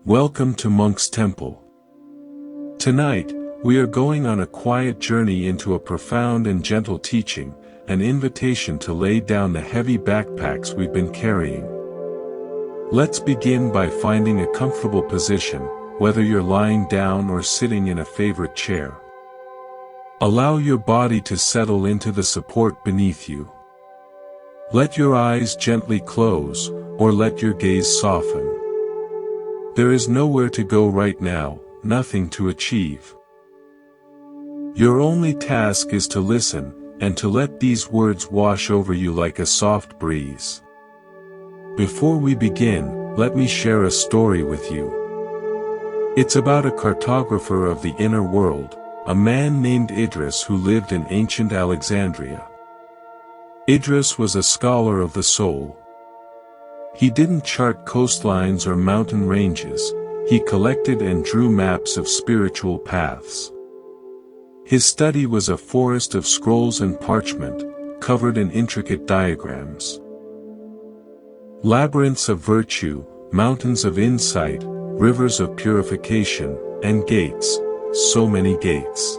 Welcome to Monk's Temple. Tonight, we are going on a quiet journey into a profound and gentle teaching, an invitation to lay down the heavy backpacks we've been carrying. Let's begin by finding a comfortable position, whether you're lying down or sitting in a favorite chair. Allow your body to settle into the support beneath you. Let your eyes gently close, or let your gaze soften. There is nowhere to go right now, nothing to achieve. Your only task is to listen, and to let these words wash over you like a soft breeze. Before we begin, let me share a story with you. It's about a cartographer of the inner world, a man named Idris who lived in ancient Alexandria. Idris was a scholar of the soul. He didn't chart coastlines or mountain ranges, he collected and drew maps of spiritual paths. His study was a forest of scrolls and parchment, covered in intricate diagrams. Labyrinths of virtue, mountains of insight, rivers of purification, and gates, so many gates.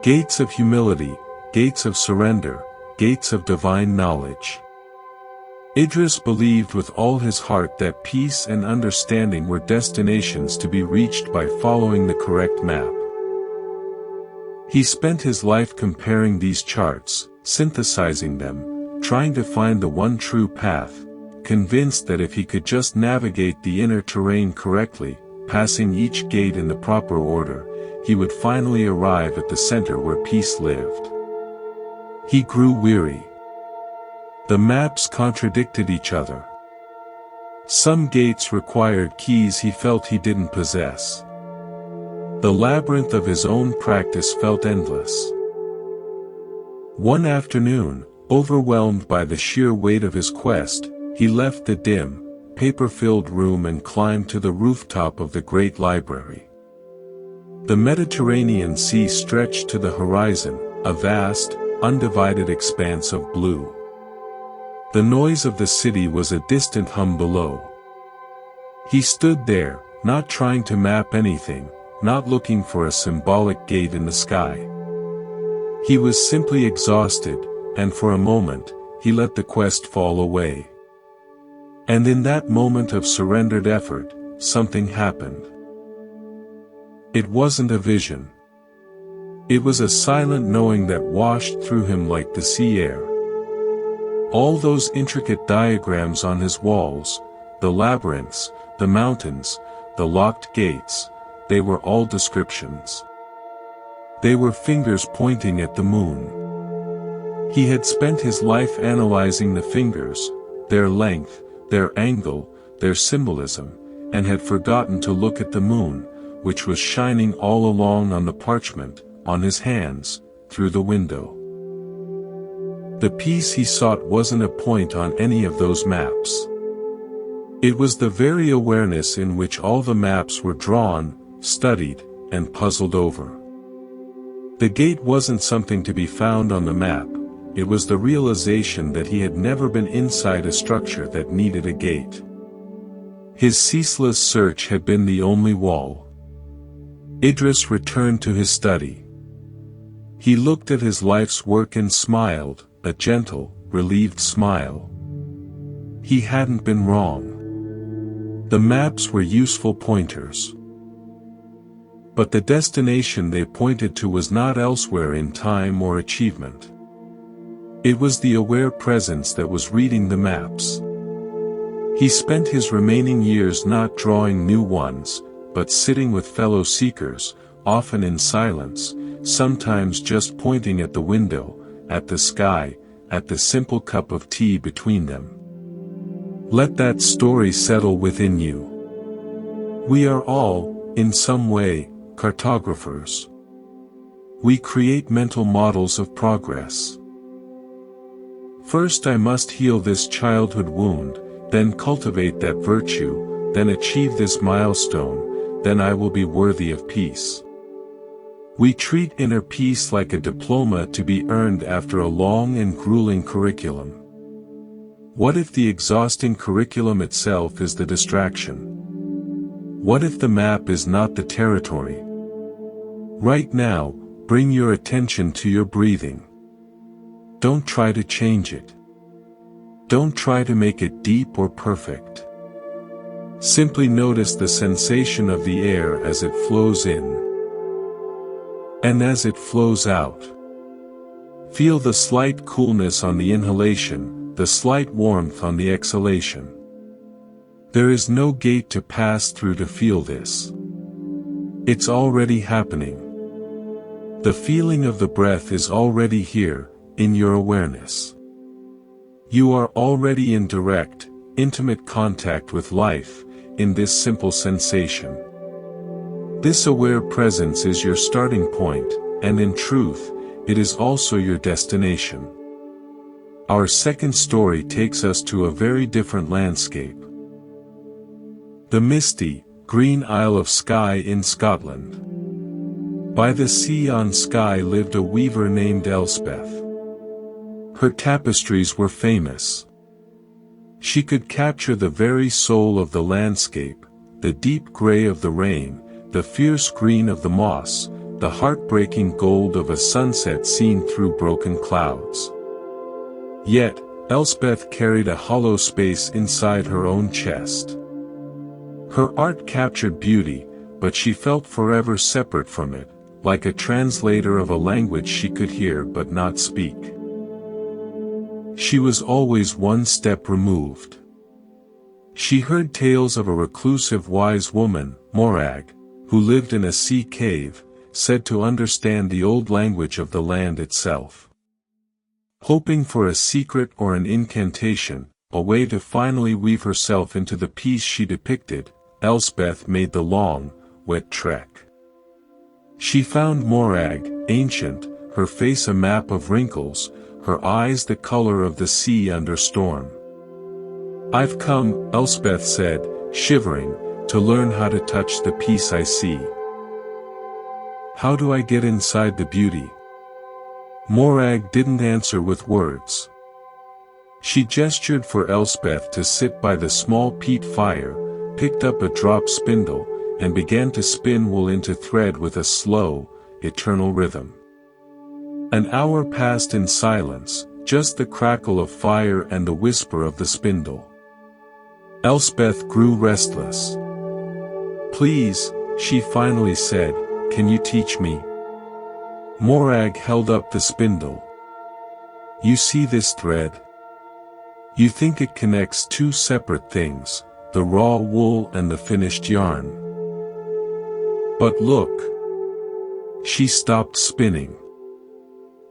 Gates of humility, gates of surrender, gates of divine knowledge. Idris believed with all his heart that peace and understanding were destinations to be reached by following the correct map. He spent his life comparing these charts, synthesizing them, trying to find the one true path, convinced that if he could just navigate the inner terrain correctly, passing each gate in the proper order, he would finally arrive at the center where peace lived. He grew weary. The maps contradicted each other. Some gates required keys he felt he didn't possess. The labyrinth of his own practice felt endless. One afternoon, overwhelmed by the sheer weight of his quest, he left the dim, paper-filled room and climbed to the rooftop of the great library. The Mediterranean Sea stretched to the horizon, a vast, undivided expanse of blue. The noise of the city was a distant hum below. He stood there, not trying to map anything, not looking for a symbolic gate in the sky. He was simply exhausted, and for a moment, he let the quest fall away. And in that moment of surrendered effort, something happened. It wasn't a vision. It was a silent knowing that washed through him like the sea air. All those intricate diagrams on his walls, the labyrinths, the mountains, the locked gates, they were all descriptions. They were fingers pointing at the moon. He had spent his life analyzing the fingers, their length, their angle, their symbolism, and had forgotten to look at the moon, which was shining all along on the parchment, on his hands, through the window. The peace he sought wasn't a point on any of those maps. It was the very awareness in which all the maps were drawn, studied, and puzzled over. The gate wasn't something to be found on the map, it was the realization that he had never been inside a structure that needed a gate. His ceaseless search had been the only wall. Idris returned to his study. He looked at his life's work and smiled, a gentle, relieved smile. He hadn't been wrong. The maps were useful pointers. But the destination they pointed to was not elsewhere in time or achievement. It was the aware presence that was reading the maps. He spent his remaining years not drawing new ones, but sitting with fellow seekers, often in silence, sometimes just pointing at the window, at the sky, at the simple cup of tea between them. Let that story settle within you. We are all, in some way, cartographers. We create mental models of progress. First I must heal this childhood wound, then cultivate that virtue, then achieve this milestone, then I will be worthy of peace. We treat inner peace like a diploma to be earned after a long and grueling curriculum. What if the exhausting curriculum itself is the distraction? What if the map is not the territory? Right now, bring your attention to your breathing. Don't try to change it. Don't try to make it deep or perfect. Simply notice the sensation of the air as it flows in and as it flows out. Feel the slight coolness on the inhalation, the slight warmth on the exhalation. There is no gate to pass through to feel this. It's already happening. The feeling of the breath is already here, in your awareness. You are already in direct, intimate contact with life, in this simple sensation. This aware presence is your starting point, and in truth, it is also your destination. Our second story takes us to a very different landscape. The misty, green Isle of Skye in Scotland. By the sea on Skye lived a weaver named Elspeth. Her tapestries were famous. She could capture the very soul of the landscape, the deep gray of the rain, the fierce green of the moss, the heartbreaking gold of a sunset seen through broken clouds. Yet, Elspeth carried a hollow space inside her own chest. Her art captured beauty, but she felt forever separate from it, like a translator of a language she could hear but not speak. She was always one step removed. She heard tales of a reclusive wise woman, Morag, who lived in a sea cave, said to understand the old language of the land itself. Hoping for a secret or an incantation, a way to finally weave herself into the piece she depicted, Elspeth made the long, wet trek. She found Morag, ancient, her face a map of wrinkles, her eyes the color of the sea under storm. "I've come," Elspeth said, shivering, "to learn how to touch the piece I see. How do I get inside the beauty?" Morag didn't answer with words. She gestured for Elspeth to sit by the small peat fire, picked up a drop spindle, and began to spin wool into thread with a slow, eternal rhythm. An hour passed in silence, just the crackle of fire and the whisper of the spindle. Elspeth grew restless. "Please," she finally said, "can you teach me?" Morag held up the spindle. "You see this thread? You think it connects two separate things, the raw wool and the finished yarn. But look." She stopped spinning.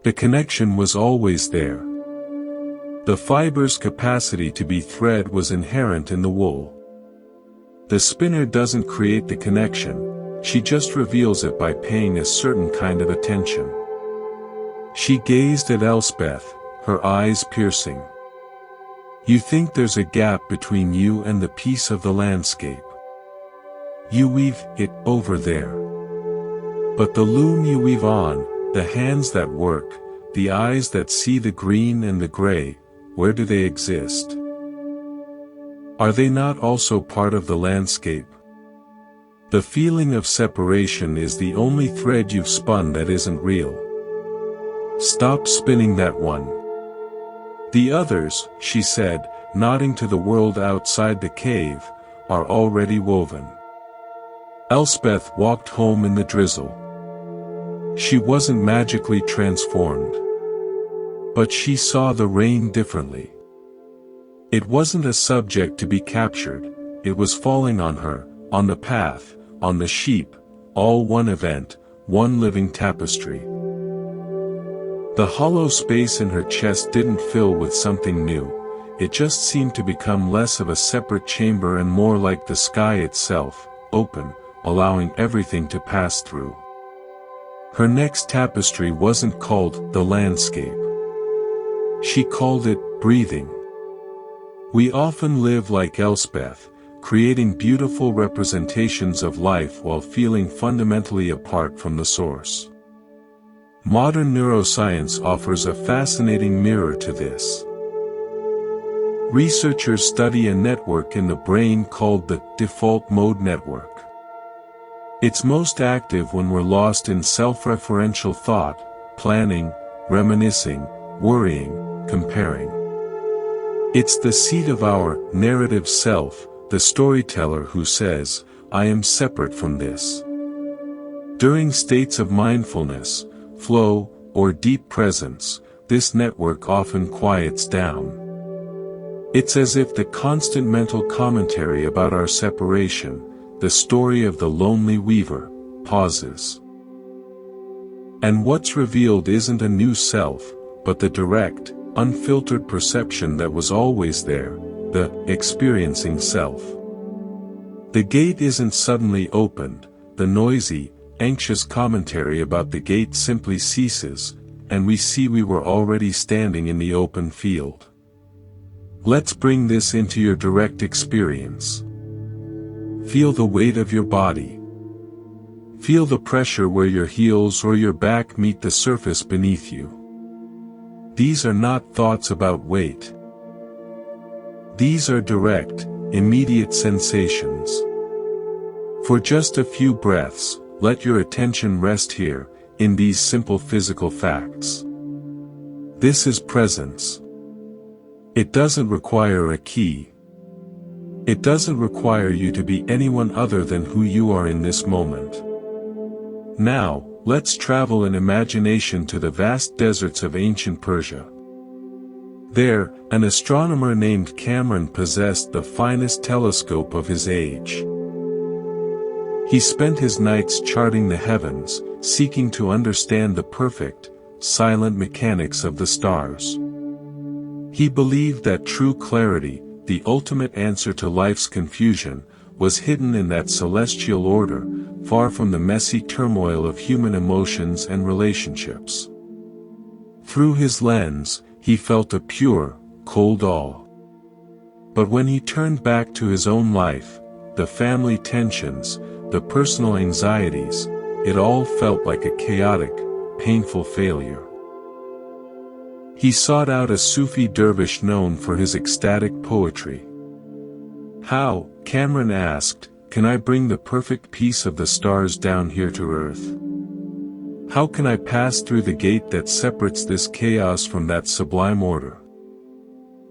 The connection was always there. The fiber's capacity to be thread was inherent in the wool. The spinner doesn't create the connection, she just reveals it by paying a certain kind of attention. She gazed at Elspeth, her eyes piercing. "You think there's a gap between you and the piece of the landscape. You weave it over there. But the loom you weave on, the hands that work, the eyes that see the green and the gray, where do they exist? Are they not also part of the landscape? The feeling of separation is the only thread you've spun that isn't real. Stop spinning that one. The others," she said, nodding to the world outside the cave, "are already woven." Elspeth walked home in the drizzle. She wasn't magically transformed. But she saw the rain differently. It wasn't a subject to be captured, it was falling on her, on the path, on the sheep, all one event, one living tapestry. The hollow space in her chest didn't fill with something new, it just seemed to become less of a separate chamber and more like the sky itself, open, allowing everything to pass through. Her next tapestry wasn't called the landscape. She called it breathing. We often live like Elspeth, creating beautiful representations of life while feeling fundamentally apart from the source. Modern neuroscience offers a fascinating mirror to this. Researchers study a network in the brain called the default mode network. It's most active when we're lost in self-referential thought, planning, reminiscing, worrying, comparing. It's the seat of our narrative self, the storyteller who says, I am separate from this. During states of mindfulness, flow, or deep presence, this network often quiets down. It's as if the constant mental commentary about our separation, the story of the lonely weaver, pauses. And what's revealed isn't a new self, but the direct, unfiltered perception that was always there, the experiencing self. The gate isn't suddenly opened, the noisy, anxious commentary about the gate simply ceases, and we see we were already standing in the open field. Let's bring this into your direct experience. Feel the weight of your body. Feel the pressure where your heels or your back meet the surface beneath you. These are not thoughts about weight. These are direct, immediate sensations. For just a few breaths, let your attention rest here, in these simple physical facts. This is presence. It doesn't require a key. It doesn't require you to be anyone other than who you are in this moment. Now, let's travel in imagination to the vast deserts of ancient Persia. There, an astronomer named Cameron possessed the finest telescope of his age. He spent his nights charting the heavens, seeking to understand the perfect, silent mechanics of the stars. He believed that true clarity, the ultimate answer to life's confusion, was hidden in that celestial order, far from the messy turmoil of human emotions and relationships. Through his lens, he felt a pure, cold awe. But when he turned back to his own life, the family tensions, the personal anxieties, it all felt like a chaotic, painful failure. He sought out a Sufi dervish known for his ecstatic poetry. How, Cameron asked, can I bring the perfect peace of the stars down here to earth? How can I pass through the gate that separates this chaos from that sublime order?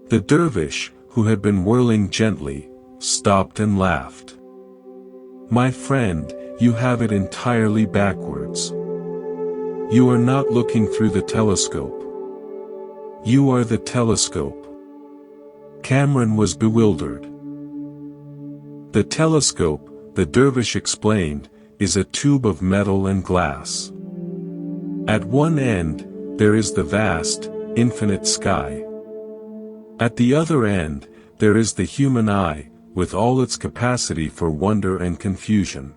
The dervish, who had been whirling gently, stopped and laughed. My friend, you have it entirely backwards. You are not looking through the telescope. You are the telescope. Cameron was bewildered. The telescope, the dervish explained, is a tube of metal and glass. At one end, there is the vast, infinite sky. At the other end, there is the human eye, with all its capacity for wonder and confusion.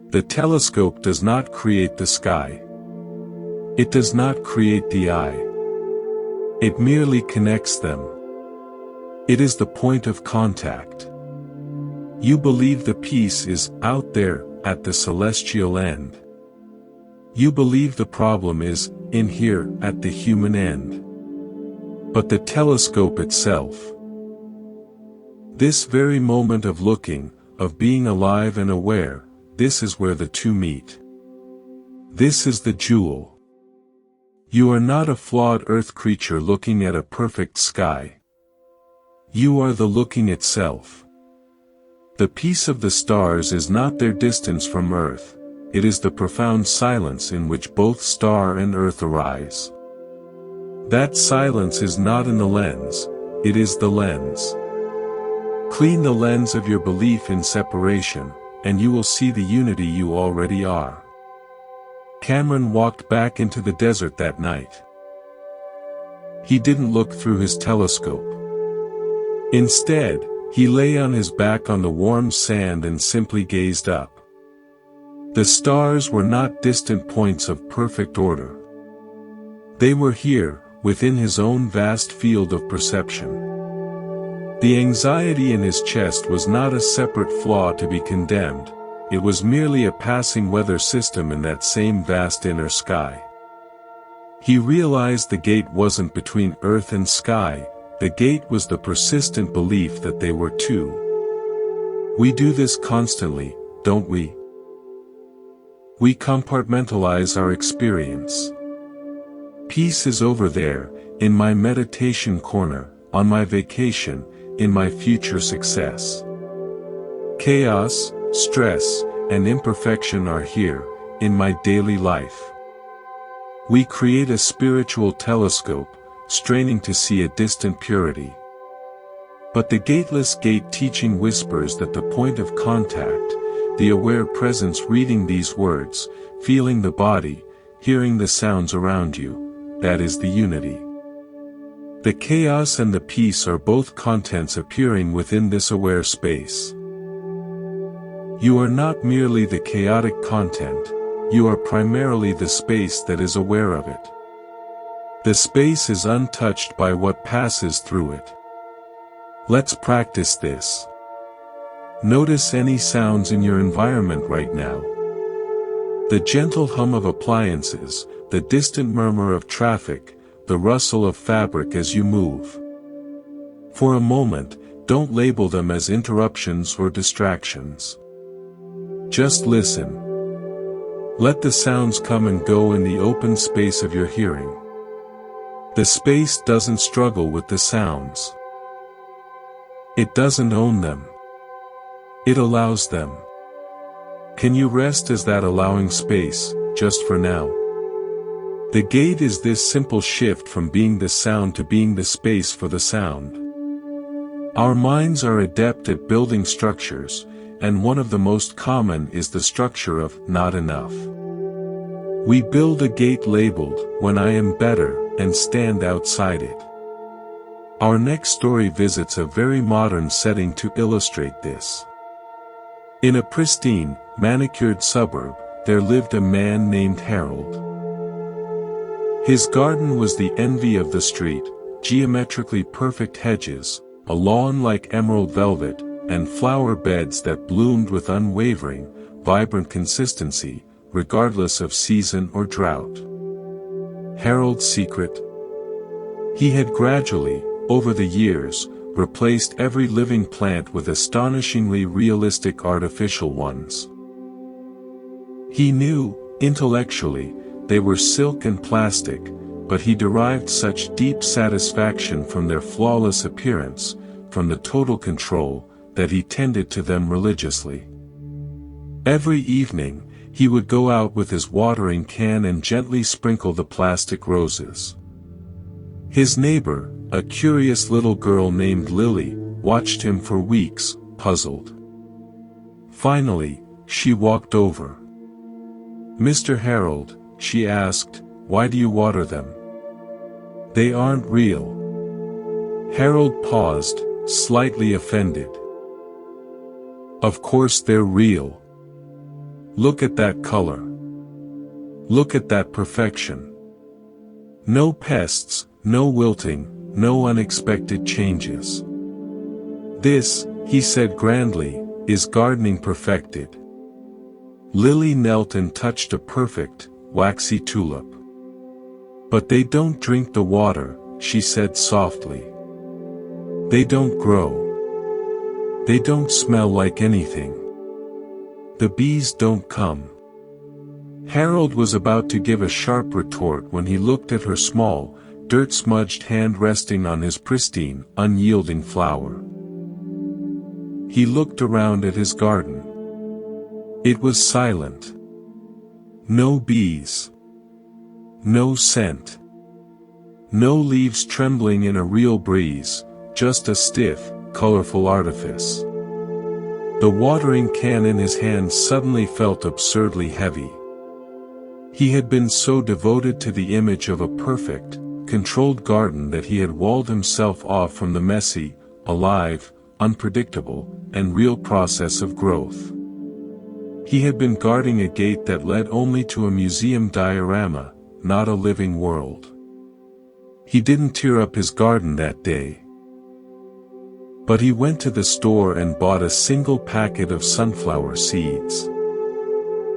The telescope does not create the sky. It does not create the eye. It merely connects them. It is the point of contact. You believe the peace is out there, at the celestial end. You believe the problem is in here, at the human end. But the telescope itself, this very moment of looking, of being alive and aware, this is where the two meet. This is the jewel. You are not a flawed earth creature looking at a perfect sky. You are the looking itself. The peace of the stars is not their distance from earth, it is the profound silence in which both star and earth arise. That silence is not in the lens, it is the lens. Clean the lens of your belief in separation, and you will see the unity you already are. Cameron walked back into the desert that night. He didn't look through his telescope. Instead, he lay on his back on the warm sand and simply gazed up. The stars were not distant points of perfect order. They were here, within his own vast field of perception. The anxiety in his chest was not a separate flaw to be condemned, it was merely a passing weather system in that same vast inner sky. He realized the gate wasn't between earth and sky, the gate was the persistent belief that they were two. We do this constantly, don't we? We compartmentalize our experience. Peace is over there, in my meditation corner, on my vacation, in my future success. Chaos, stress, and imperfection are here, in my daily life. We create a spiritual telescope, straining to see a distant purity. But the gateless gate teaching whispers that the point of contact, the aware presence reading these words, feeling the body, hearing the sounds around you, that is the unity. The chaos and the peace are both contents appearing within this aware space. You are not merely the chaotic content, you are primarily the space that is aware of it. The space is untouched by what passes through it. Let's practice this. Notice any sounds in your environment right now. The gentle hum of appliances, the distant murmur of traffic, the rustle of fabric as you move. For a moment, don't label them as interruptions or distractions. Just listen. Let the sounds come and go in the open space of your hearing. The space doesn't struggle with the sounds. It doesn't own them. It allows them. Can you rest as that allowing space, just for now? The gate is this simple shift from being the sound to being the space for the sound. Our minds are adept at building structures, and one of the most common is the structure of not enough. We build a gate labeled, when I am better, and stand outside it. Our next story visits a very modern setting to illustrate this. In a pristine, manicured suburb, there lived a man named Harold. His garden was the envy of the street, geometrically perfect hedges, a lawn like emerald velvet, and flower beds that bloomed with unwavering, vibrant consistency, regardless of season or drought. Harold's secret? He had gradually, over the years, replaced every living plant with astonishingly realistic artificial ones. He knew, intellectually, they were silk and plastic, but he derived such deep satisfaction from their flawless appearance, from the total control, that he tended to them religiously. Every evening, he would go out with his watering can and gently sprinkle the plastic roses. His neighbor, a curious little girl named Lily, watched him for weeks, puzzled. Finally, she walked over. "Mr. Harold," she asked, "why do you water them? They aren't real." Harold paused, slightly offended. "Of course they're real. Look at that color. Look at that perfection. No pests, no wilting, no unexpected changes. This," he said grandly, "is gardening perfected." Lily knelt and touched a perfect, waxy tulip. "But they don't drink the water," she said softly. "They don't grow. They don't smell like anything. The bees don't come." Harold was about to give a sharp retort when he looked at her small, dirt-smudged hand resting on his pristine, unyielding flower. He looked around at his garden. It was silent. No bees. No scent. No leaves trembling in a real breeze, just a stiff, colorful artifice. The watering can in his hand suddenly felt absurdly heavy. He had been so devoted to the image of a perfect, controlled garden that he had walled himself off from the messy, alive, unpredictable, and real process of growth. He had been guarding a gate that led only to a museum diorama, not a living world. He didn't tear up his garden that day. But he went to the store and bought a single packet of sunflower seeds.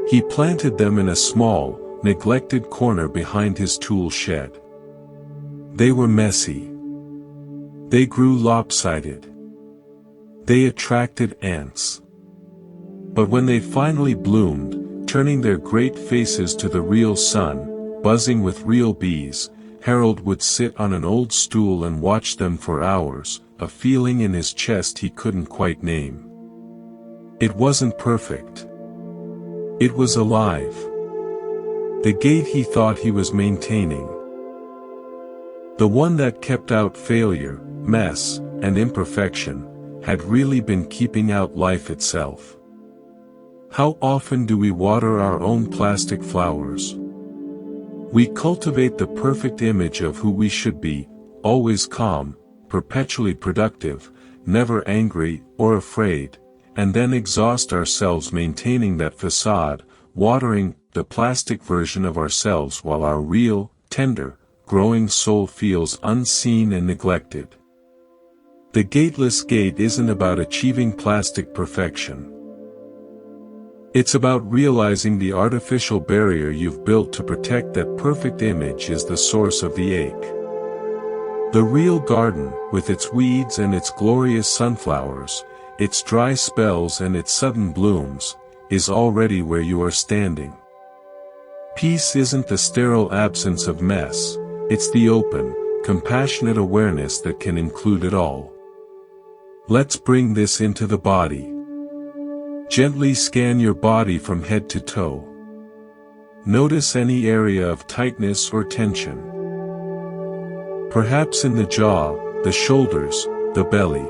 He planted them in a small, neglected corner behind his tool shed. They were messy. They grew lopsided. They attracted ants. But when they finally bloomed, turning their great faces to the real sun, buzzing with real bees. Harold would sit on an old stool and watch them for hours, a feeling in his chest he couldn't quite name. It wasn't perfect. It was alive. The gate he thought he was maintaining. The one that kept out failure, mess, and imperfection, had really been keeping out life itself. How often do we water our own plastic flowers? We cultivate the perfect image of who we should be, always calm, perpetually productive, never angry or afraid, and then exhaust ourselves maintaining that facade, watering the plastic version of ourselves while our real, tender, growing soul feels unseen and neglected. The gateless gate isn't about achieving plastic perfection. It's about realizing the artificial barrier you've built to protect that perfect image is the source of the ache. The real garden, with its weeds and its glorious sunflowers, its dry spells and its sudden blooms, is already where you are standing. Peace isn't the sterile absence of mess, it's the open, compassionate awareness that can include it all. Let's bring this into the body. Gently scan your body from head to toe. Notice any area of tightness or tension. Perhaps in the jaw, the shoulders, the belly.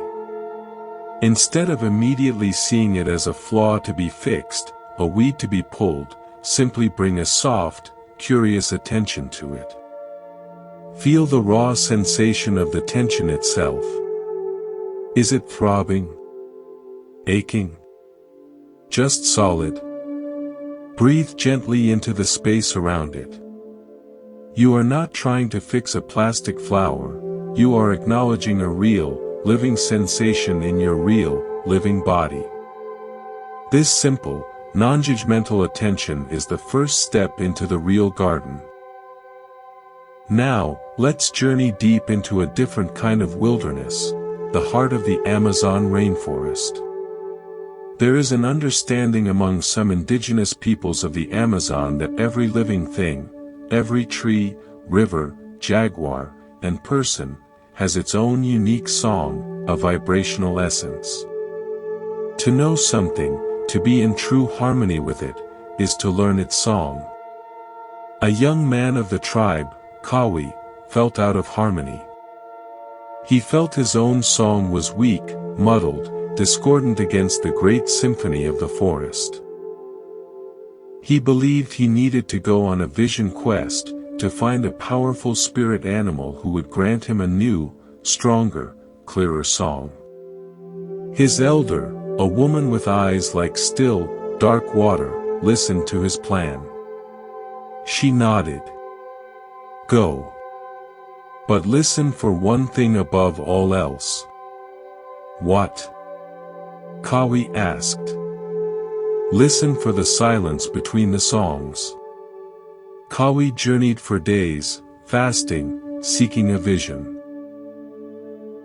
Instead of immediately seeing it as a flaw to be fixed, a weed to be pulled, simply bring a soft, curious attention to it. Feel the raw sensation of the tension itself. Is it throbbing? Aching? Just solid? Breathe gently into the space around it. You are not trying to fix a plastic flower, you are acknowledging a real, living sensation in your real, living body. This simple, non-judgmental attention is the first step into the real garden. Now, let's journey deep into a different kind of wilderness, the heart of the Amazon rainforest. There is an understanding among some indigenous peoples of the Amazon that every living thing, every tree, river, jaguar, and person, has its own unique song, a vibrational essence. To know something, to be in true harmony with it, is to learn its song. A young man of the tribe, Kawi, felt out of harmony. He felt his own song was weak, muddled, discordant against the great symphony of the forest. He believed he needed to go on a vision quest, to find a powerful spirit animal who would grant him a new, stronger, clearer song. His elder, a woman with eyes like still, dark water, listened to his plan. She nodded. Go. But listen for one thing above all else. What? Kawi asked. Listen for the silence between the songs. Kawi journeyed for days, fasting, seeking a vision.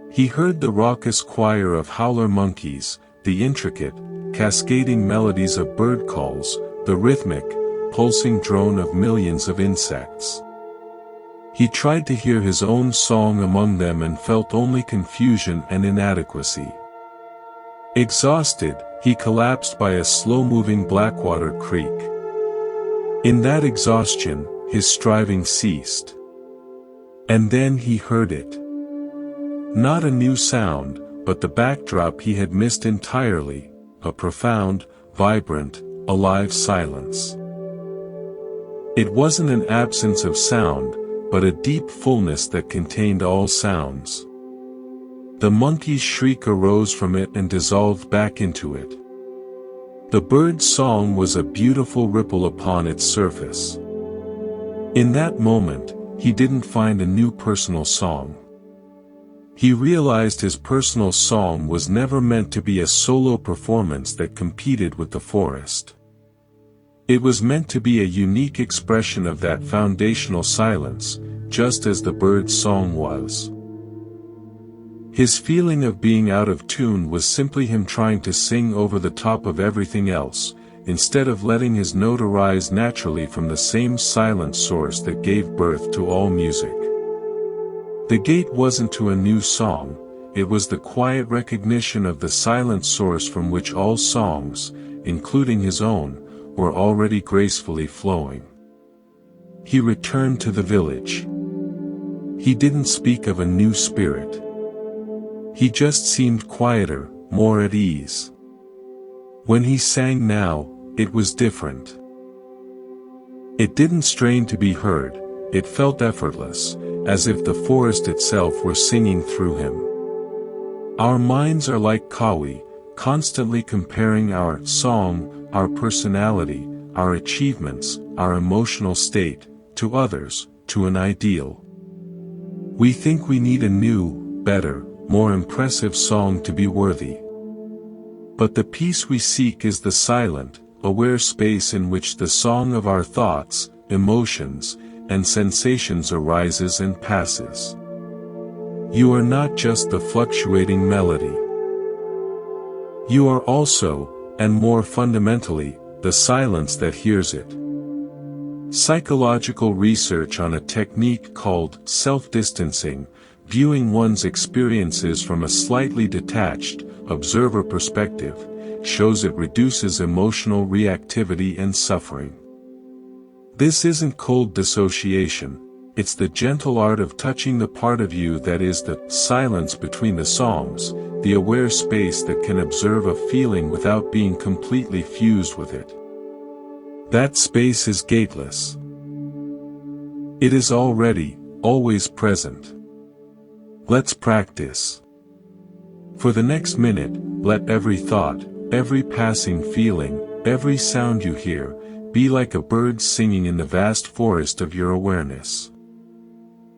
He heard the raucous choir of howler monkeys, the intricate, cascading melodies of bird calls, the rhythmic, pulsing drone of millions of insects. He tried to hear his own song among them and felt only confusion and inadequacy. Exhausted, he collapsed by a slow-moving Blackwater creek. In that exhaustion, his striving ceased. And then he heard it. Not a new sound, but the backdrop he had missed entirely, a profound, vibrant, alive silence. It wasn't an absence of sound, but a deep fullness that contained all sounds. The monkey's shriek arose from it and dissolved back into it. The bird's song was a beautiful ripple upon its surface. In that moment, he didn't find a new personal song. He realized his personal song was never meant to be a solo performance that competed with the forest. It was meant to be a unique expression of that foundational silence, just as the bird's song was. His feeling of being out of tune was simply him trying to sing over the top of everything else, instead of letting his note arise naturally from the same silent source that gave birth to all music. The gate wasn't to a new song, it was the quiet recognition of the silent source from which all songs, including his own, were already gracefully flowing. He returned to the village. He didn't speak of a new spirit. He just seemed quieter, more at ease. When he sang now, it was different. It didn't strain to be heard, it felt effortless, as if the forest itself were singing through him. Our minds are like kawi, constantly comparing our song, our personality, our achievements, our emotional state, to others, to an ideal. We think we need a new, better, more impressive song to be worthy. But the peace we seek is the silent, aware space in which the song of our thoughts, emotions, and sensations arises and passes. You are not just the fluctuating melody. You are also, and more fundamentally, the silence that hears it. Psychological research on a technique called self-distancing, viewing one's experiences from a slightly detached, observer perspective, shows it reduces emotional reactivity and suffering. This isn't cold dissociation, it's the gentle art of touching the part of you that is the silence between the songs, the aware space that can observe a feeling without being completely fused with it. That space is gateless. It is already, always present. Let's practice. For the next minute, let every thought, every passing feeling, every sound you hear, be like a bird singing in the vast forest of your awareness.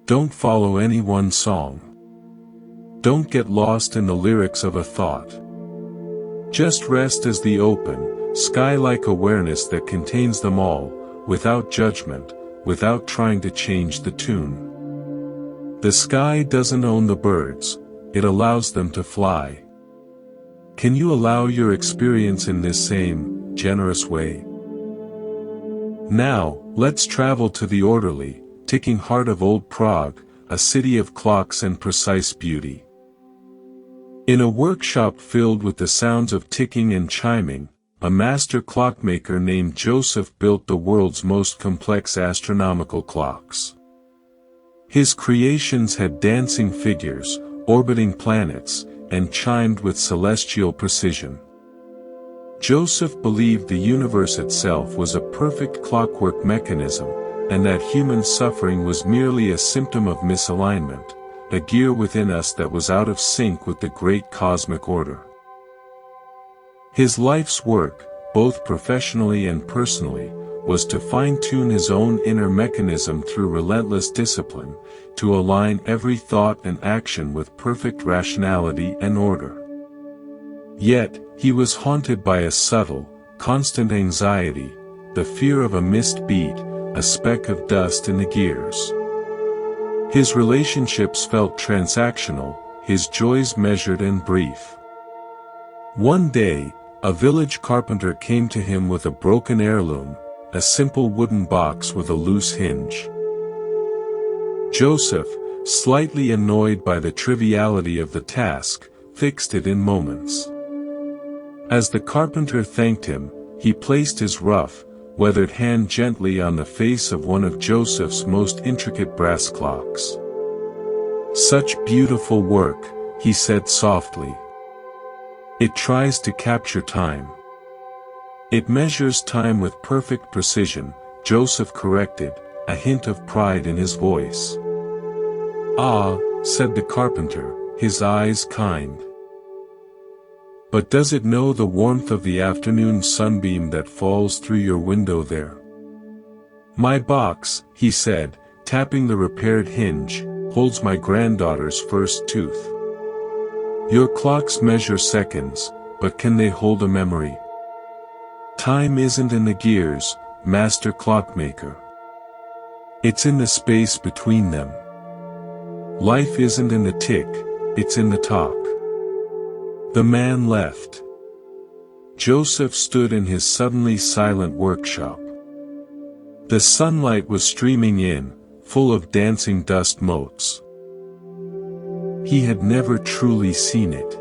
Don't follow any one song. Don't get lost in the lyrics of a thought. Just rest as the open, sky-like awareness that contains them all, without judgment, without trying to change the tune. The sky doesn't own the birds, it allows them to fly. Can you allow your experience in this same, generous way? Now, let's travel to the orderly, ticking heart of old Prague, a city of clocks and precise beauty. In a workshop filled with the sounds of ticking and chiming, a master clockmaker named Joseph built the world's most complex astronomical clocks. His creations had dancing figures, orbiting planets, and chimed with celestial precision. Joseph believed the universe itself was a perfect clockwork mechanism, and that human suffering was merely a symptom of misalignment, a gear within us that was out of sync with the great cosmic order. His life's work, both professionally and personally, was to fine-tune his own inner mechanism through relentless discipline, to align every thought and action with perfect rationality and order. Yet, he was haunted by a subtle, constant anxiety, the fear of a missed beat, a speck of dust in the gears. His relationships felt transactional, his joys measured and brief. One day, a village carpenter came to him with a broken heirloom, a simple wooden box with a loose hinge. Joseph, slightly annoyed by the triviality of the task, fixed it in moments. As the carpenter thanked him, he placed his rough, weathered hand gently on the face of one of Joseph's most intricate brass clocks. "Such beautiful work," he said softly. "It tries to capture time. It measures time with perfect precision," Joseph corrected, a hint of pride in his voice. "Ah," said the carpenter, his eyes kind. "But does it know the warmth of the afternoon sunbeam that falls through your window there?" "My box," he said, tapping the repaired hinge, "holds my granddaughter's first tooth." Your clocks measure seconds, but can they hold a memory? Time isn't in the gears, master clockmaker. It's in the space between them. Life isn't in the tick, it's in the talk. The man left. Joseph stood in his suddenly silent workshop. The sunlight was streaming in, full of dancing dust motes. He had never truly seen it.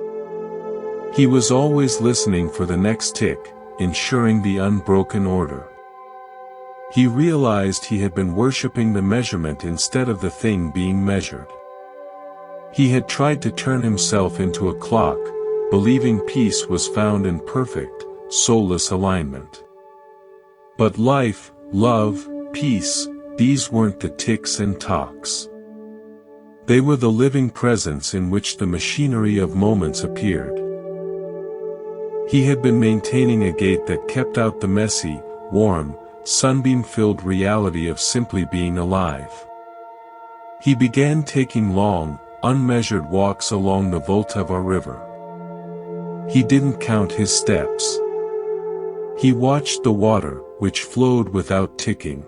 He was always listening for the next tick, ensuring the unbroken order. He realized he had been worshipping the measurement instead of the thing being measured. He had tried to turn himself into a clock, believing peace was found in perfect, soulless alignment. But life, love, peace, these weren't the ticks and tocks. They were the living presence in which the machinery of moments appeared. He had been maintaining a gait that kept out the messy, warm, sunbeam-filled reality of simply being alive. He began taking long, unmeasured walks along the Vltava River. He didn't count his steps. He watched the water, which flowed without ticking.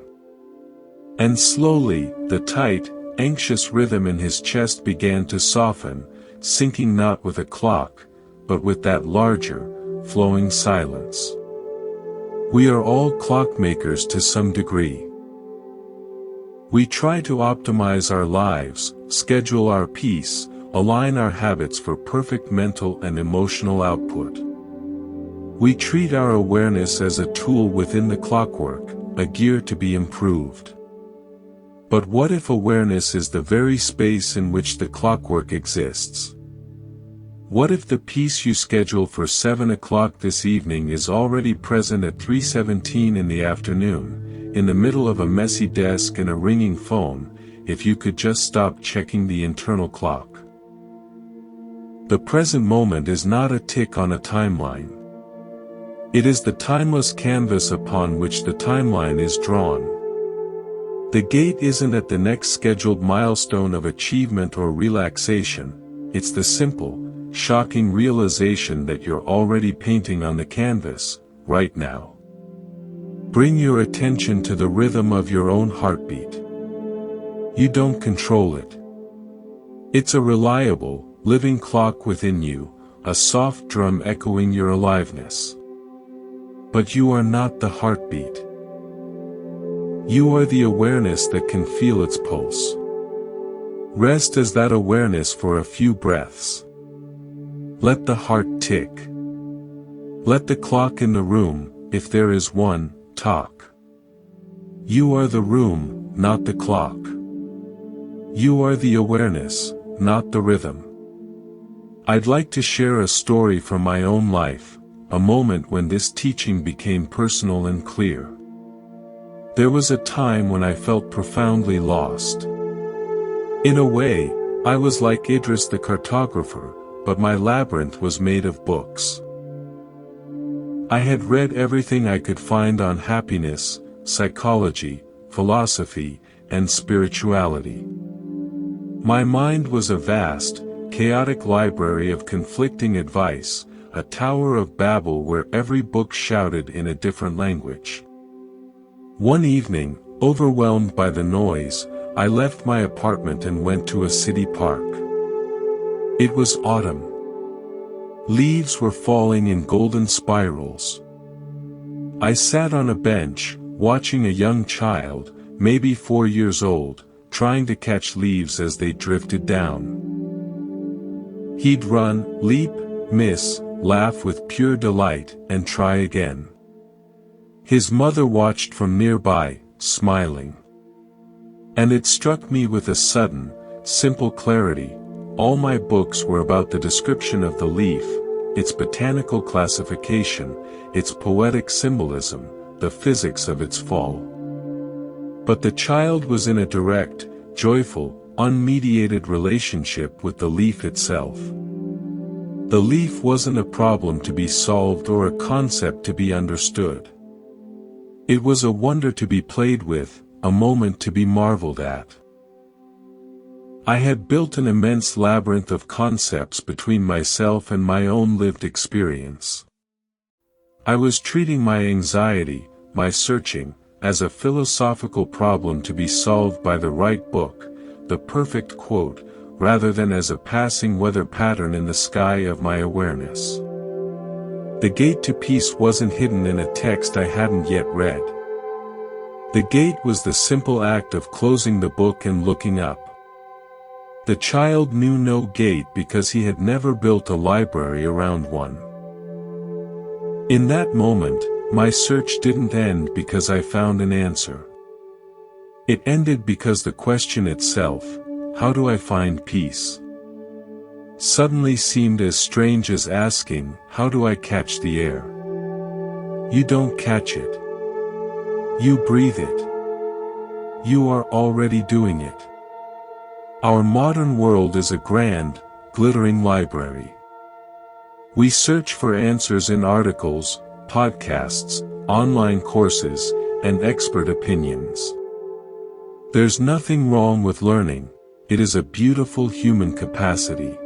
And slowly, the tight, anxious rhythm in his chest began to soften, sinking not with a clock, but with that larger, flowing silence. We are all clockmakers to some degree. We try to optimize our lives, schedule our peace, align our habits for perfect mental and emotional output. We treat our awareness as a tool within the clockwork, a gear to be improved. But what if awareness is the very space in which the clockwork exists? What if the peace you schedule for 7 o'clock this evening is already present at 3:17 in the afternoon, in the middle of a messy desk and a ringing phone, if you could just stop checking the internal clock? The present moment is not a tick on a timeline. It is the timeless canvas upon which the timeline is drawn. The gate isn't at the next scheduled milestone of achievement or relaxation, it's the simple, shocking realization that you're already painting on the canvas, right now. Bring your attention to the rhythm of your own heartbeat. You don't control it. It's a reliable, living clock within you, a soft drum echoing your aliveness. But you are not the heartbeat. You are the awareness that can feel its pulse. Rest as that awareness for a few breaths. Let the heart tick. Let the clock in the room, if there is one, talk. You are the room, not the clock. You are the awareness, not the rhythm. I'd like to share a story from my own life, a moment when this teaching became personal and clear. There was a time when I felt profoundly lost. In a way, I was like Idris the cartographer, but my labyrinth was made of books. I had read everything I could find on happiness, psychology, philosophy, and spirituality. My mind was a vast, chaotic library of conflicting advice, a Tower of Babel where every book shouted in a different language. One evening, overwhelmed by the noise, I left my apartment and went to a city park. It was autumn. Leaves were falling in golden spirals. I sat on a bench, watching a young child, maybe 4 years old, trying to catch leaves as they drifted down. He'd run, leap, miss, laugh with pure delight, and try again. His mother watched from nearby, smiling. And it struck me with a sudden, simple clarity. All my books were about the description of the leaf, its botanical classification, its poetic symbolism, the physics of its fall. But the child was in a direct, joyful, unmediated relationship with the leaf itself. The leaf wasn't a problem to be solved or a concept to be understood. It was a wonder to be played with, a moment to be marveled at. I had built an immense labyrinth of concepts between myself and my own lived experience. I was treating my anxiety, my searching, as a philosophical problem to be solved by the right book, the perfect quote, rather than as a passing weather pattern in the sky of my awareness. The gate to peace wasn't hidden in a text I hadn't yet read. The gate was the simple act of closing the book and looking up. The child knew no gate because he had never built a library around one. In that moment, my search didn't end because I found an answer. It ended because the question itself, how do I find peace, suddenly seemed as strange as asking, how do I catch the air? You don't catch it. You breathe it. You are already doing it. Our modern world is a grand, glittering library. We search for answers in articles, podcasts, online courses, and expert opinions. There's nothing wrong with learning, it is a beautiful human capacity.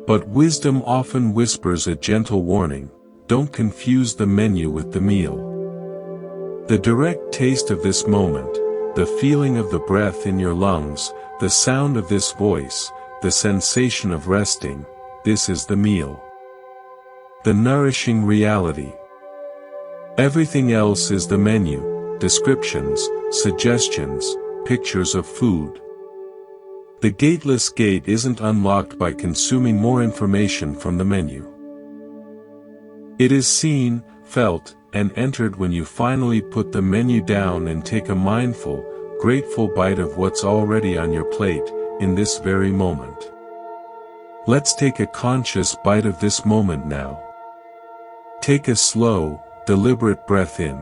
But wisdom often whispers a gentle warning, don't confuse the menu with the meal. The direct taste of this moment, the feeling of the breath in your lungs, the sound of this voice, the sensation of resting, this is the meal. The nourishing reality. Everything else is the menu, descriptions, suggestions, pictures of food. The gateless gate isn't unlocked by consuming more information from the menu. It is seen, felt, and entered when you finally put the menu down and take a mindful, grateful bite of what's already on your plate, in this very moment. Let's take a conscious bite of this moment now. Take a slow, deliberate breath in.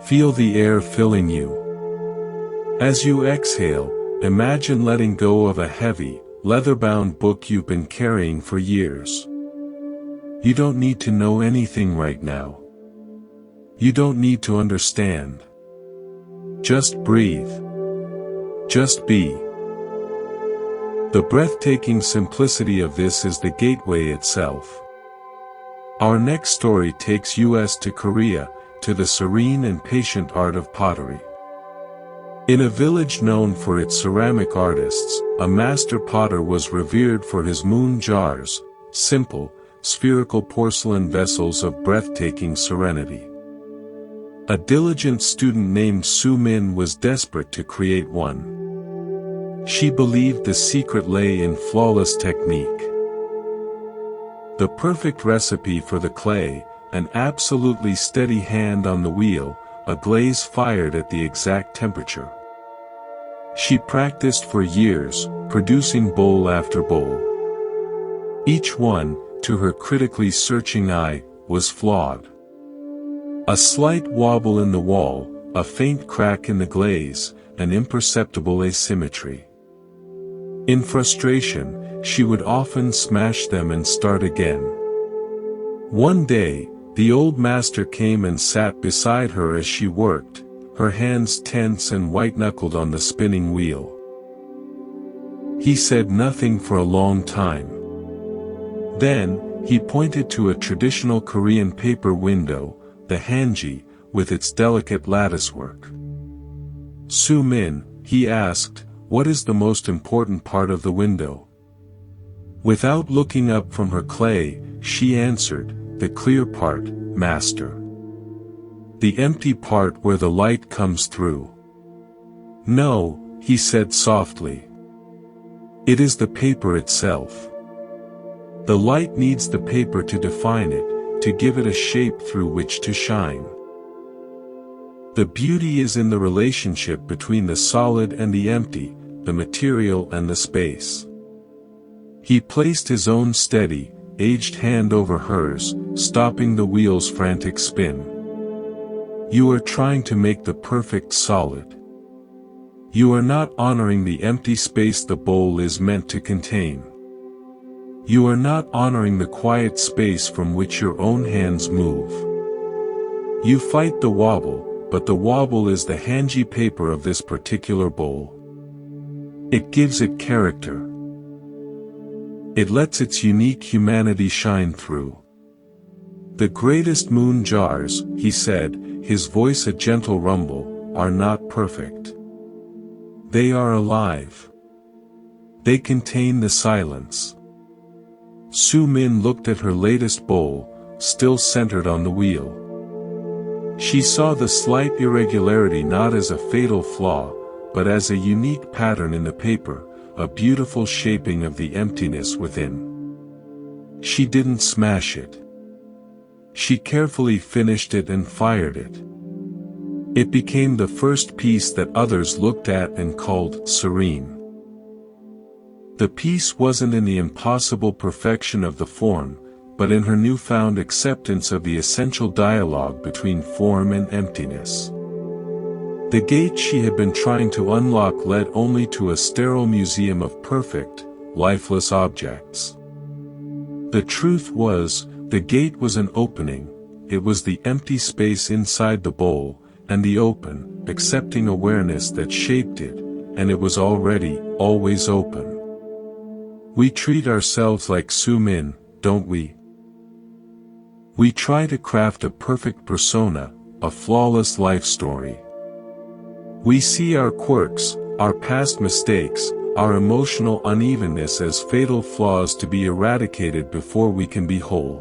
Feel the air filling you. As you exhale, imagine letting go of a heavy, leather-bound book you've been carrying for years. You don't need to know anything right now. You don't need to understand. Just breathe. Just be. The breathtaking simplicity of this is the gateway itself. Our next story takes us to Korea, to the serene and patient art of pottery. In a village known for its ceramic artists, a master potter was revered for his moon jars, simple, spherical porcelain vessels of breathtaking serenity. A diligent student named Su Min was desperate to create one. She believed the secret lay in flawless technique. The perfect recipe for the clay, an absolutely steady hand on the wheel, a glaze fired at the exact temperature. She practiced for years, producing bowl after bowl. Each one, to her critically searching eye, was flawed. A slight wobble in the wall, a faint crack in the glaze, an imperceptible asymmetry. In frustration, she would often smash them and start again. One day, the old master came and sat beside her as she worked, her hands tense and white-knuckled on the spinning wheel. He said nothing for a long time. Then, he pointed to a traditional Korean paper window, the hanji, with its delicate latticework. Su Min, he asked, what is the most important part of the window? Without looking up from her clay, she answered, the clear part, master. The empty part where the light comes through. No, he said softly. It is the paper itself. The light needs the paper to define it, to give it a shape through which to shine. The beauty is in the relationship between the solid and the empty, the material and the space. He placed his own steady, aged hand over hers, stopping the wheel's frantic spin. You are trying to make the perfect solid. You are not honoring the empty space the bowl is meant to contain. You are not honoring the quiet space from which your own hands move. You fight the wobble, but the wobble is the hanji paper of this particular bowl. It gives it character. It lets its unique humanity shine through. The greatest moon jars, he said, his voice a gentle rumble, are not perfect. They are alive. They contain the silence. Su Min looked at her latest bowl, still centered on the wheel. She saw the slight irregularity not as a fatal flaw, but as a unique pattern in the paper, a beautiful shaping of the emptiness within. She didn't smash it. She carefully finished it and fired it. It became the first piece that others looked at and called serene. The piece wasn't in the impossible perfection of the form, but in her newfound acceptance of the essential dialogue between form and emptiness. The gate she had been trying to unlock led only to a sterile museum of perfect, lifeless objects. The truth was, the gate was an opening, it was the empty space inside the bowl, and the open, accepting awareness that shaped it, and it was already, always open. We treat ourselves like Su Min, don't we? We try to craft a perfect persona, a flawless life story. We see our quirks, our past mistakes, our emotional unevenness as fatal flaws to be eradicated before we can be whole.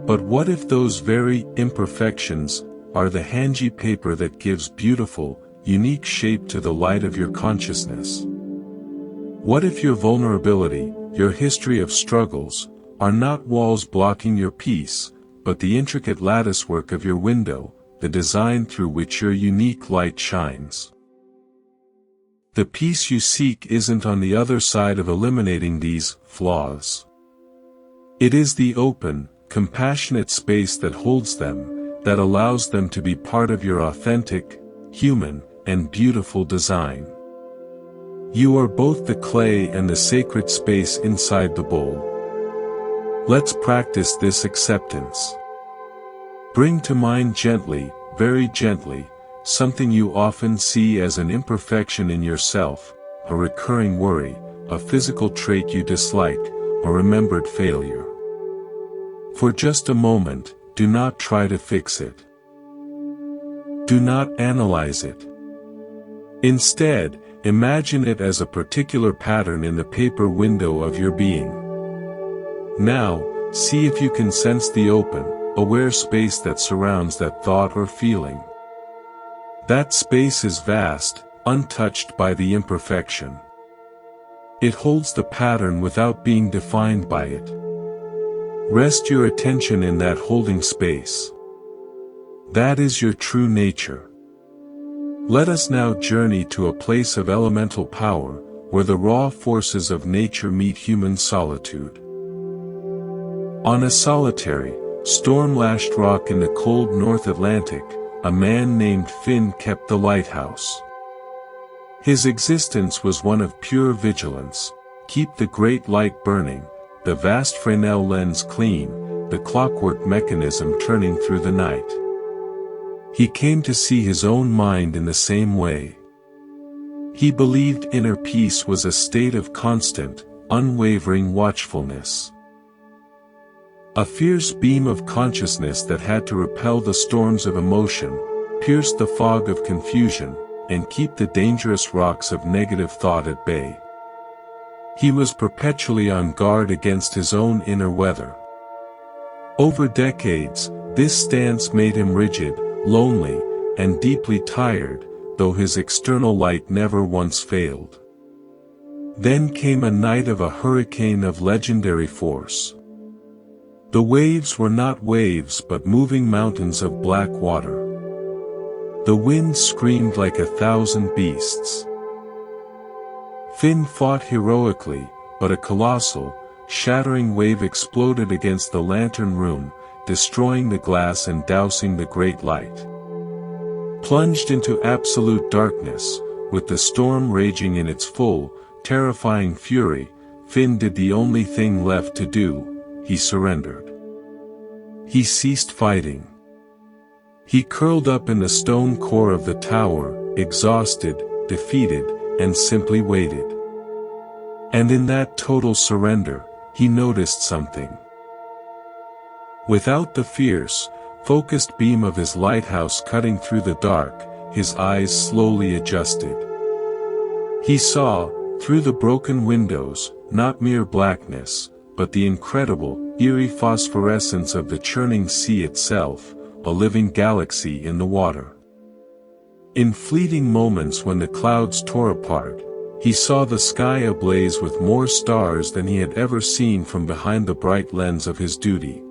But what if those very imperfections are the hanji paper that gives beautiful, unique shape to the light of your consciousness? What if your vulnerability, your history of struggles, are not walls blocking your peace, but the intricate latticework of your window, the design through which your unique light shines? The peace you seek isn't on the other side of eliminating these flaws. It is the open, compassionate space that holds them, that allows them to be part of your authentic, human, and beautiful design. You are both the clay and the sacred space inside the bowl. Let's practice this acceptance. Bring to mind gently, very gently, something you often see as an imperfection in yourself, a recurring worry, a physical trait you dislike, a remembered failure. For just a moment, do not try to fix it. Do not analyze it. Instead, imagine it as a particular pattern in the paper window of your being. Now, see if you can sense the open, aware space that surrounds that thought or feeling. That space is vast, untouched by the imperfection. It holds the pattern without being defined by it. Rest your attention in that holding space. That is your true nature. Let us now journey to a place of elemental power, where the raw forces of nature meet human solitude. On a solitary, storm-lashed rock in the cold North Atlantic, a man named Finn kept the lighthouse. His existence was one of pure vigilance: keep the great light burning, the vast Fresnel lens clean, the clockwork mechanism turning through the night. He came to see his own mind in the same way. He believed inner peace was a state of constant, unwavering watchfulness. A fierce beam of consciousness that had to repel the storms of emotion, pierce the fog of confusion, and keep the dangerous rocks of negative thought at bay. He was perpetually on guard against his own inner weather. Over decades, this stance made him rigid, lonely, and deeply tired, though his external light never once failed. Then came a night of a hurricane of legendary force. The waves were not waves but moving mountains of black water. The wind screamed like 1,000 beasts. Finn fought heroically, but a colossal, shattering wave exploded against the lantern room, destroying the glass and dousing the great light. Plunged into absolute darkness, with the storm raging in its full, terrifying fury, Finn did the only thing left to do: he surrendered. He ceased fighting. He curled up in the stone core of the tower, exhausted, defeated, and simply waited. And in that total surrender, he noticed something. Without the fierce, focused beam of his lighthouse cutting through the dark, his eyes slowly adjusted. He saw, through the broken windows, not mere blackness, but the incredible, eerie phosphorescence of the churning sea itself, a living galaxy in the water. In fleeting moments when the clouds tore apart, he saw the sky ablaze with more stars than he had ever seen from behind the bright lens of his duty.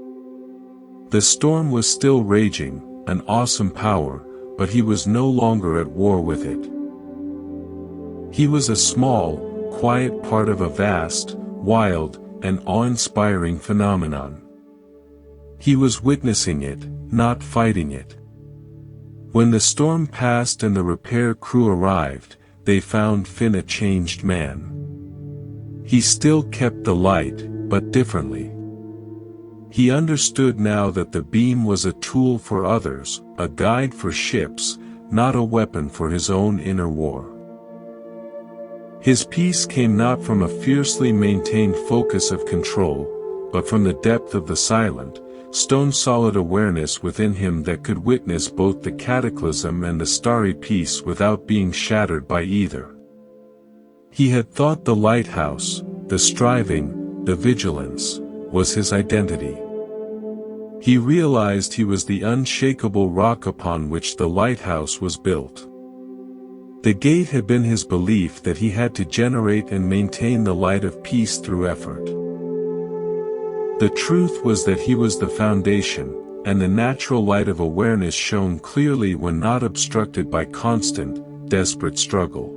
The storm was still raging, an awesome power, but he was no longer at war with it. He was a small, quiet part of a vast, wild, and awe-inspiring phenomenon. He was witnessing it, not fighting it. When the storm passed and the repair crew arrived, they found Finn a changed man. He still kept the light, but differently. He understood now that the beam was a tool for others, a guide for ships, not a weapon for his own inner war. His peace came not from a fiercely maintained focus of control, but from the depth of the silent, stone-solid awareness within him that could witness both the cataclysm and the starry peace without being shattered by either. He had thought the lighthouse, the striving, the vigilance, was his identity. He realized he was the unshakable rock upon which the lighthouse was built. The gate had been his belief that he had to generate and maintain the light of peace through effort. The truth was that he was the foundation, and the natural light of awareness shone clearly when not obstructed by constant, desperate struggle.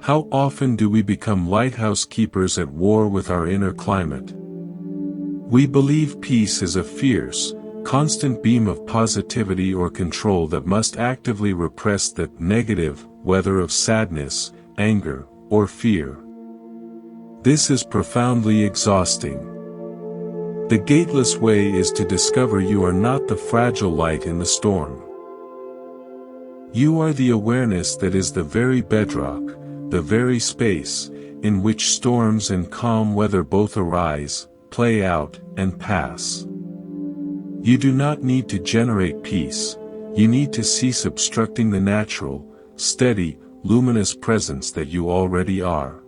How often do we become lighthouse keepers at war with our inner climate? We believe peace is a fierce, constant beam of positivity or control that must actively repress the negative, whether of sadness, anger, or fear. This is profoundly exhausting. The gateless way is to discover you are not the fragile light in the storm. You are the awareness that is the very bedrock, the very space, in which storms and calm weather both arise, play out, and pass. You do not need to generate peace, you need to cease obstructing the natural, steady, luminous presence that you already are.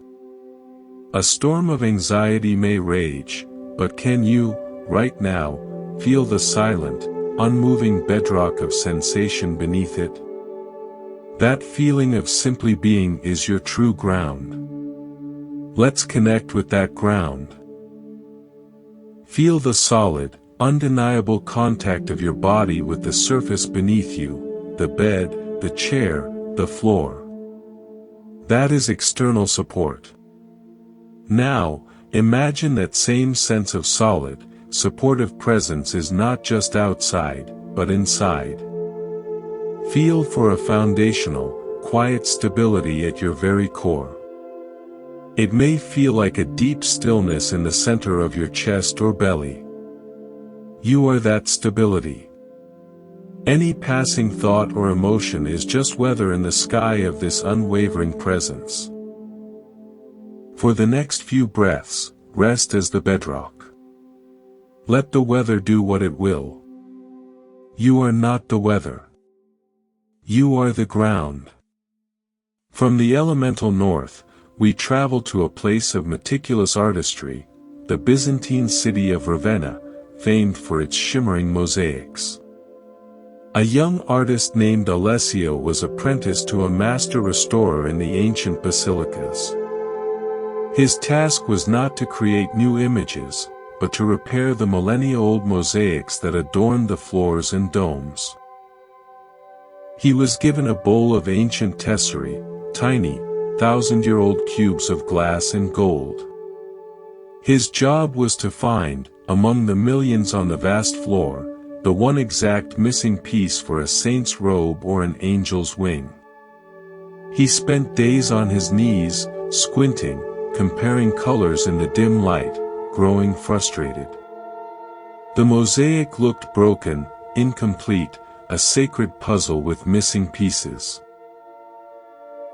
A storm of anxiety may rage, but can you, right now, feel the silent, unmoving bedrock of sensation beneath it? That feeling of simply being is your true ground. Let's connect with that ground. Feel the solid, undeniable contact of your body with the surface beneath you, the bed, the chair, the floor. That is external support. Now, imagine that same sense of solid, supportive presence is not just outside, but inside. Feel for a foundational, quiet stability at your very core. It may feel like a deep stillness in the center of your chest or belly. You are that stability. Any passing thought or emotion is just weather in the sky of this unwavering presence. For the next few breaths, rest as the bedrock. Let the weather do what it will. You are not the weather. You are the ground. From the elemental north, we travel to a place of meticulous artistry, the Byzantine city of Ravenna, famed for its shimmering mosaics. A young artist named Alessio was apprenticed to a master restorer in the ancient basilicas. His task was not to create new images, but to repair the millennia-old mosaics that adorned the floors and domes. He was given a bowl of ancient tesserae, tiny, thousand-year-old cubes of glass and gold. His job was to find, among the millions on the vast floor, the one exact missing piece for a saint's robe or an angel's wing. He spent days on his knees, squinting, comparing colors in the dim light, growing frustrated. The mosaic looked broken, incomplete, a sacred puzzle with missing pieces.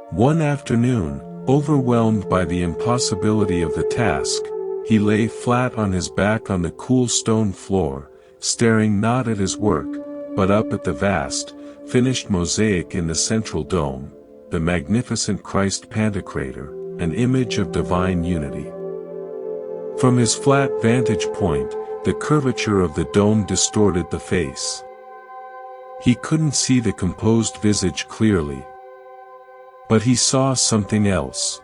One afternoon, overwhelmed by the impossibility of the task, he lay flat on his back on the cool stone floor, staring not at his work, but up at the vast, finished mosaic in the central dome, the magnificent Christ Pantocrator, an image of divine unity. From his flat vantage point, the curvature of the dome distorted the face. He couldn't see the composed visage clearly. But he saw something else.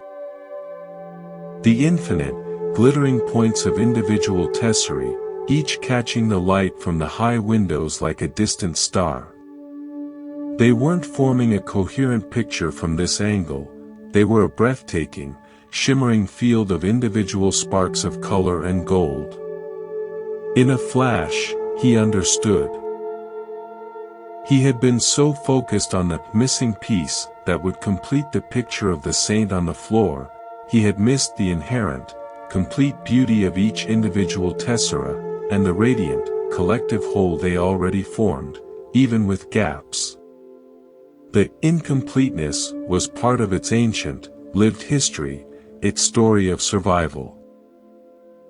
The infinite, glittering points of individual tesserae, each catching the light from the high windows like a distant star. They weren't forming a coherent picture from this angle, they were a breathtaking, shimmering field of individual sparks of color and gold. In a flash, he understood. He had been so focused on the missing piece that would complete the picture of the saint on the floor, he had missed the inherent, complete beauty of each individual tessera, and the radiant, collective whole they already formed, even with gaps. The incompleteness was part of its ancient, lived history, its story of survival.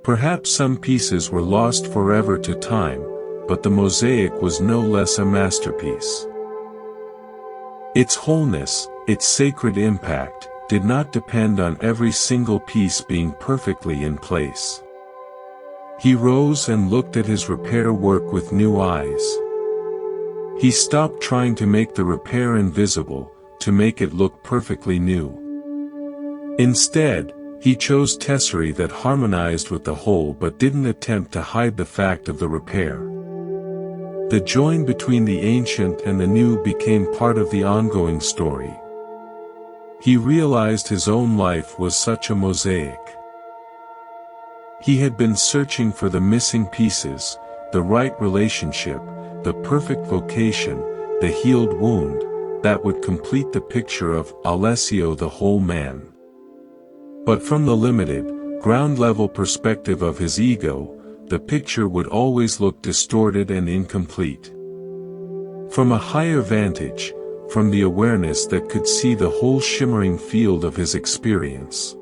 Perhaps some pieces were lost forever to time, but the mosaic was no less a masterpiece. Its wholeness, its sacred impact, did not depend on every single piece being perfectly in place. He rose and looked at his repair work with new eyes. He stopped trying to make the repair invisible, to make it look perfectly new. Instead, he chose tesserae that harmonized with the whole but didn't attempt to hide the fact of the repair. The join between the ancient and the new became part of the ongoing story. He realized his own life was such a mosaic. He had been searching for the missing pieces, the right relationship, the perfect vocation, the healed wound, that would complete the picture of Alessio the whole man. But from the limited, ground-level perspective of his ego, the picture would always look distorted and incomplete. From a higher vantage, from the awareness that could see the whole shimmering field of his experience.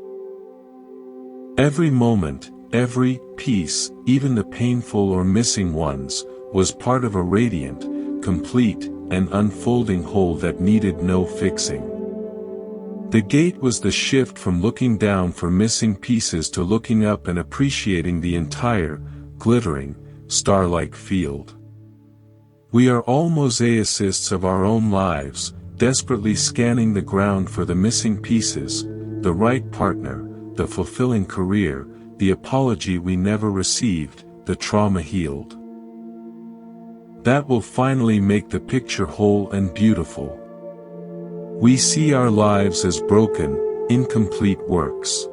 Every moment, every piece, even the painful or missing ones, was part of a radiant, complete, and unfolding whole that needed no fixing. The gate was the shift from looking down for missing pieces to looking up and appreciating the entire, glittering, star-like field. We are all mosaicists of our own lives, desperately scanning the ground for the missing pieces, the right partner, the fulfilling career, the apology we never received, the trauma healed. That will finally make the picture whole and beautiful. We see our lives as broken, incomplete works.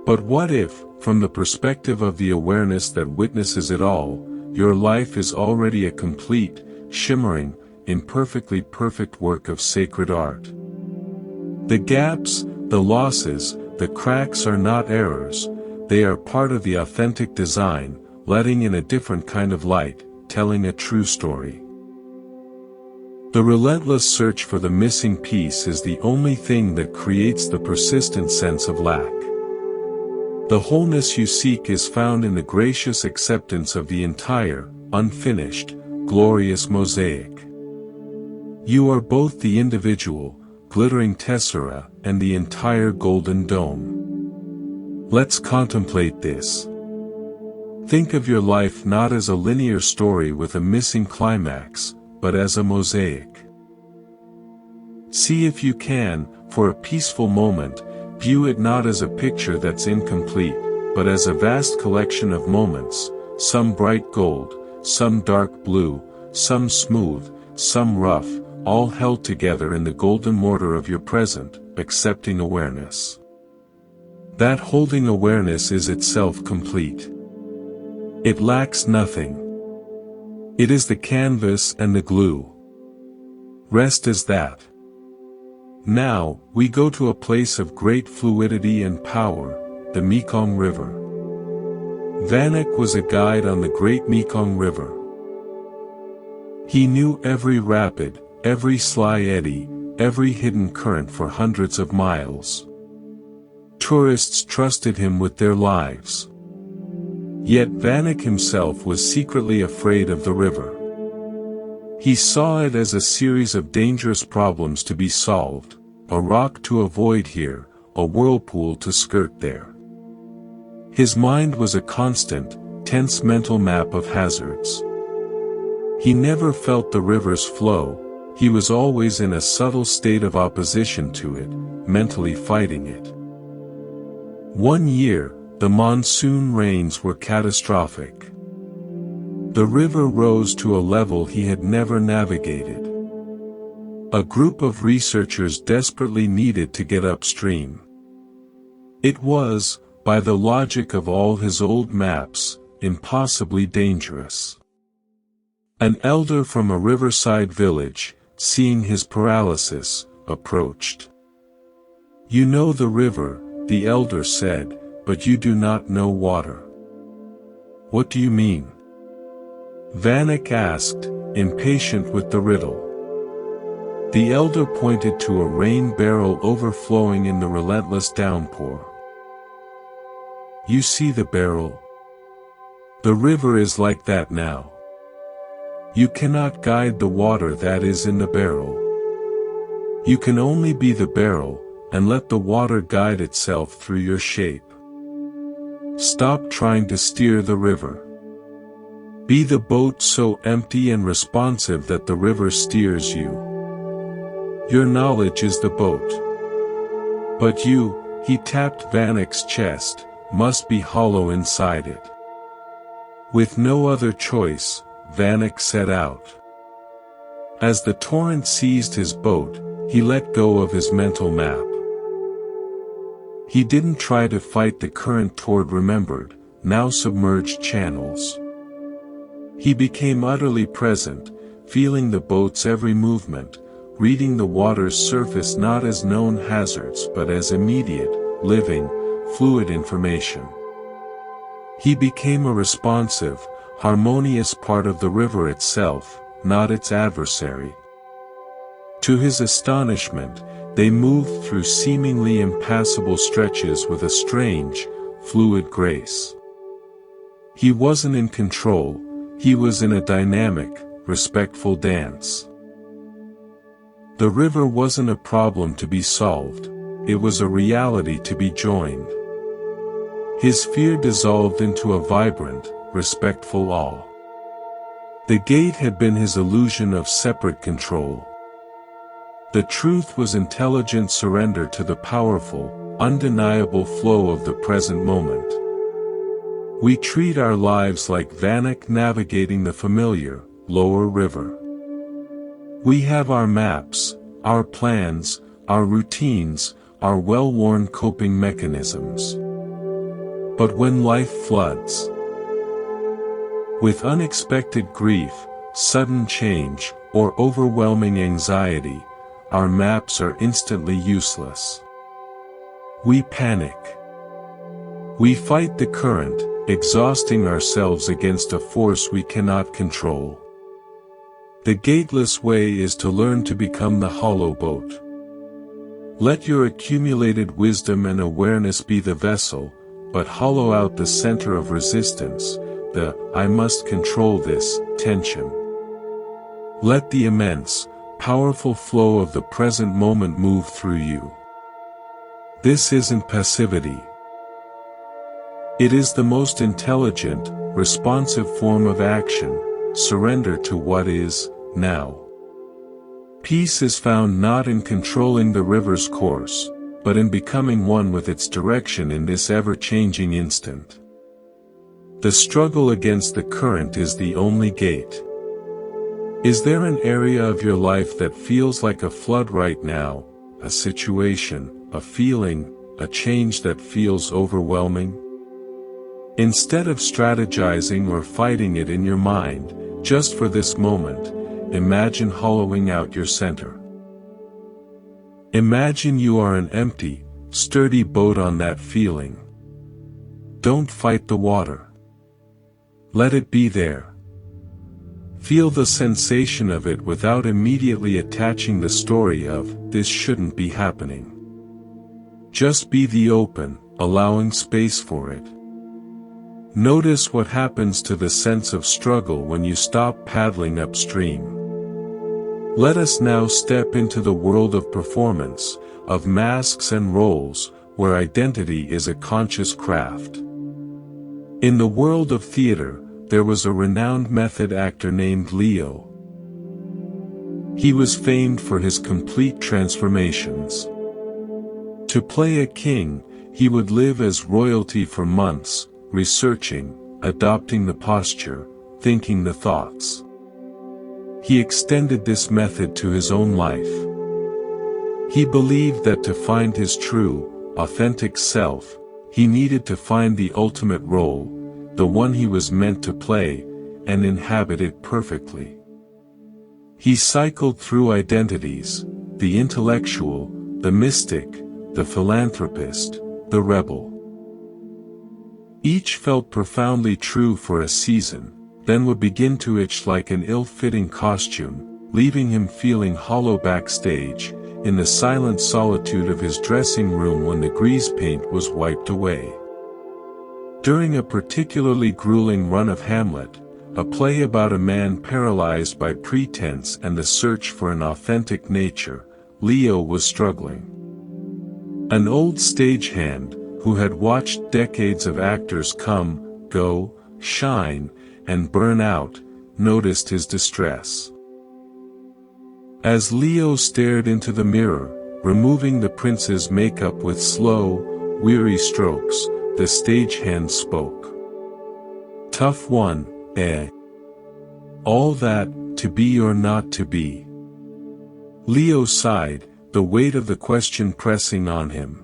But what if, from the perspective of the awareness that witnesses it all, your life is already a complete, shimmering, imperfectly perfect work of sacred art? The gaps, the losses, the cracks are not errors, they are part of the authentic design, letting in a different kind of light, telling a true story. The relentless search for the missing piece is the only thing that creates the persistent sense of lack. The wholeness you seek is found in the gracious acceptance of the entire, unfinished, glorious mosaic. You are both the individual, glittering tessera, and the entire golden dome. Let's contemplate this. Think of your life not as a linear story with a missing climax, but as a mosaic. See if you can, for a peaceful moment, view it not as a picture that's incomplete, but as a vast collection of moments, some bright gold, some dark blue, some smooth, some rough, all held together in the golden mortar of your present, accepting awareness. That holding awareness is itself complete. It lacks nothing. It is the canvas and the glue. Rest as that. Now, we go to a place of great fluidity and power, the Mekong River. Vanek was a guide on the great Mekong River. He knew every rapid, every sly eddy, every hidden current for hundreds of miles. Tourists trusted him with their lives. Yet Vanek himself was secretly afraid of the river. He saw it as a series of dangerous problems to be solved, a rock to avoid here, a whirlpool to skirt there. His mind was a constant, tense mental map of hazards. He never felt the river's flow, he was always in a subtle state of opposition to it, mentally fighting it. One year, the monsoon rains were catastrophic. The river rose to a level he had never navigated. A group of researchers desperately needed to get upstream. It was, by the logic of all his old maps, impossibly dangerous. An elder from a riverside village, seeing his paralysis, approached. "You know the river," the elder said, "but you do not know water." "What do you mean?" Vanek asked, impatient with the riddle. The elder pointed to a rain barrel overflowing in the relentless downpour. "You see the barrel? The river is like that now. You cannot guide the water that is in the barrel. You can only be the barrel, and let the water guide itself through your shape. Stop trying to steer the river. Be the boat so empty and responsive that the river steers you. Your knowledge is the boat. But you," he tapped Vanek's chest, "must be hollow inside it." With no other choice, Vanek set out. As the torrent seized his boat, he let go of his mental map. He didn't try to fight the current toward remembered, now submerged channels. He became utterly present, feeling the boat's every movement, reading the water's surface not as known hazards but as immediate, living, fluid information. He became a responsive, harmonious part of the river itself, not its adversary. To his astonishment, they moved through seemingly impassable stretches with a strange, fluid grace. He wasn't in control, he was in a dynamic, respectful dance. The river wasn't a problem to be solved, it was a reality to be joined. His fear dissolved into a vibrant, respectful awe. The gate had been his illusion of separate control. The truth was intelligent surrender to the powerful, undeniable flow of the present moment. We treat our lives like Vanek navigating the familiar, lower river. We have our maps, our plans, our routines, our well-worn coping mechanisms. But when life floods, with unexpected grief, sudden change, or overwhelming anxiety, our maps are instantly useless. We panic. We fight the current, exhausting ourselves against a force we cannot control. The gateless way is to learn to become the hollow boat. Let your accumulated wisdom and awareness be the vessel, but hollow out the center of resistance, the "I must control this" tension. Let the immense, powerful flow of the present moment move through you. This isn't passivity. It is the most intelligent, responsive form of action, surrender to what is, now. Peace is found not in controlling the river's course, but in becoming one with its direction in this ever-changing instant. The struggle against the current is the only gate. Is there an area of your life that feels like a flood right now, a situation, a feeling, a change that feels overwhelming? Instead of strategizing or fighting it in your mind, just for this moment, imagine hollowing out your center. Imagine you are an empty, sturdy boat on that feeling. Don't fight the water. Let it be there. Feel the sensation of it without immediately attaching the story of, "This shouldn't be happening." Just be the open, allowing space for it. Notice what happens to the sense of struggle when you stop paddling upstream. Let us now step into the world of performance, of masks and roles, where identity is a conscious craft. In the world of theater, there was a renowned method actor named Leo. He was famed for his complete transformations. To play a king, he would live as royalty for months, researching, adopting the posture, thinking the thoughts. He extended this method to his own life. He believed that to find his true, authentic self, he needed to find the ultimate role, the one he was meant to play, and inhabit it perfectly. He cycled through identities: the intellectual, the mystic, the philanthropist, the rebel. Each felt profoundly true for a season, then would begin to itch like an ill-fitting costume, leaving him feeling hollow backstage, in the silent solitude of his dressing room when the grease paint was wiped away. During a particularly grueling run of Hamlet, a play about a man paralyzed by pretense and the search for an authentic nature, Leo was struggling. An old stagehand, who had watched decades of actors come, go, shine, and burn out, noticed his distress. As Leo stared into the mirror, removing the prince's makeup with slow, weary strokes, the stagehand spoke. "Tough one, eh? All that, to be or not to be?" Leo sighed, the weight of the question pressing on him.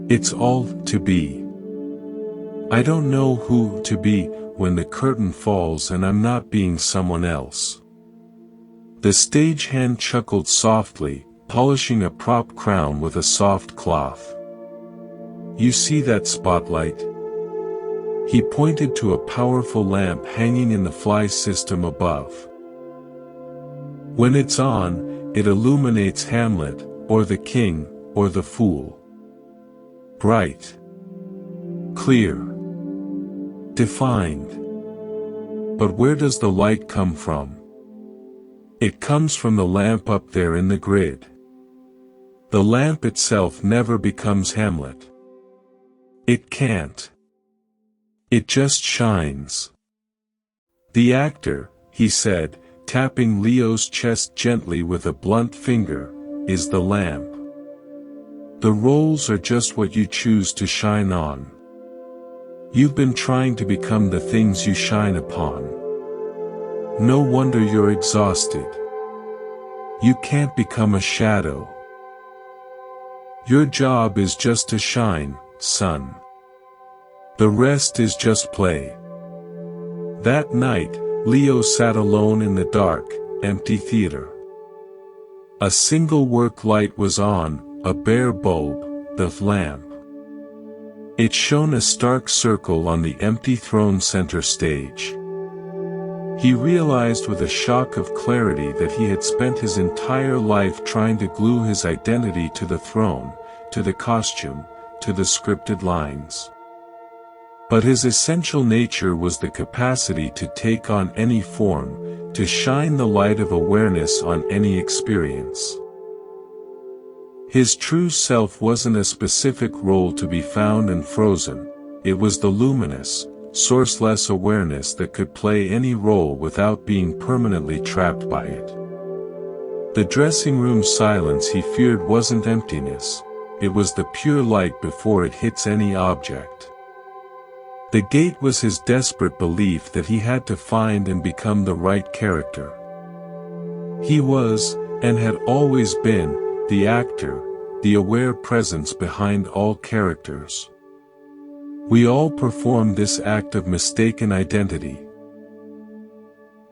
"It's all to be. I don't know who to be when the curtain falls and I'm not being someone else." The stagehand chuckled softly, polishing a prop crown with a soft cloth. "You see that spotlight?" He pointed to a powerful lamp hanging in the fly system above. "When it's on, it illuminates Hamlet, or the king, or the fool. Bright. Clear. Defined. But where does the light come from? It comes from the lamp up there in the grid. The lamp itself never becomes Hamlet. It can't. It just shines." "The actor," he said, tapping Leo's chest gently with a blunt finger, "is the lamp. The roles are just what you choose to shine on. You've been trying to become the things you shine upon. No wonder you're exhausted. You can't become a shadow. Your job is just to shine, son. The rest is just play." That night, Leo sat alone in the dark, empty theater. A single work light was on, a bare bulb, the lamp. It shone a stark circle on the empty throne center stage. He realized with a shock of clarity that he had spent his entire life trying to glue his identity to the throne, to the costume, to the scripted lines. But his essential nature was the capacity to take on any form, to shine the light of awareness on any experience. His true self wasn't a specific role to be found and frozen, it was the luminous, sourceless awareness that could play any role without being permanently trapped by it. The dressing room silence he feared wasn't emptiness, it was the pure light before it hits any object. The gate was his desperate belief that he had to find and become the right character. He was, and had always been, the actor, the aware presence behind all characters. We all perform this act of mistaken identity.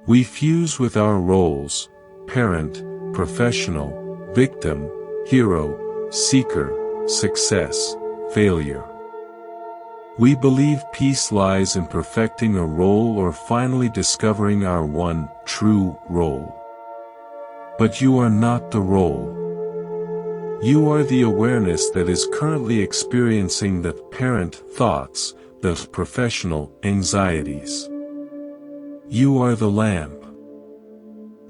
We fuse with our roles: parent, professional, victim, hero, seeker, success, failure. We believe peace lies in perfecting a role or finally discovering our one, true role. But you are not the role. You are the awareness that is currently experiencing the parent thoughts, the professional anxieties. You are the lamp.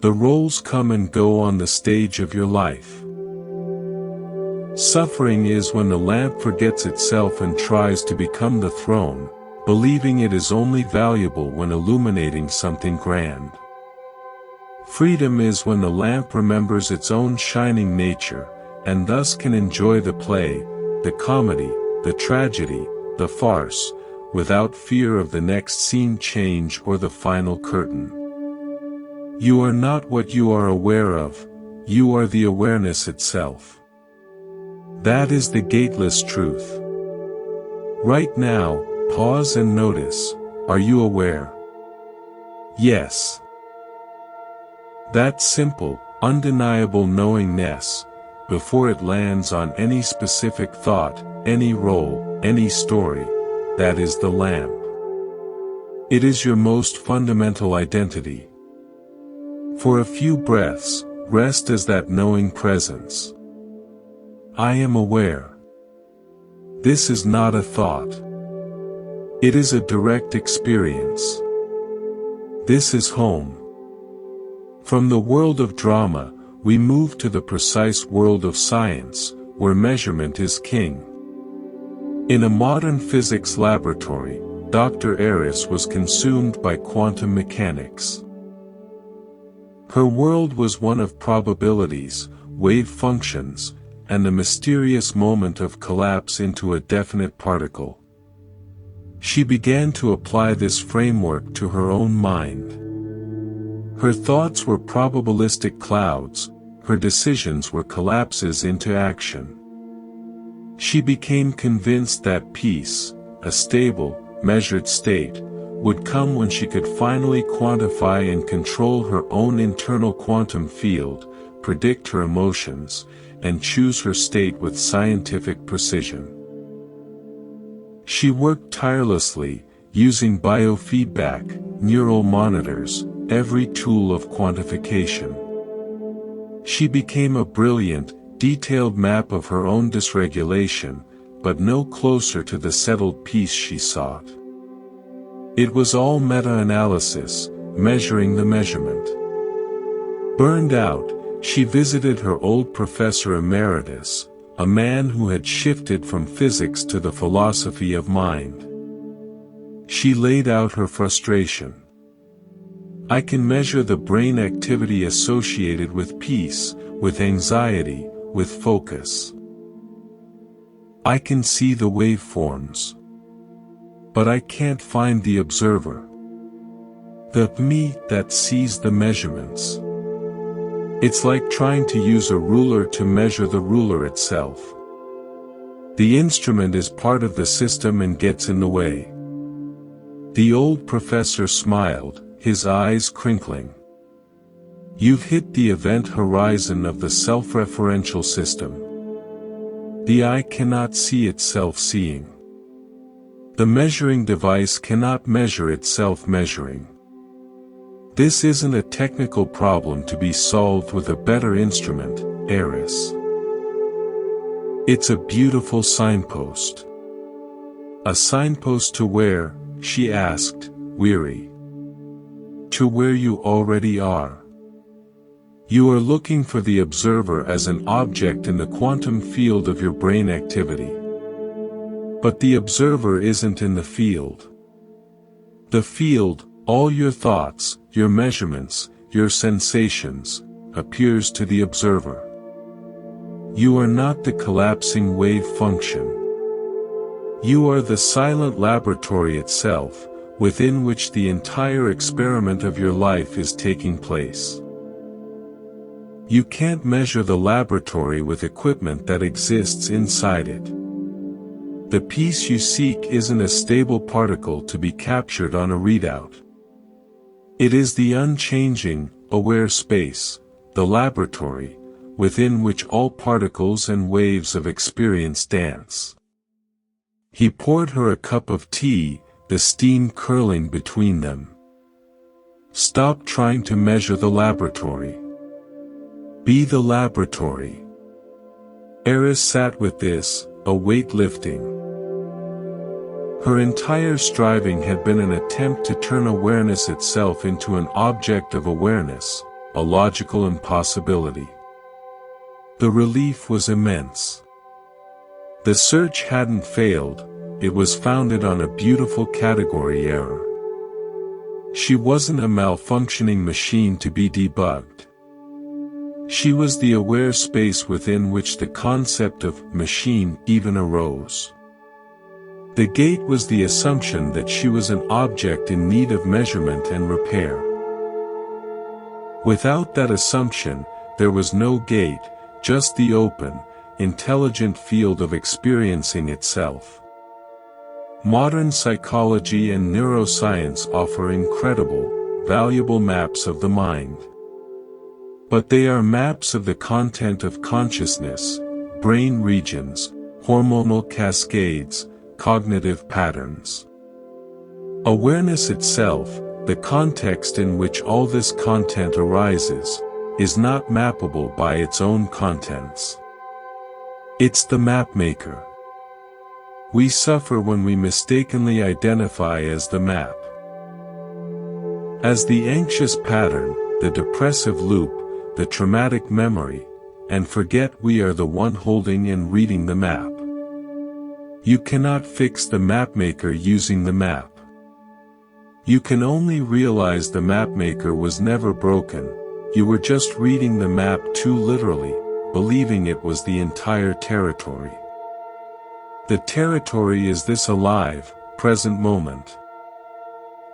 The roles come and go on the stage of your life. Suffering is when the lamp forgets itself and tries to become the throne, believing it is only valuable when illuminating something grand. Freedom is when the lamp remembers its own shining nature, and thus can enjoy the play, the comedy, the tragedy, the farce, without fear of the next scene change or the final curtain. You are not what you are aware of, you are the awareness itself. That is the gateless truth. Right now, pause and notice, are you aware? Yes. That simple, undeniable knowingness, before it lands on any specific thought, any role, any story, that is the lamp. It is your most fundamental identity. For a few breaths, rest as that knowing presence. I am aware. This is not a thought. It is a direct experience. This is home. From the world of drama, we move to the precise world of science, where measurement is king. In a modern physics laboratory, Dr. Eris was consumed by quantum mechanics. Her world was one of probabilities, wave functions, and the mysterious moment of collapse into a definite particle. She began to apply this framework to her own mind. Her thoughts were probabilistic clouds, her decisions were collapses into action. She became convinced that peace, a stable, measured state, would come when she could finally quantify and control her own internal quantum field, predict her emotions, and choose her state with scientific precision. She worked tirelessly, using biofeedback, neural monitors, every tool of quantification. She became a brilliant, detailed map of her own dysregulation, but no closer to the settled peace she sought. It was all meta-analysis, measuring the measurement. Burned out, she visited her old professor emeritus, a man who had shifted from physics to the philosophy of mind. She laid out her frustration. I can measure the brain activity associated with peace, with anxiety, with focus. I can see the waveforms. But I can't find the observer. The me that sees the measurements. It's like trying to use a ruler to measure the ruler itself. The instrument is part of the system and gets in the way. The old professor smiled, his eyes crinkling. You've hit the event horizon of the self-referential system. The eye cannot see itself seeing. The measuring device cannot measure itself measuring. This isn't a technical problem to be solved with a better instrument, Eris. It's a beautiful signpost. A signpost to where, she asked, weary. To where you already are. You are looking for the observer as an object in the quantum field of your brain activity. But the observer isn't in the field. The field, all your thoughts, your measurements, your sensations, appears to the observer. You are not the collapsing wave function. You are the silent laboratory itself, within which the entire experiment of your life is taking place. You can't measure the laboratory with equipment that exists inside it. The peace you seek isn't a stable particle to be captured on a readout. It is the unchanging, aware space, the laboratory, within which all particles and waves of experience dance. He poured her a cup of tea, the steam curling between them. Stop trying to measure the laboratory. Be the laboratory. Eris sat with this, a weight lifting. Her entire striving had been an attempt to turn awareness itself into an object of awareness, a logical impossibility. The relief was immense. The search hadn't failed, it was founded on a beautiful category error. She wasn't a malfunctioning machine to be debugged. She was the aware space within which the concept of machine even arose. The gate was the assumption that she was an object in need of measurement and repair. Without that assumption, there was no gate, just the open, intelligent field of experiencing itself. Modern psychology and neuroscience offer incredible, valuable maps of the mind. But they are maps of the content of consciousness, brain regions, hormonal cascades, cognitive patterns. Awareness itself, the context in which all this content arises, is not mappable by its own contents. It's the mapmaker. We suffer when we mistakenly identify as the map. As the anxious pattern, the depressive loop, the traumatic memory, and forget we are the one holding and reading the map. You cannot fix the mapmaker using the map. You can only realize the mapmaker was never broken, you were just reading the map too literally, believing it was the entire territory. The territory is this alive, present moment.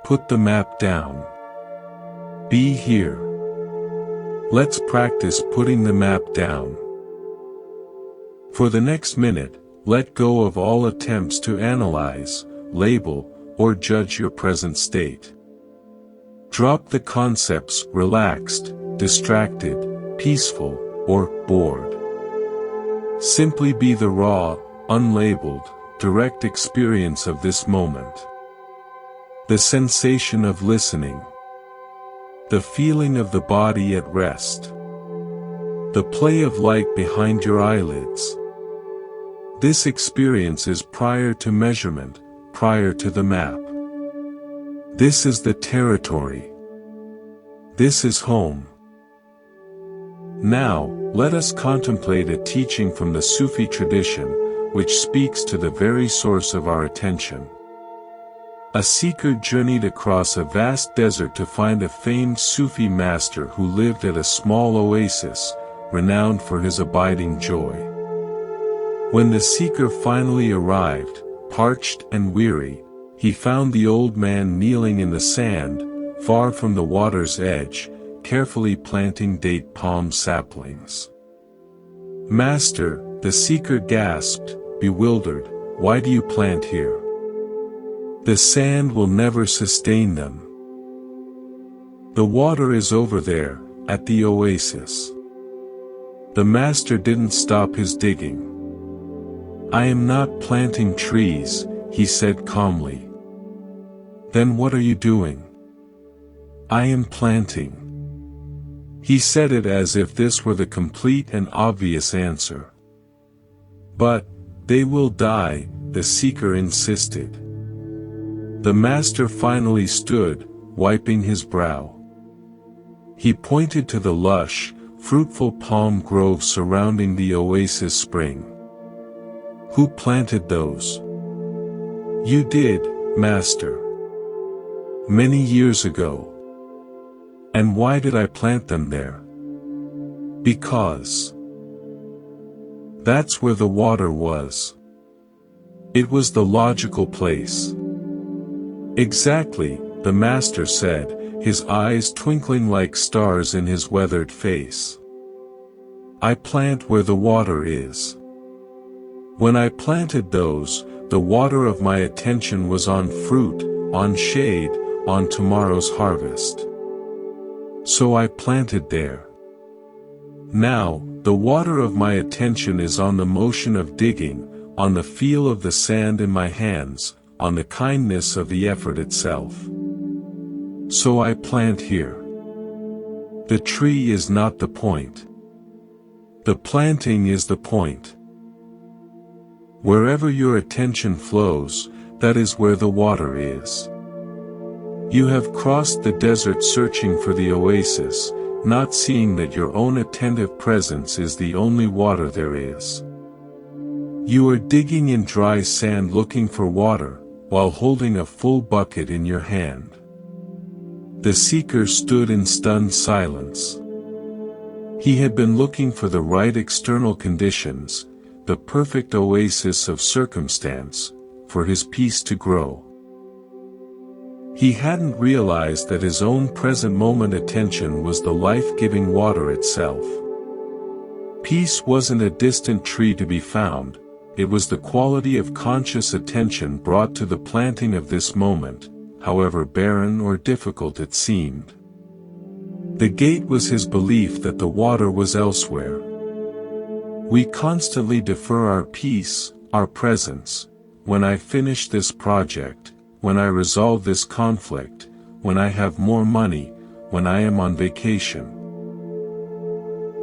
Put the map down. Be here. Let's practice putting the map down. For the next minute, let go of all attempts to analyze, label, or judge your present state. Drop the concepts relaxed, distracted, peaceful, or bored. Simply be the raw, unlabeled, direct experience of this moment. The sensation of listening. The feeling of the body at rest. The play of light behind your eyelids. This experience is prior to measurement, prior to the map. This is the territory. This is home. Now, let us contemplate a teaching from the Sufi tradition, which speaks to the very source of our attention. A seeker journeyed across a vast desert to find a famed Sufi master who lived at a small oasis, renowned for his abiding joy. When the seeker finally arrived, parched and weary, he found the old man kneeling in the sand, far from the water's edge, carefully planting date palm saplings. "Master," the seeker gasped, bewildered, "why do you plant here? The sand will never sustain them. The water is over there, at the oasis." The master didn't stop his digging. "I am not planting trees," he said calmly. "Then what are you doing?" "I am planting." He said it as if this were the complete and obvious answer. "But, they will die," the seeker insisted. The master finally stood, wiping his brow. He pointed to the lush, fruitful palm grove surrounding the oasis spring. "Who planted those?" "You did, master. Many years ago." "And why did I plant them there?" "Because that's where the water was. It was the logical place." "Exactly," the master said, his eyes twinkling like stars in his weathered face. "I plant where the water is. When I planted those, the water of my attention was on fruit, on shade, on tomorrow's harvest. So I planted there. Now, the water of my attention is on the motion of digging, on the feel of the sand in my hands, on the kindness of the effort itself. So I plant here. The tree is not the point. The planting is the point. Wherever your attention flows, that is where the water is. You have crossed the desert searching for the oasis, not seeing that your own attentive presence is the only water there is. You are digging in dry sand looking for water, while holding a full bucket in your hand. The seeker stood in stunned silence. He had been looking for the right external conditions, the perfect oasis of circumstance, for his peace to grow. He hadn't realized that his own present moment attention was the life-giving water itself. Peace wasn't a distant tree to be found, it was the quality of conscious attention brought to the planting of this moment, however barren or difficult it seemed. The gate was his belief that the water was elsewhere. We constantly defer our peace, our presence. When I finish this project, when I resolve this conflict, when I have more money, when I am on vacation.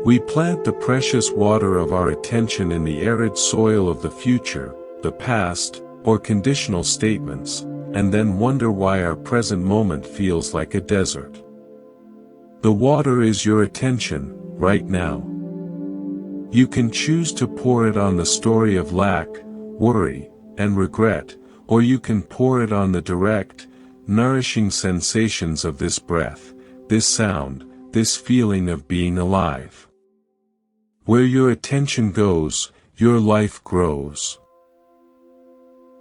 We plant the precious water of our attention in the arid soil of the future, the past, or conditional statements, and then wonder why our present moment feels like a desert. The water is your attention, right now. You can choose to pour it on the story of lack, worry, and regret, or you can pour it on the direct, nourishing sensations of this breath, this sound, this feeling of being alive. Where your attention goes, your life grows.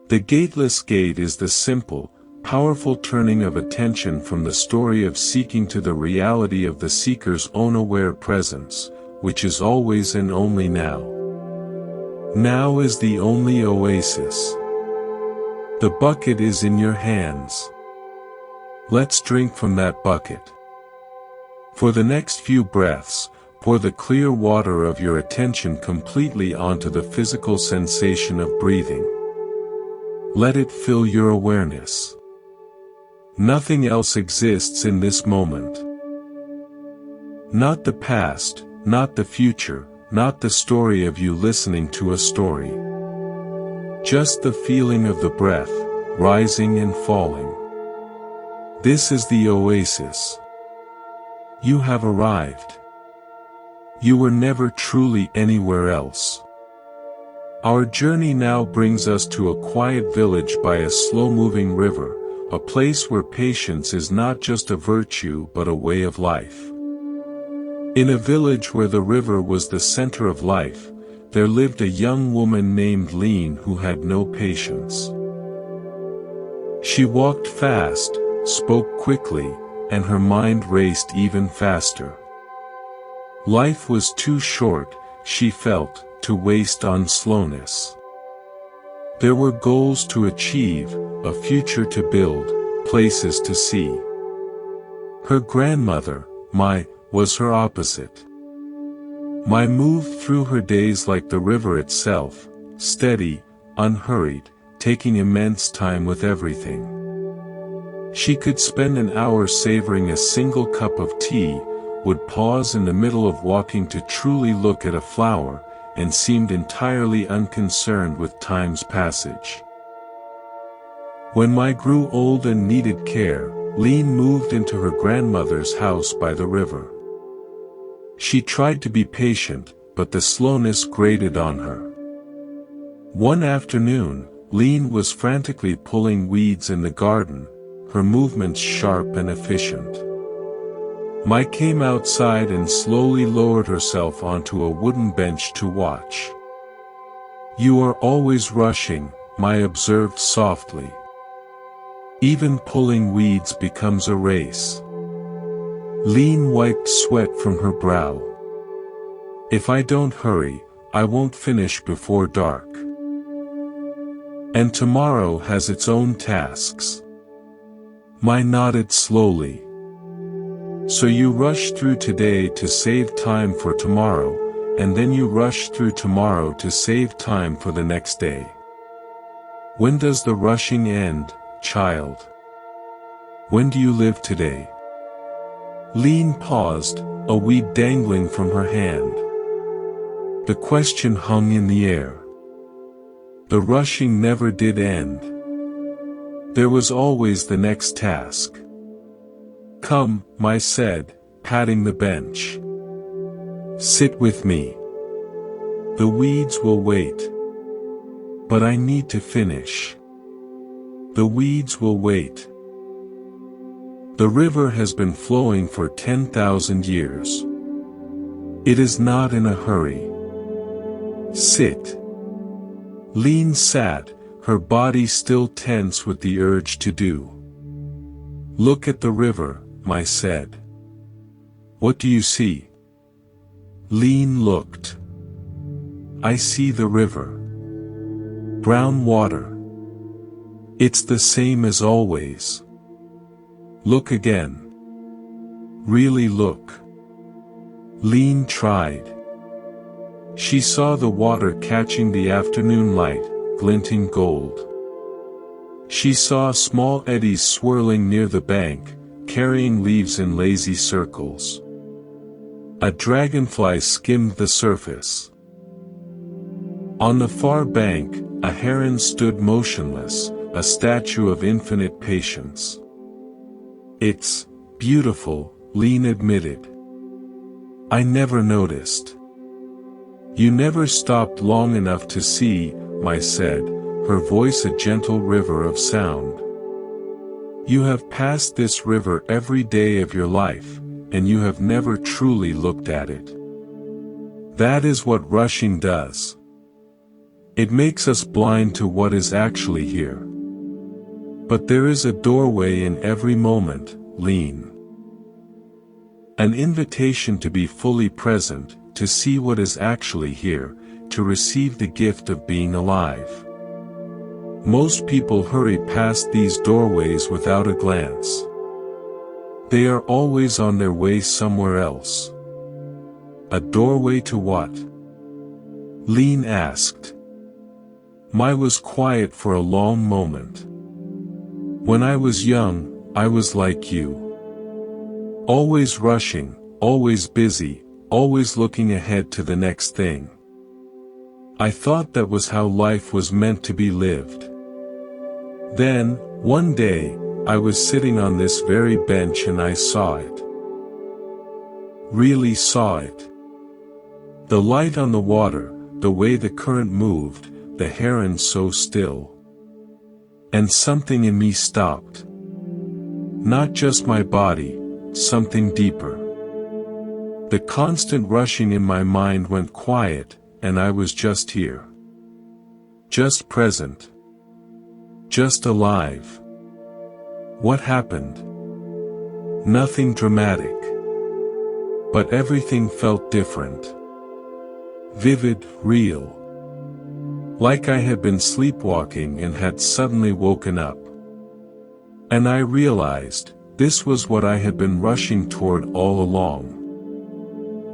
The gateless gate is the simple, powerful turning of attention from the story of seeking to the reality of the seeker's own aware presence, which is always and only now. Now is the only oasis. The bucket is in your hands. Let's drink from that bucket. For the next few breaths, pour the clear water of your attention completely onto the physical sensation of breathing. Let it fill your awareness. Nothing else exists in this moment. Not the past, not the future, not the story of you listening to a story. Just the feeling of the breath, rising and falling. This is the oasis. You have arrived. You were never truly anywhere else. Our journey now brings us to a quiet village by a slow-moving river, a place where patience is not just a virtue but a way of life. In a village where the river was the center of life, there lived a young woman named Lean who had no patience. She walked fast, spoke quickly, and her mind raced even faster. Life was too short, she felt, to waste on slowness. There were goals to achieve, a future to build, places to see. Her grandmother, Mai, was her opposite. Mai moved through her days like the river itself, steady, unhurried, taking immense time with everything. She could spend an hour savoring a single cup of tea, would pause in the middle of walking to truly look at a flower, and seemed entirely unconcerned with time's passage. When Mai grew old and needed care, Lean moved into her grandmother's house by the river. She tried to be patient, but the slowness grated on her. One afternoon, Lean was frantically pulling weeds in the garden, her movements sharp and efficient. Mai came outside and slowly lowered herself onto a wooden bench to watch. "You are always rushing," Mai observed softly. "Even pulling weeds becomes a race." Lean wiped sweat from her brow. "If I don't hurry, I won't finish before dark. And tomorrow has its own tasks." Mai nodded slowly. "So you rush through today to save time for tomorrow, and then you rush through tomorrow to save time for the next day. When does the rushing end, child? When do you live today?" Lean paused, a weed dangling from her hand. The question hung in the air. The rushing never did end. There was always the next task. "Come," Mai said, patting the bench. "Sit with me. The weeds will wait." But I need to finish. The weeds will wait. The river has been flowing for 10,000 years. It is not in a hurry. Sit. Lean sat, her body still tense with the urge to do. Look at the river, I said. What do you see? Lean looked. I see the river. Brown water. It's the same as always. Look again. Really look. Lean tried. She saw the water catching the afternoon light, glinting gold. She saw small eddies swirling near the bank, carrying leaves in lazy circles. A dragonfly skimmed the surface. On the far bank, a heron stood motionless, a statue of infinite patience. It's beautiful, Lean admitted. I never noticed. You never stopped long enough to see, I said, her voice a gentle river of sound. You have passed this river every day of your life, and you have never truly looked at it. That is what rushing does. It makes us blind to what is actually here. But there is a doorway in every moment, Lean. An invitation to be fully present, to see what is actually here, to receive the gift of being alive. Most people hurry past these doorways without a glance. They are always on their way somewhere else. A doorway to what? Lean asked. I was quiet for a long moment. When I was young, I was like you. Always rushing, always busy, always looking ahead to the next thing. I thought that was how life was meant to be lived. Then, one day, I was sitting on this very bench and I saw it. Really saw it. The light on the water, the way the current moved, the heron so still. And something in me stopped. Not just my body, something deeper. The constant rushing in my mind went quiet, and I was just here. Just present. Just alive. What happened? Nothing dramatic. But everything felt different. Vivid, real. Like I had been sleepwalking and had suddenly woken up. And I realized, this was what I had been rushing toward all along.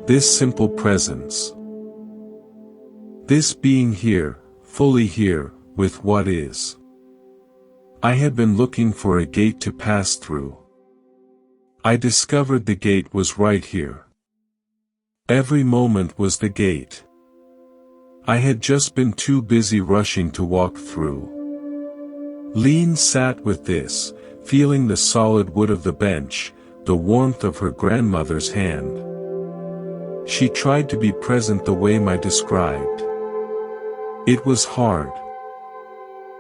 This simple presence. This being here, fully here, with what is. I had been looking for a gate to pass through. I discovered the gate was right here. Every moment was the gate. I had just been too busy rushing to walk through. Lean sat with this, feeling the solid wood of the bench, the warmth of her grandmother's hand. She tried to be present the way I described. It was hard.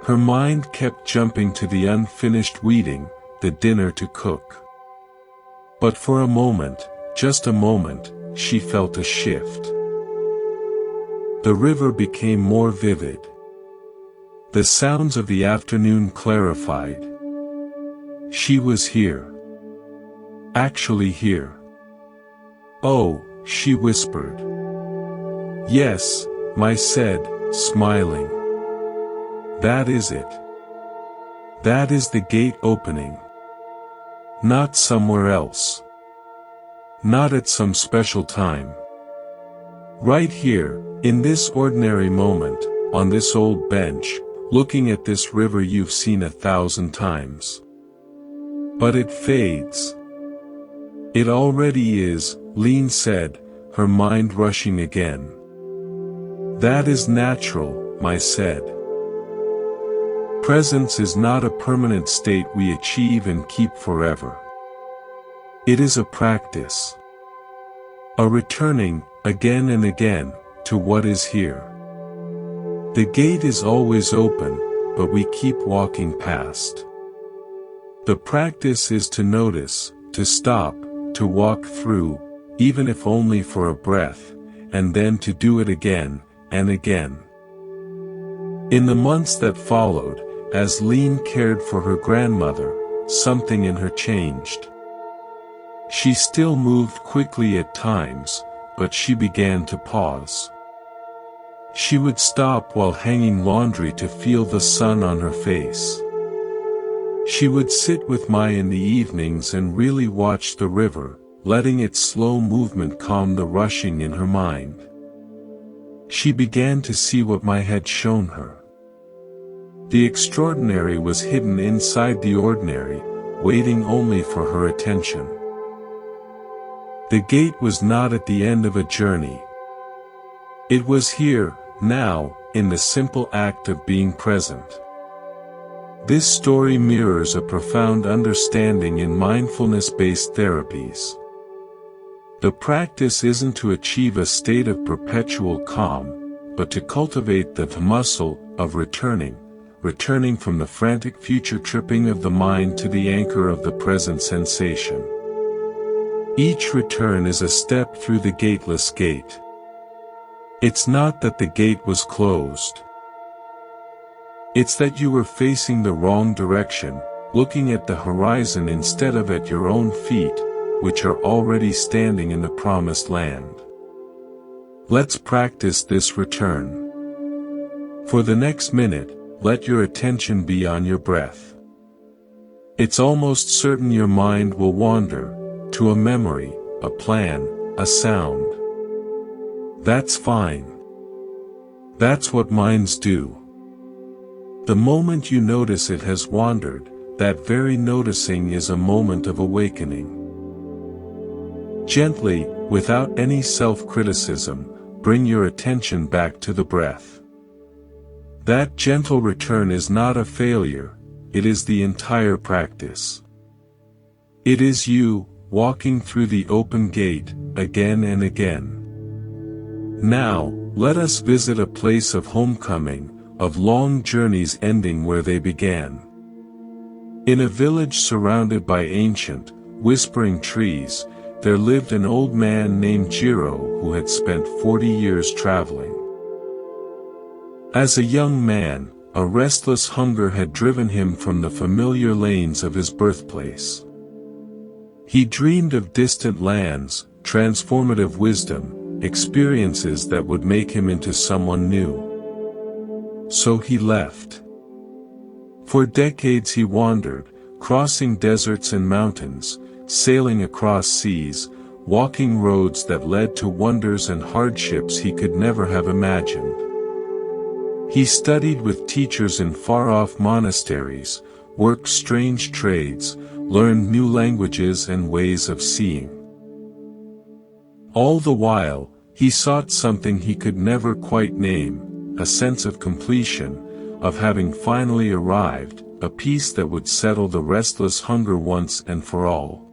Her mind kept jumping to the unfinished weeding, the dinner to cook. But for a moment, just a moment, she felt a shift. The river became more vivid. The sounds of the afternoon clarified. She was here. Actually here. Oh, she whispered. Yes, I said, smiling. That is it. That is the gate opening. Not somewhere else. Not at some special time. Right here, in this ordinary moment, on this old bench, looking at this river you've seen 1,000 times. But it fades. It already is, Lean said, her mind rushing again. That is natural, I said. Presence is not a permanent state we achieve and keep forever. It is a practice. A returning, again and again, to what is here. The gate is always open, but we keep walking past. The practice is to notice, to stop, to walk through, even if only for a breath, and then to do it again, and again. In the months that followed, as Lean cared for her grandmother, something in her changed. She still moved quickly at times, but she began to pause. She would stop while hanging laundry to feel the sun on her face. She would sit with Mai in the evenings and really watch the river, letting its slow movement calm the rushing in her mind. She began to see what Mai had shown her. The extraordinary was hidden inside the ordinary, waiting only for her attention. The gate was not at the end of a journey. It was here, now, in the simple act of being present. This story mirrors a profound understanding in mindfulness-based therapies. The practice isn't to achieve a state of perpetual calm, but to cultivate the muscle of returning from the frantic future tripping of the mind to the anchor of the present sensation. Each return is a step through the gateless gate. It's not that the gate was closed. It's that you were facing the wrong direction, looking at the horizon instead of at your own feet, which are already standing in the promised land. Let's practice this return. For the next minute, let your attention be on your breath. It's almost certain your mind will wander, to a memory, a plan, a sound. That's fine. That's what minds do. The moment you notice it has wandered, that very noticing is a moment of awakening. Gently, without any self-criticism, bring your attention back to the breath. That gentle return is not a failure, it is the entire practice. It is you, walking through the open gate, again and again. Now, let us visit a place of homecoming, of long journeys ending where they began. In a village surrounded by ancient, whispering trees, there lived an old man named Jiro who had spent 40 years traveling. As a young man, a restless hunger had driven him from the familiar lanes of his birthplace. He dreamed of distant lands, transformative wisdom, experiences that would make him into someone new. So he left. For decades he wandered, crossing deserts and mountains, sailing across seas, walking roads that led to wonders and hardships he could never have imagined. He studied with teachers in far-off monasteries, worked strange trades, learned new languages and ways of seeing. All the while, he sought something he could never quite name, a sense of completion, of having finally arrived, a peace that would settle the restless hunger once and for all.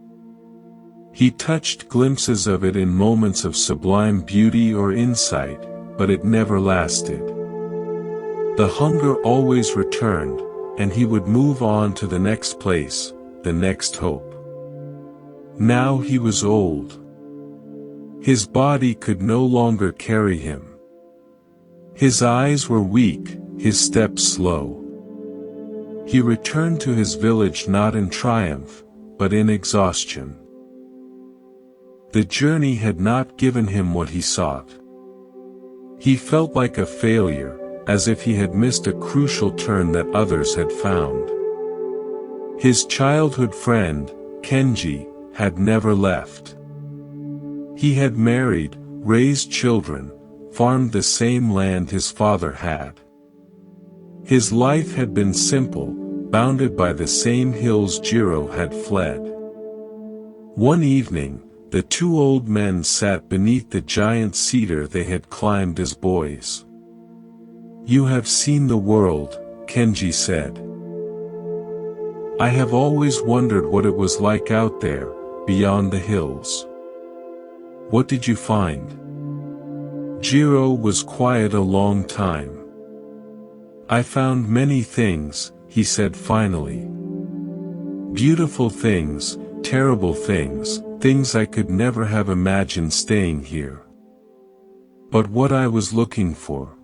He touched glimpses of it in moments of sublime beauty or insight, but it never lasted. The hunger always returned, and he would move on to the next place, the next hope. Now he was old. His body could no longer carry him. His eyes were weak, his steps slow. He returned to his village not in triumph, but in exhaustion. The journey had not given him what he sought. He felt like a failure, as if he had missed a crucial turn that others had found. His childhood friend, Kenji, had never left. He had married, raised children, farmed the same land his father had. His life had been simple, bounded by the same hills Jiro had fled. One evening, the two old men sat beneath the giant cedar they had climbed as boys. "You have seen the world," Kenji said. "I have always wondered what it was like out there, beyond the hills. What did you find?" Jiro was quiet a long time. I found many things, he said finally. Beautiful things, terrible things, things I could never have imagined staying here. But what I was looking for,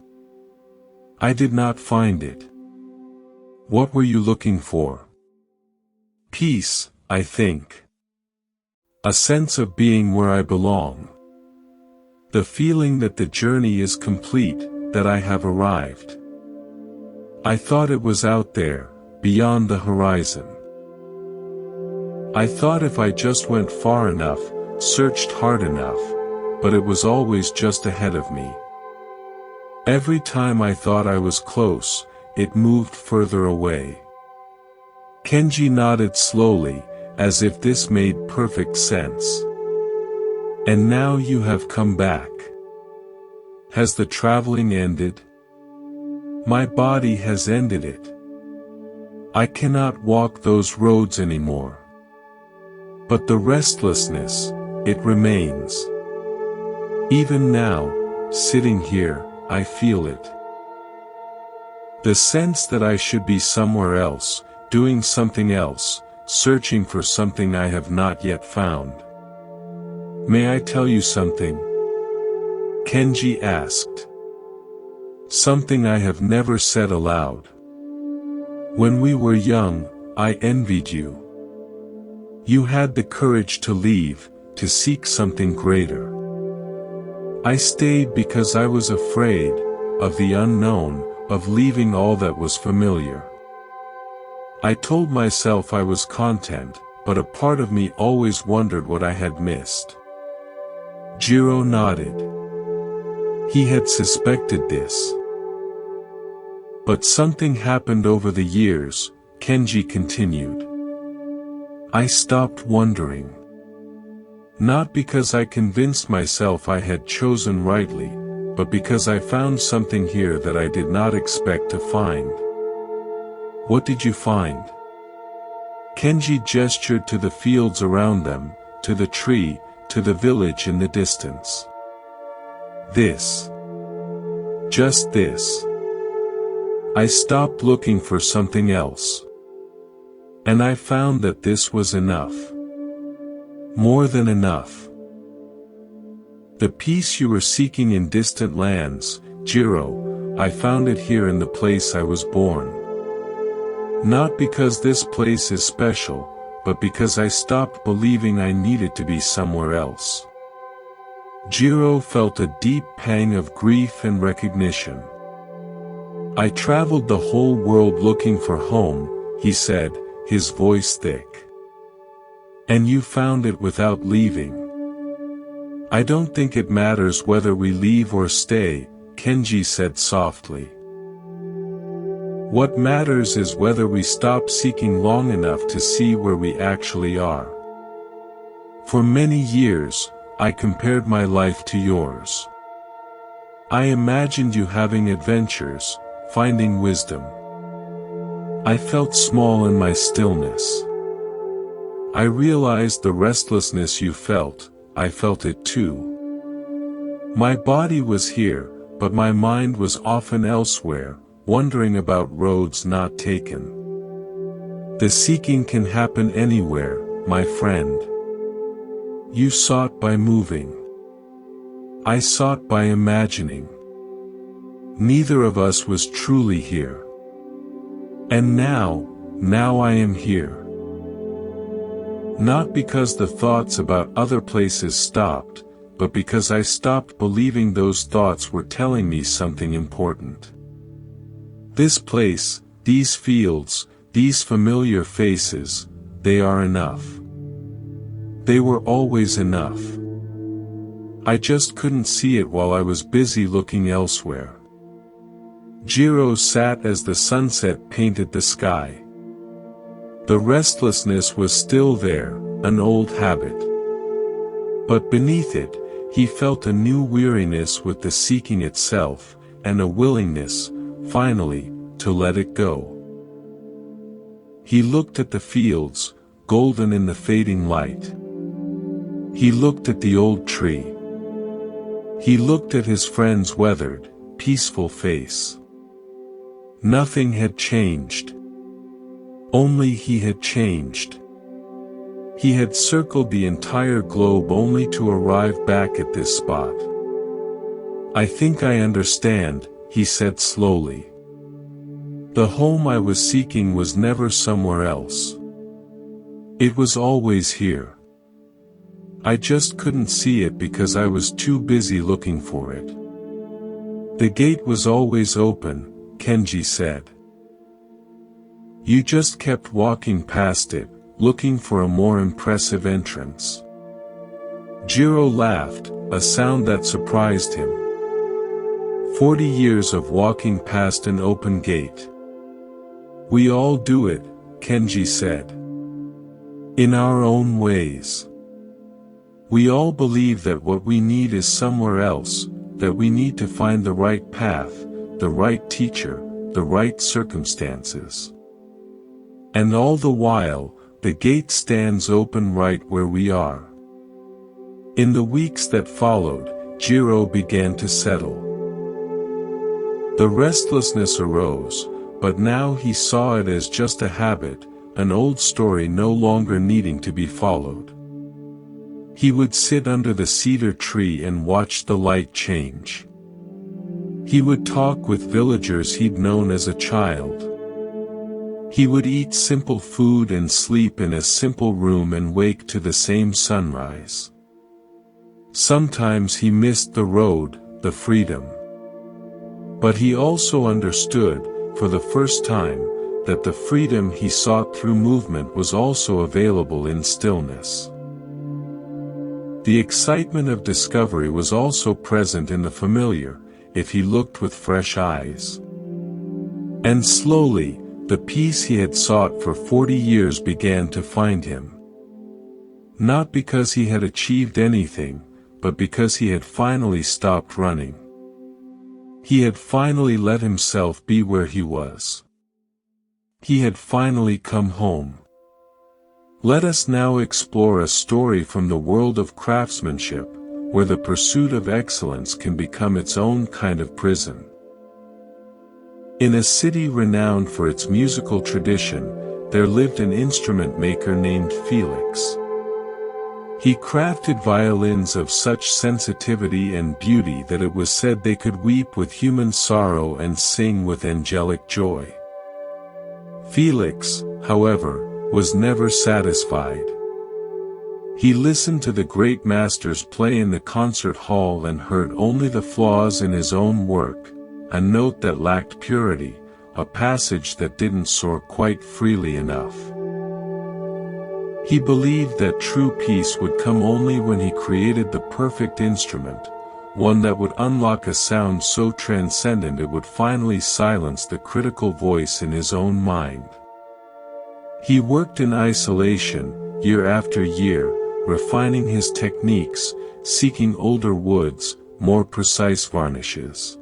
I did not find it. What were you looking for? Peace, I think. A sense of being where I belong. The feeling that the journey is complete, that I have arrived. I thought it was out there, beyond the horizon. I thought if I just went far enough, searched hard enough, but it was always just ahead of me. Every time I thought I was close, it moved further away. Kenji nodded slowly, as if this made perfect sense. And now you have come back. Has the traveling ended? My body has ended it. I cannot walk those roads anymore. But the restlessness, it remains. Even now, sitting here, I feel it. The sense that I should be somewhere else, doing something else, searching for something I have not yet found. May I tell you something? Kenji asked. Something I have never said aloud. When we were young, I envied you. You had the courage to leave, to seek something greater. I stayed because I was afraid, of the unknown, of leaving all that was familiar. I told myself I was content, but a part of me always wondered what I had missed. Jiro nodded. He had suspected this. But something happened over the years, Kenji continued. I stopped wondering. Not because I convinced myself I had chosen rightly, but because I found something here that I did not expect to find. What did you find? Kenji gestured to the fields around them, to the tree, to the village in the distance. This. Just this. I stopped looking for something else. And I found that this was enough. More than enough. The peace you were seeking in distant lands, Jiro, I found it here in the place I was born. Not because this place is special, but because I stopped believing I needed to be somewhere else. Jiro felt a deep pang of grief and recognition. I traveled the whole world looking for home, he said, his voice thick. And you found it without leaving. I don't think it matters whether we leave or stay, Kenji said softly. What matters is whether we stop seeking long enough to see where we actually are. For many years, I compared my life to yours. I imagined you having adventures, finding wisdom. I felt small in my stillness. I realized the restlessness you felt, I felt it too. My body was here, but my mind was often elsewhere, wondering about roads not taken. The seeking can happen anywhere, my friend. You sought by moving. I sought by imagining. Neither of us was truly here. And now I am here. Not because the thoughts about other places stopped, but because I stopped believing those thoughts were telling me something important. This place, these fields, these familiar faces, they are enough. They were always enough. I just couldn't see it while I was busy looking elsewhere. Jiro sat as the sunset painted the sky. The restlessness was still there, an old habit. But beneath it, he felt a new weariness with the seeking itself, and a willingness, finally, to let it go. He looked at the fields, golden in the fading light. He looked at the old tree. He looked at his friend's weathered, peaceful face. Nothing had changed. Only he had changed. He had circled the entire globe only to arrive back at this spot. I think I understand, he said slowly. The home I was seeking was never somewhere else. It was always here. I just couldn't see it because I was too busy looking for it. The gate was always open, Kenji said. You just kept walking past it, looking for a more impressive entrance. Jiro laughed, a sound that surprised him. 40 years of walking past an open gate. We all do it, Kenji said. In our own ways. We all believe that what we need is somewhere else, that we need to find the right path, the right teacher, the right circumstances. And all the while, the gate stands open right where we are. In the weeks that followed, Jiro began to settle. The restlessness arose, but now he saw it as just a habit, an old story no longer needing to be followed. He would sit under the cedar tree and watch the light change. He would talk with villagers he'd known as a child. He would eat simple food and sleep in a simple room and wake to the same sunrise. Sometimes he missed the road, the freedom. But he also understood, for the first time, that the freedom he sought through movement was also available in stillness. The excitement of discovery was also present in the familiar, if he looked with fresh eyes. And slowly, the peace he had sought for 40 years began to find him. Not because he had achieved anything, but because he had finally stopped running. He had finally let himself be where he was. He had finally come home. Let us now explore a story from the world of craftsmanship, where the pursuit of excellence can become its own kind of prison. In a city renowned for its musical tradition, there lived an instrument maker named Felix. He crafted violins of such sensitivity and beauty that it was said they could weep with human sorrow and sing with angelic joy. Felix, however, was never satisfied. He listened to the great masters play in the concert hall and heard only the flaws in his own work, a note that lacked purity, a passage that didn't soar quite freely enough. He believed that true peace would come only when he created the perfect instrument, one that would unlock a sound so transcendent it would finally silence the critical voice in his own mind. He worked in isolation, year after year, refining his techniques, seeking older woods, more precise varnishes.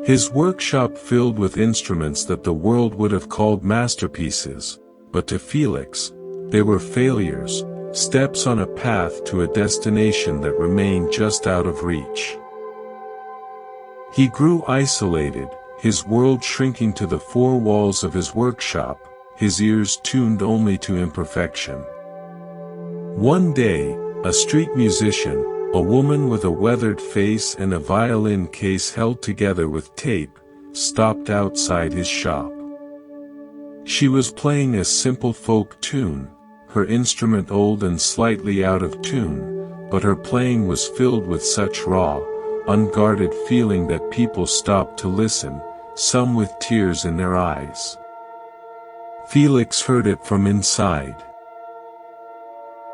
His workshop filled with instruments that the world would have called masterpieces, but to Felix, they were failures, steps on a path to a destination that remained just out of reach. He grew isolated, his world shrinking to the four walls of his workshop, his ears tuned only to imperfection. One day, a street musician, a woman with a weathered face and a violin case held together with tape, stopped outside his shop. She was playing a simple folk tune, her instrument old and slightly out of tune, but her playing was filled with such raw, unguarded feeling that people stopped to listen, some with tears in their eyes. Felix heard it from inside.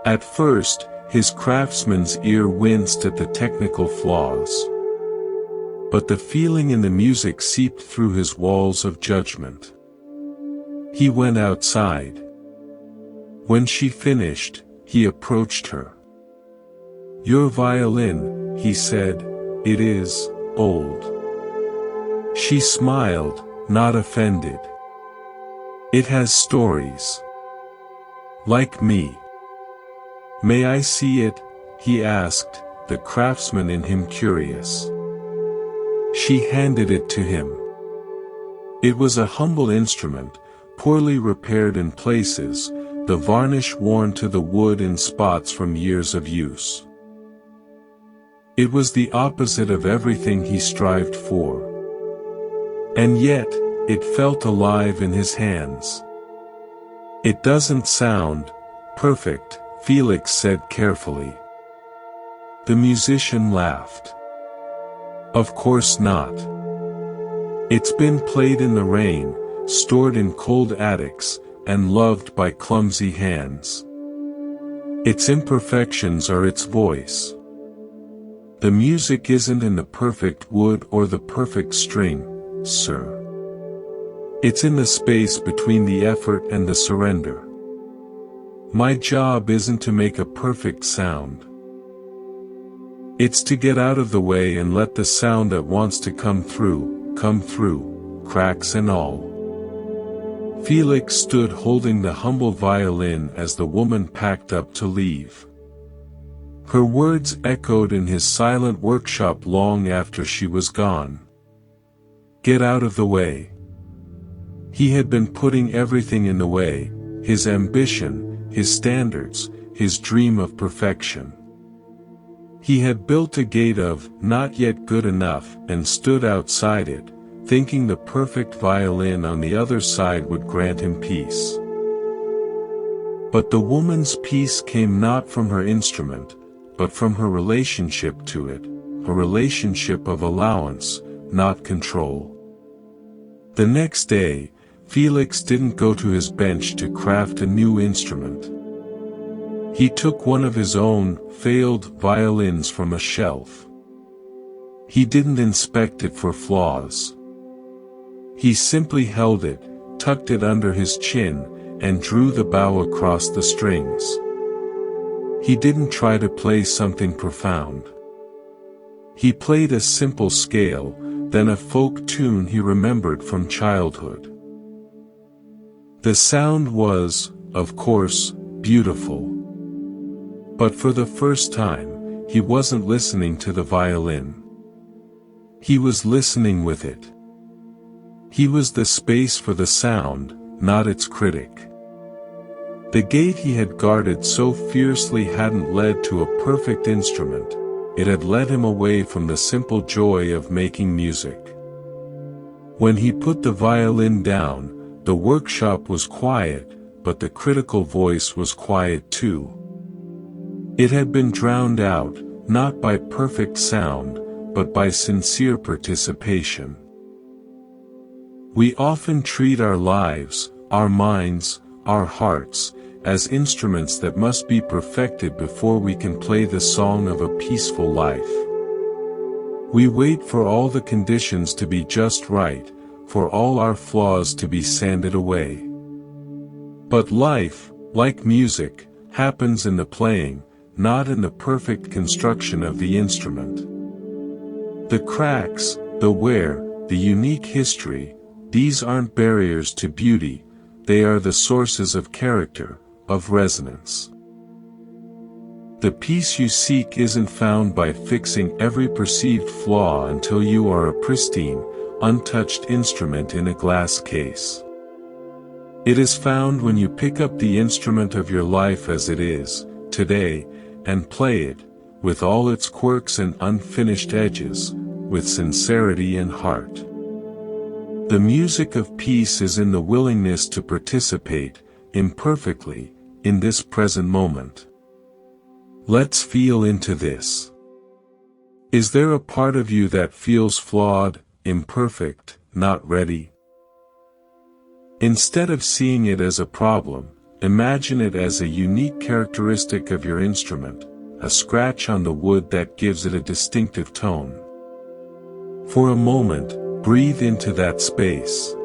At first, his craftsman's ear winced at the technical flaws. But the feeling in the music seeped through his walls of judgment. He went outside. When she finished, he approached her. "Your violin," he said, "it is old." She smiled, not offended. "It has stories. Like me." "May I see it?" he asked, the craftsman in him curious. She handed it to him. It was a humble instrument, poorly repaired in places, the varnish worn to the wood in spots from years of use. It was the opposite of everything he strived for. And yet, it felt alive in his hands. "It doesn't sound perfect," Felix said carefully. The musician laughed. "Of course not. It's been played in the rain, stored in cold attics, and loved by clumsy hands. Its imperfections are its voice. The music isn't in the perfect wood or the perfect string, sir. It's in the space between the effort and the surrender. My job isn't to make a perfect sound. It's to get out of the way and let the sound that wants to come through, cracks and all." Felix stood holding the humble violin as the woman packed up to leave. Her words echoed in his silent workshop long after she was gone. Get out of the way. He had been putting everything in the way, his ambition, his standards, his dream of perfection. He had built a gate of "not yet good enough" and stood outside it, thinking the perfect violin on the other side would grant him peace. But the woman's peace came not from her instrument, but from her relationship to it, a relationship of allowance, not control. The next day, Felix didn't go to his bench to craft a new instrument. He took one of his own failed violins from a shelf. He didn't inspect it for flaws. He simply held it, tucked it under his chin, and drew the bow across the strings. He didn't try to play something profound. He played a simple scale, then a folk tune he remembered from childhood. The sound was, of course, beautiful. But for the first time, he wasn't listening to the violin. He was listening with it. He was the space for the sound, not its critic. The gate he had guarded so fiercely hadn't led to a perfect instrument, it had led him away from the simple joy of making music. When he put the violin down, the workshop was quiet, but the critical voice was quiet too. It had been drowned out, not by perfect sound, but by sincere participation. We often treat our lives, our minds, our hearts, as instruments that must be perfected before we can play the song of a peaceful life. We wait for all the conditions to be just right, for all our flaws to be sanded away. But life, like music, happens in the playing, not in the perfect construction of the instrument. The cracks, the wear, the unique history, these aren't barriers to beauty, they are the sources of character, of resonance. The peace you seek isn't found by fixing every perceived flaw until you are a pristine, untouched instrument in a glass case. It is found when you pick up the instrument of your life as it is, today, and play it, with all its quirks and unfinished edges, with sincerity and heart. The music of peace is in the willingness to participate, imperfectly, in this present moment. Let's feel into this. Is there a part of you that feels flawed, imperfect, not ready? Instead of seeing it as a problem, imagine it as a unique characteristic of your instrument, a scratch on the wood that gives it a distinctive tone. For a moment, breathe into that space.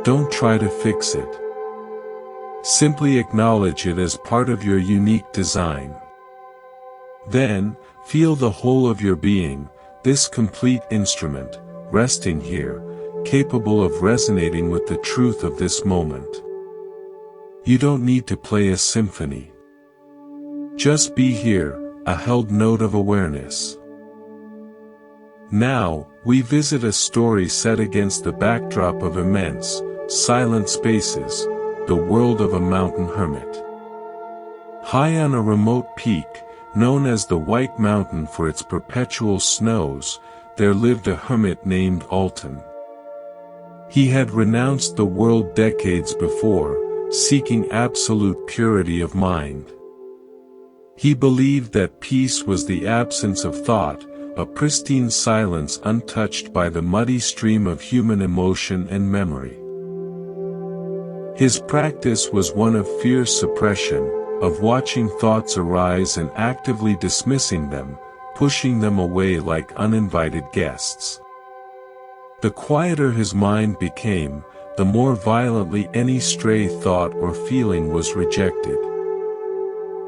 Don't try to fix it. Simply acknowledge it as part of your unique design. Then, feel the whole of your being, this complete instrument, resting here, capable of resonating with the truth of this moment. You don't need to play a symphony. Just be here, a held note of awareness. Now, we visit a story set against the backdrop of immense, silent spaces, the world of a mountain hermit. High on a remote peak, known as the White Mountain for its perpetual snows, there lived a hermit named Alton. He had renounced the world decades before, seeking absolute purity of mind. He believed that peace was the absence of thought, a pristine silence untouched by the muddy stream of human emotion and memory. His practice was one of fierce suppression, of watching thoughts arise and actively dismissing them, pushing them away like uninvited guests. The quieter his mind became, the more violently any stray thought or feeling was rejected.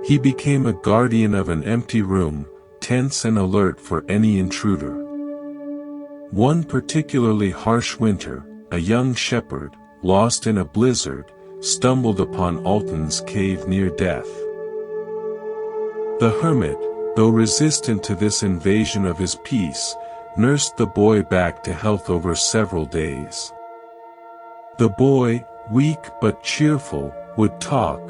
He became a guardian of an empty room, tense and alert for any intruder. One particularly harsh winter, a young shepherd, lost in a blizzard, stumbled upon Alton's cave near death. The hermit, though resistant to this invasion of his peace, nursed the boy back to health over several days. The boy, weak but cheerful, would talk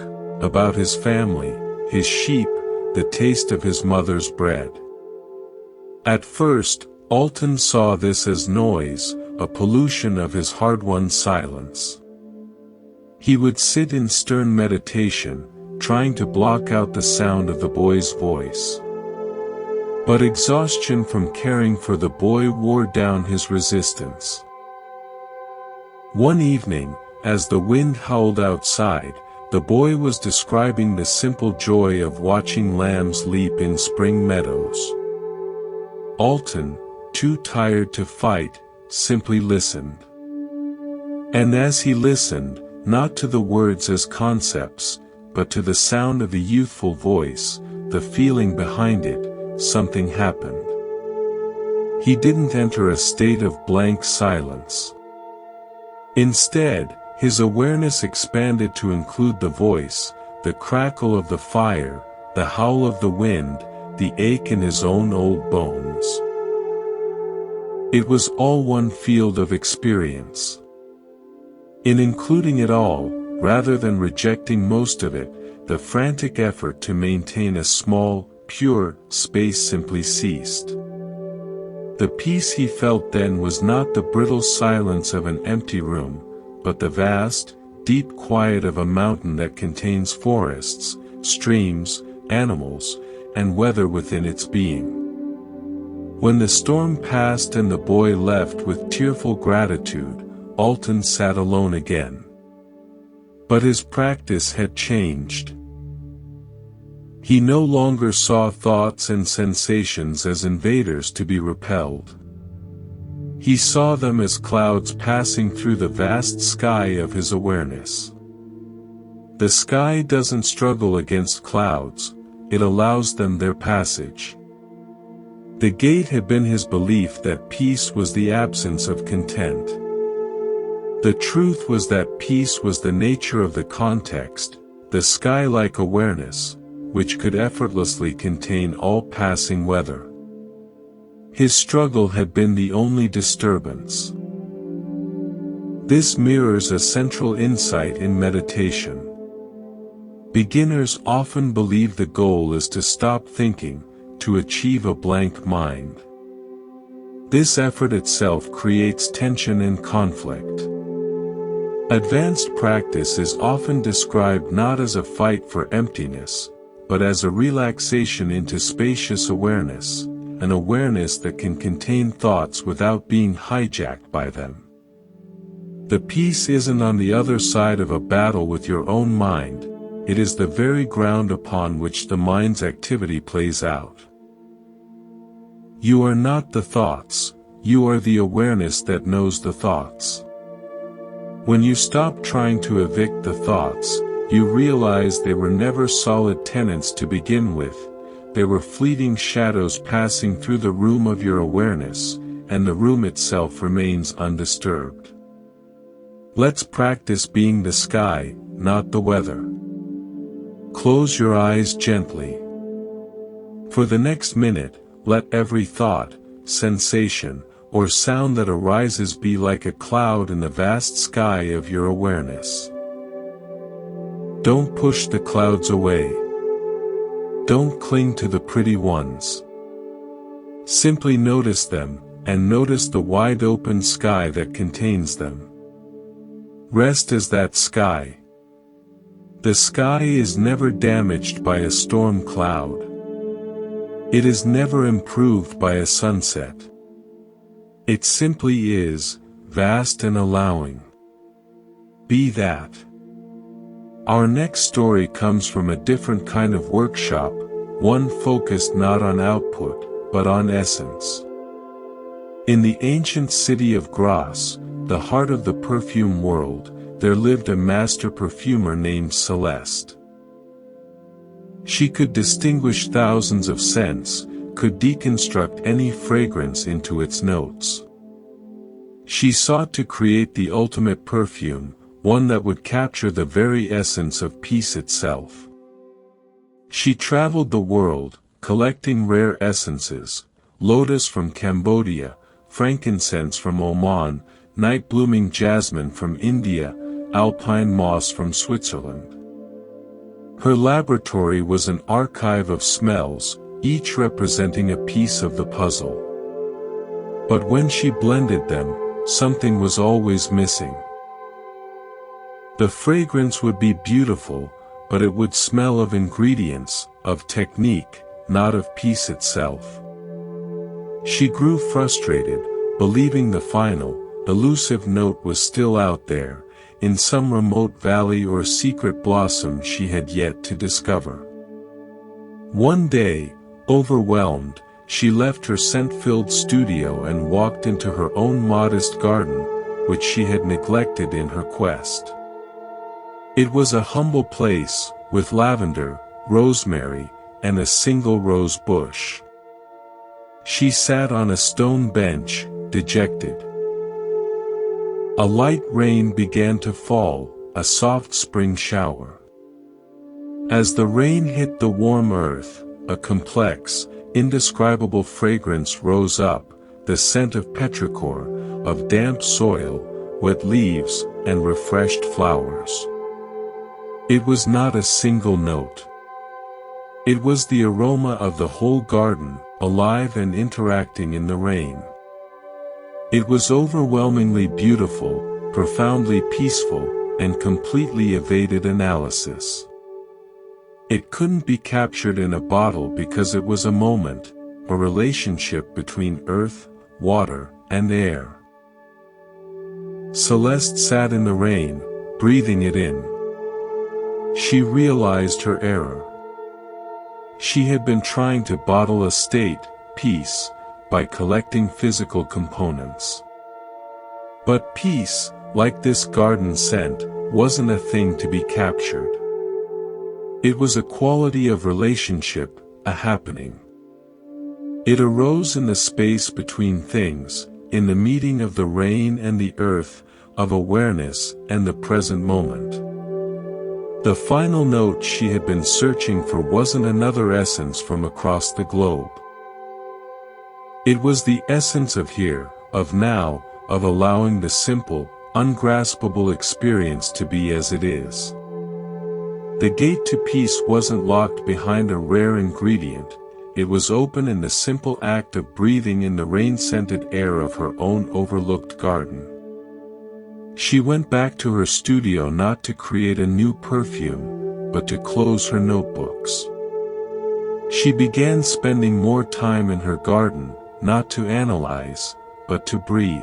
about his family, his sheep, the taste of his mother's bread. At first, Alton saw this as noise, a pollution of his hard-won silence. He would sit in stern meditation, trying to block out the sound of the boy's voice. But exhaustion from caring for the boy wore down his resistance. One evening, as the wind howled outside, the boy was describing the simple joy of watching lambs leap in spring meadows. Alton, too tired to fight, simply listened. And as he listened, not to the words as concepts, but to the sound of the youthful voice, the feeling behind it, something happened. He didn't enter a state of blank silence. Instead, his awareness expanded to include the voice, the crackle of the fire, the howl of the wind, the ache in his own old bones. It was all one field of experience. In including it all, rather than rejecting most of it, the frantic effort to maintain a small, pure space simply ceased. The peace he felt then was not the brittle silence of an empty room, but the vast, deep quiet of a mountain that contains forests, streams, animals, and weather within its being. When the storm passed and the boy left with tearful gratitude, Alton sat alone again. But his practice had changed. He no longer saw thoughts and sensations as invaders to be repelled. He saw them as clouds passing through the vast sky of his awareness. The sky doesn't struggle against clouds, it allows them their passage. The gate had been his belief that peace was the absence of content. The truth was that peace was the nature of the context, the sky-like awareness, which could effortlessly contain all passing weather. His struggle had been the only disturbance. This mirrors a central insight in meditation. Beginners often believe the goal is to stop thinking, to achieve a blank mind. This effort itself creates tension and conflict. Advanced practice is often described not as a fight for emptiness, but as a relaxation into spacious awareness, an awareness that can contain thoughts without being hijacked by them. The peace isn't on the other side of a battle with your own mind, it is the very ground upon which the mind's activity plays out. You are not the thoughts, you are the awareness that knows the thoughts. When you stop trying to evict the thoughts, you realize they were never solid tenants to begin with, they were fleeting shadows passing through the room of your awareness, and the room itself remains undisturbed. Let's practice being the sky, not the weather. Close your eyes gently. For the next minute, let every thought, sensation, or sound that arises be like a cloud in the vast sky of your awareness. Don't push the clouds away. Don't cling to the pretty ones. Simply notice them, and notice the wide open sky that contains them. Rest as that sky. The sky is never damaged by a storm cloud. It is never improved by a sunset. It simply is, vast and allowing. Be that. Our next story comes from a different kind of workshop, one focused not on output, but on essence. In the ancient city of Grasse, the heart of the perfume world, there lived a master perfumer named Celeste. She could distinguish thousands of scents, could deconstruct any fragrance into its notes. She sought to create the ultimate perfume, one that would capture the very essence of peace itself. She traveled the world, collecting rare essences, lotus from Cambodia, frankincense from Oman, night-blooming jasmine from India, alpine moss from Switzerland. Her laboratory was an archive of smells, each representing a piece of the puzzle. But when she blended them, something was always missing. The fragrance would be beautiful, but it would smell of ingredients, of technique, not of peace itself. She grew frustrated, believing the final, elusive note was still out there, in some remote valley or secret blossom she had yet to discover. One day, overwhelmed, she left her scent-filled studio and walked into her own modest garden, which she had neglected in her quest. It was a humble place, with lavender, rosemary, and a single rose bush. She sat on a stone bench, dejected. A light rain began to fall, a soft spring shower. As the rain hit the warm earth, a complex, indescribable fragrance rose up, the scent of petrichor, of damp soil, wet leaves, and refreshed flowers. It was not a single note. It was the aroma of the whole garden, alive and interacting in the rain. It was overwhelmingly beautiful, profoundly peaceful, and completely evaded analysis. It couldn't be captured in a bottle because it was a moment, a relationship between earth, water, and air. Celeste sat in the rain, breathing it in. She realized her error. She had been trying to bottle a state, peace, by collecting physical components. But peace, like this garden scent, wasn't a thing to be captured. It was a quality of relationship, a happening. It arose in the space between things, in the meeting of the rain and the earth, of awareness and the present moment. The final note she had been searching for wasn't another essence from across the globe. It was the essence of here, of now, of allowing the simple, ungraspable experience to be as it is. The gate to peace wasn't locked behind a rare ingredient, it was open in the simple act of breathing in the rain-scented air of her own overlooked garden. She went back to her studio not to create a new perfume, but to close her notebooks. She began spending more time in her garden, not to analyze, but to breathe.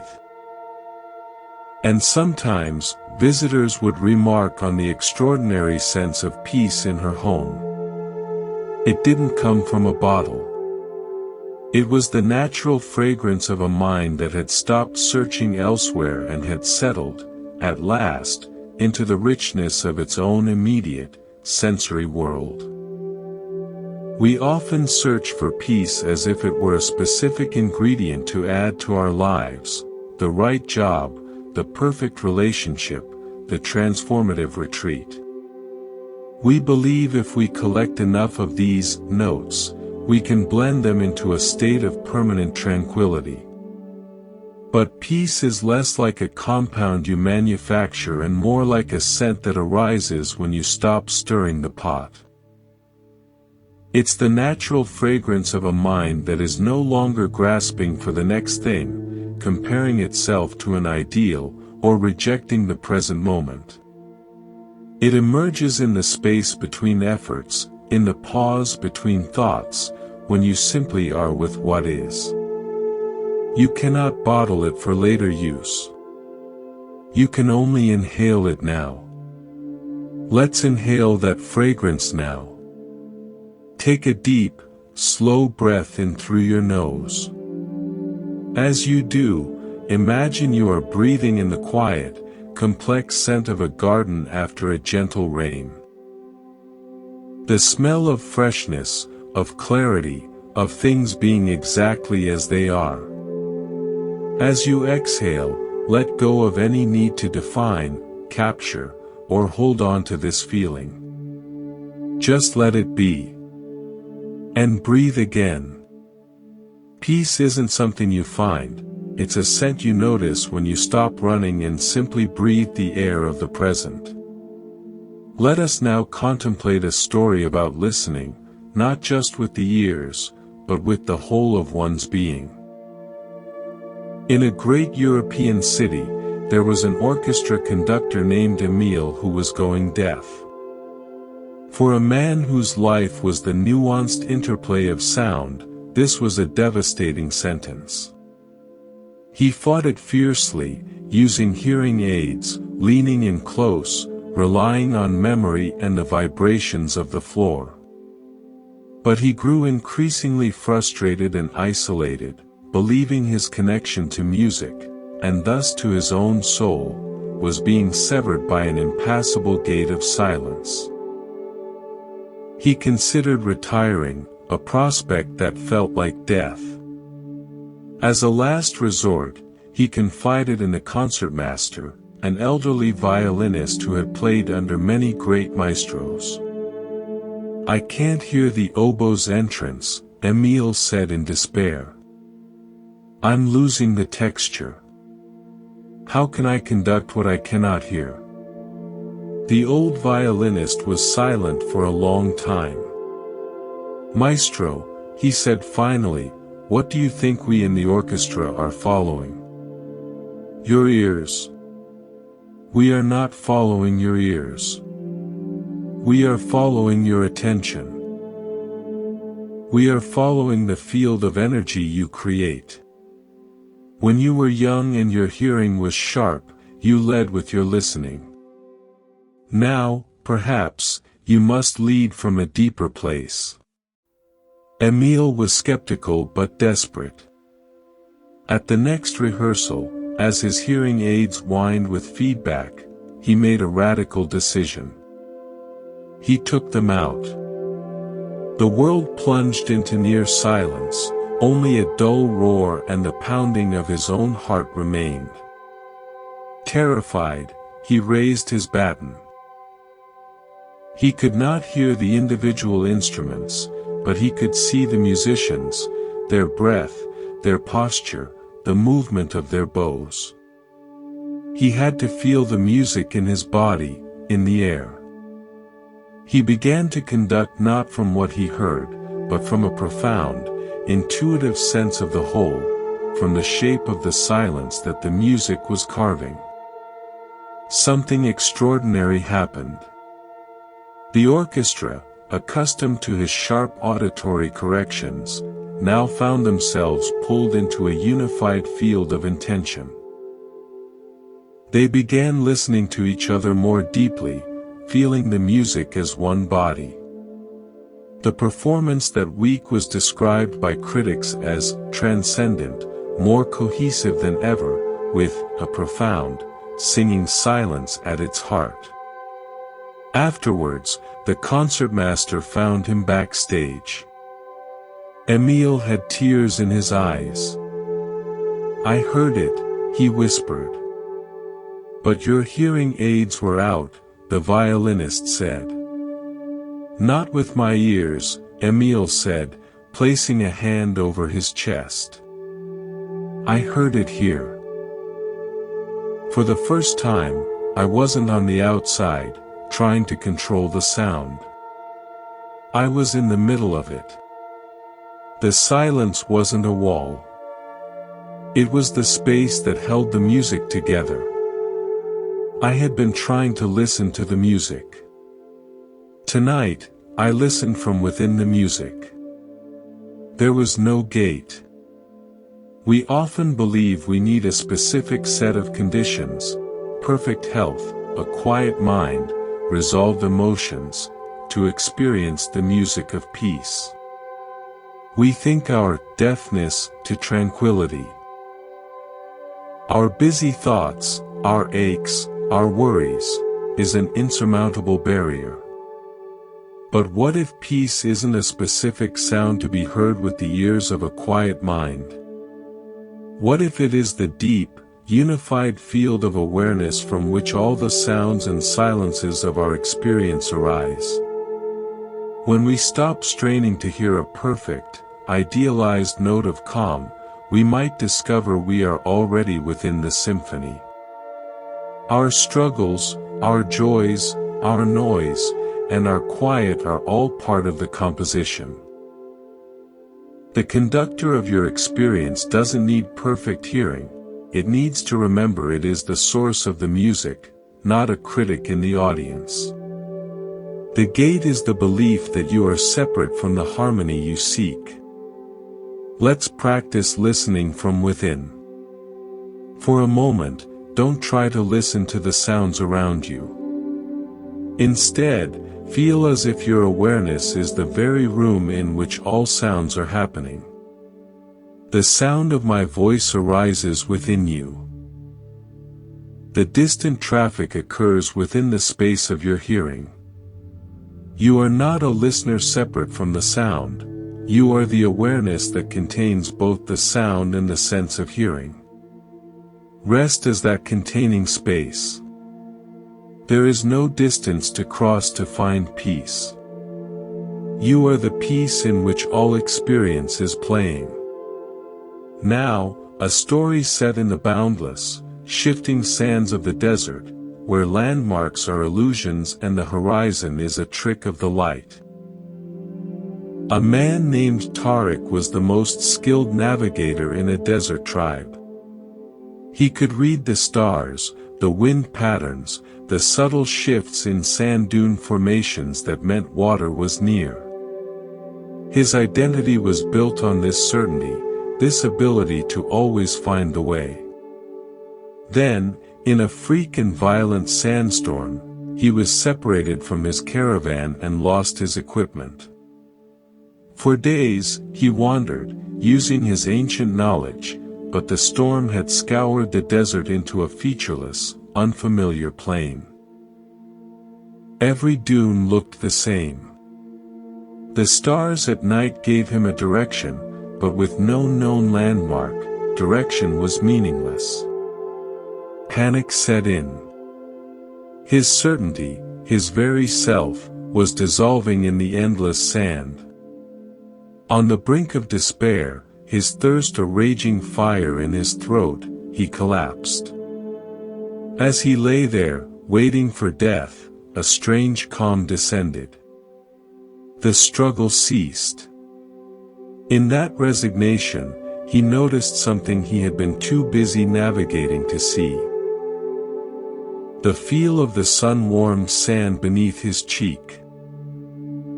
And sometimes, visitors would remark on the extraordinary sense of peace in her home. It didn't come from a bottle. It was the natural fragrance of a mind that had stopped searching elsewhere and had settled, at last, into the richness of its own immediate, sensory world. We often search for peace as if it were a specific ingredient to add to our lives, the right job, the perfect relationship, the transformative retreat. We believe if we collect enough of these notes, we can blend them into a state of permanent tranquility. But peace is less like a compound you manufacture and more like a scent that arises when you stop stirring the pot. It's the natural fragrance of a mind that is no longer grasping for the next thing, comparing itself to an ideal, or rejecting the present moment. It emerges in the space between efforts, in the pause between thoughts, when you simply are with what is. You cannot bottle it for later use. You can only inhale it now. Let's inhale that fragrance now. Take a deep, slow breath in through your nose. As you do, imagine you are breathing in the quiet, complex scent of a garden after a gentle rain. The smell of freshness, of clarity, of things being exactly as they are. As you exhale, let go of any need to define, capture, or hold on to this feeling. Just let it be. And breathe again. Peace isn't something you find, it's a scent you notice when you stop running and simply breathe the air of the present. Let us now contemplate a story about listening, not just with the ears, but with the whole of one's being. In a great European city, there was an orchestra conductor named Emile who was going deaf. For a man whose life was the nuanced interplay of sound, this was a devastating sentence. He fought it fiercely, using hearing aids, leaning in close, relying on memory and the vibrations of the floor. But he grew increasingly frustrated and isolated, believing his connection to music, and thus to his own soul, was being severed by an impassable gate of silence. He considered retiring, a prospect that felt like death. As a last resort, he confided in the concertmaster, an elderly violinist who had played under many great maestros. "I can't hear the oboe's entrance," Emile said in despair. "I'm losing the texture. How can I conduct what I cannot hear?" The old violinist was silent for a long time. "Maestro," he said finally, "what do you think we in the orchestra are following?" "Your ears." "We are not following your ears. We are following your attention. We are following the field of energy you create. When you were young and your hearing was sharp, you led with your listening. Now, perhaps, you must lead from a deeper place." Emile was skeptical but desperate. At the next rehearsal, as his hearing aids whined with feedback, he made a radical decision. He took them out. The world plunged into near silence, only a dull roar and the pounding of his own heart remained. Terrified, he raised his baton. He could not hear the individual instruments, but he could see the musicians, their breath, their posture, the movement of their bows. He had to feel the music in his body, in the air. He began to conduct not from what he heard, but from a profound, intuitive sense of the whole, from the shape of the silence that the music was carving. Something extraordinary happened. The orchestra, accustomed to his sharp auditory corrections, now found themselves pulled into a unified field of intention. They began listening to each other more deeply, feeling the music as one body. The performance that week was described by critics as transcendent, more cohesive than ever, with a profound, singing silence at its heart. Afterwards, the concertmaster found him backstage. Emile had tears in his eyes. "I heard it," he whispered. "But your hearing aids were out," the violinist said. "Not with my ears," Emile said, placing a hand over his chest. "I heard it here." For the first time, I wasn't on the outside, trying to control the sound. I was in the middle of it. The silence wasn't a wall. It was the space that held the music together. I had been trying to listen to the music. Tonight, I listened from within the music. There was no gate. We often believe we need a specific set of conditions, perfect health, a quiet mind, resolved emotions, to experience the music of peace. We think our deafness to tranquility, our busy thoughts, our aches, our worries, is an insurmountable barrier. But what if peace isn't a specific sound to be heard with the ears of a quiet mind? What if it is the deep, unified field of awareness from which all the sounds and silences of our experience arise? When we stop straining to hear a perfect, idealized note of calm, we might discover we are already within the symphony. Our struggles, our joys, our noise, and our quiet are all part of the composition. The conductor of your experience doesn't need perfect hearing, it needs to remember it is the source of the music, not a critic in the audience. The gate is the belief that you are separate from the harmony you seek. Let's practice listening from within. For a moment, don't try to listen to the sounds around you. Instead, feel as if your awareness is the very room in which all sounds are happening. The sound of my voice arises within you. The distant traffic occurs within the space of your hearing. You are not a listener separate from the sound, you are the awareness that contains both the sound and the sense of hearing. Rest as that containing space. There is no distance to cross to find peace. You are the peace in which all experience is playing. Now, a story set in the boundless, shifting sands of the desert, where landmarks are illusions and the horizon is a trick of the light. A man named Tariq was the most skilled navigator in a desert tribe. He could read the stars, the wind patterns, the subtle shifts in sand dune formations that meant water was near. His identity was built on this certainty, this ability to always find the way. Then, in a freak and violent sandstorm, he was separated from his caravan and lost his equipment. For days, he wandered, using his ancient knowledge, but the storm had scoured the desert into a featureless, unfamiliar plain. Every dune looked the same. The stars at night gave him a direction, but with no known landmark, direction was meaningless. Panic set in. His certainty, his very self, was dissolving in the endless sand. On the brink of despair, his thirst a raging fire in his throat, he collapsed. As he lay there, waiting for death, a strange calm descended. The struggle ceased. In that resignation, he noticed something he had been too busy navigating to see. The feel of the sun-warmed sand beneath his cheek.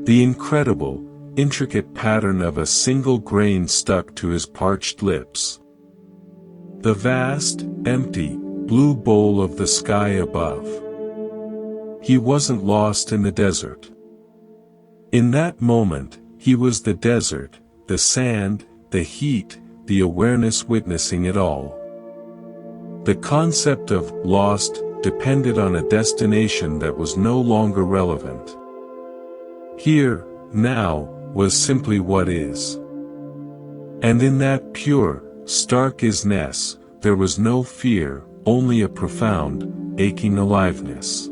The incredible, intricate pattern of a single grain stuck to his parched lips. The vast, empty, blue bowl of the sky above. He wasn't lost in the desert. In that moment, he was the desert, the sand, the heat, the awareness witnessing it all. The concept of lost depended on a destination that was no longer relevant. Here, now, was simply what is. And in that pure, stark isness, there was no fear, only a profound, aching aliveness.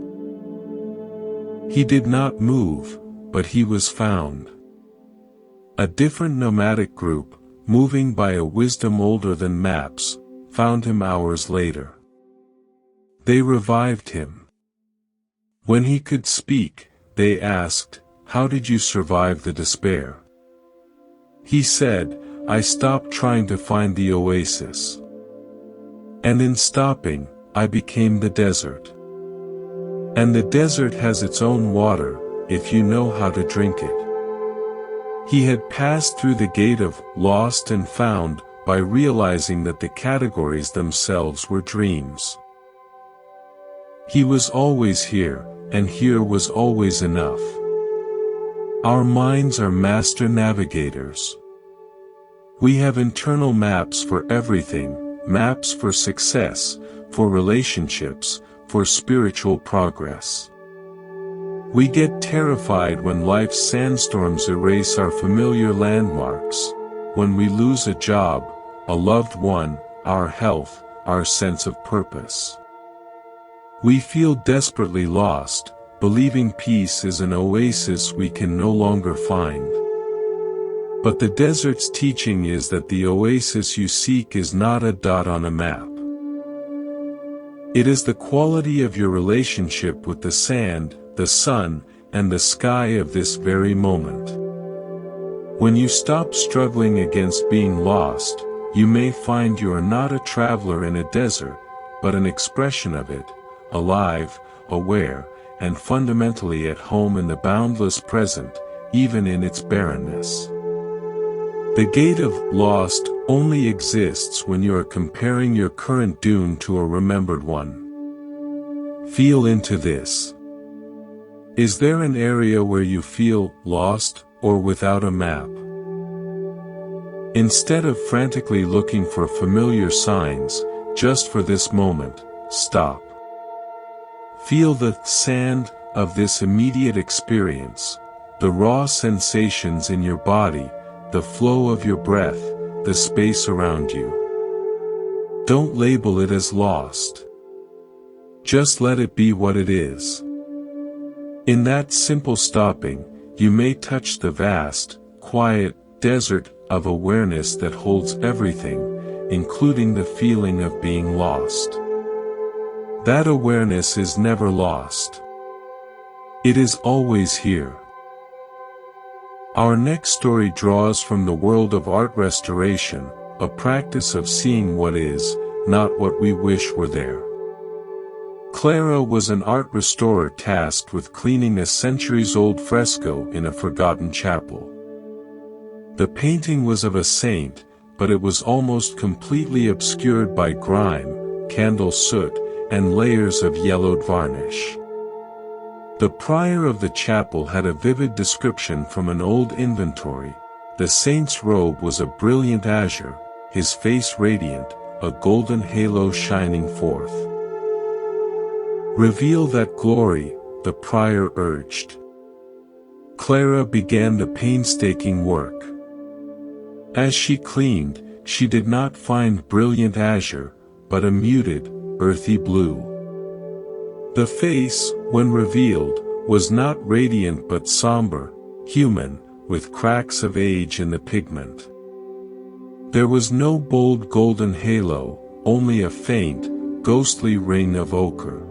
He did not move, but he was found. A different nomadic group, moving by a wisdom older than maps, found him hours later. They revived him. When he could speak, they asked, "How did you survive the despair?" He said, "I stopped trying to find the oasis. And in stopping, I became the desert. And the desert has its own water, if you know how to drink it." He had passed through the gate of lost and found by realizing that the categories themselves were dreams. He was always here, and here was always enough. Our minds are master navigators. We have internal maps for everything, maps for success, for relationships, for spiritual progress. We get terrified when life's sandstorms erase our familiar landmarks, when we lose a job, a loved one, our health, our sense of purpose. We feel desperately lost, believing peace is an oasis we can no longer find. But the desert's teaching is that the oasis you seek is not a dot on a map. It is the quality of your relationship with the sand, the sun, and the sky of this very moment. When you stop struggling against being lost, you may find you are not a traveler in a desert, but an expression of it, alive, aware, and fundamentally at home in the boundless present, even in its barrenness. The gate of lost only exists when you are comparing your current dune to a remembered one. Feel into this. Is there an area where you feel lost or without a map? Instead of frantically looking for familiar signs, just for this moment, stop. Feel the sand of this immediate experience, the raw sensations in your body, the flow of your breath, the space around you. Don't label it as lost. Just let it be what it is. In that simple stopping, you may touch the vast, quiet desert of awareness that holds everything, including the feeling of being lost. That awareness is never lost. It is always here. Our next story draws from the world of art restoration, a practice of seeing what is, not what we wish were there. Clara was an art restorer tasked with cleaning a centuries-old fresco in a forgotten chapel. The painting was of a saint, but it was almost completely obscured by grime, candle soot, and layers of yellowed varnish. The prior of the chapel had a vivid description from an old inventory. The saint's robe was a brilliant azure, his face radiant, a golden halo shining forth. "Reveal that glory," the prior urged. Clara began the painstaking work. As she cleaned, she did not find brilliant azure, but a muted, earthy blue. The face, when revealed, was not radiant but somber, human, with cracks of age in the pigment. There was no bold golden halo, only a faint, ghostly ring of ochre.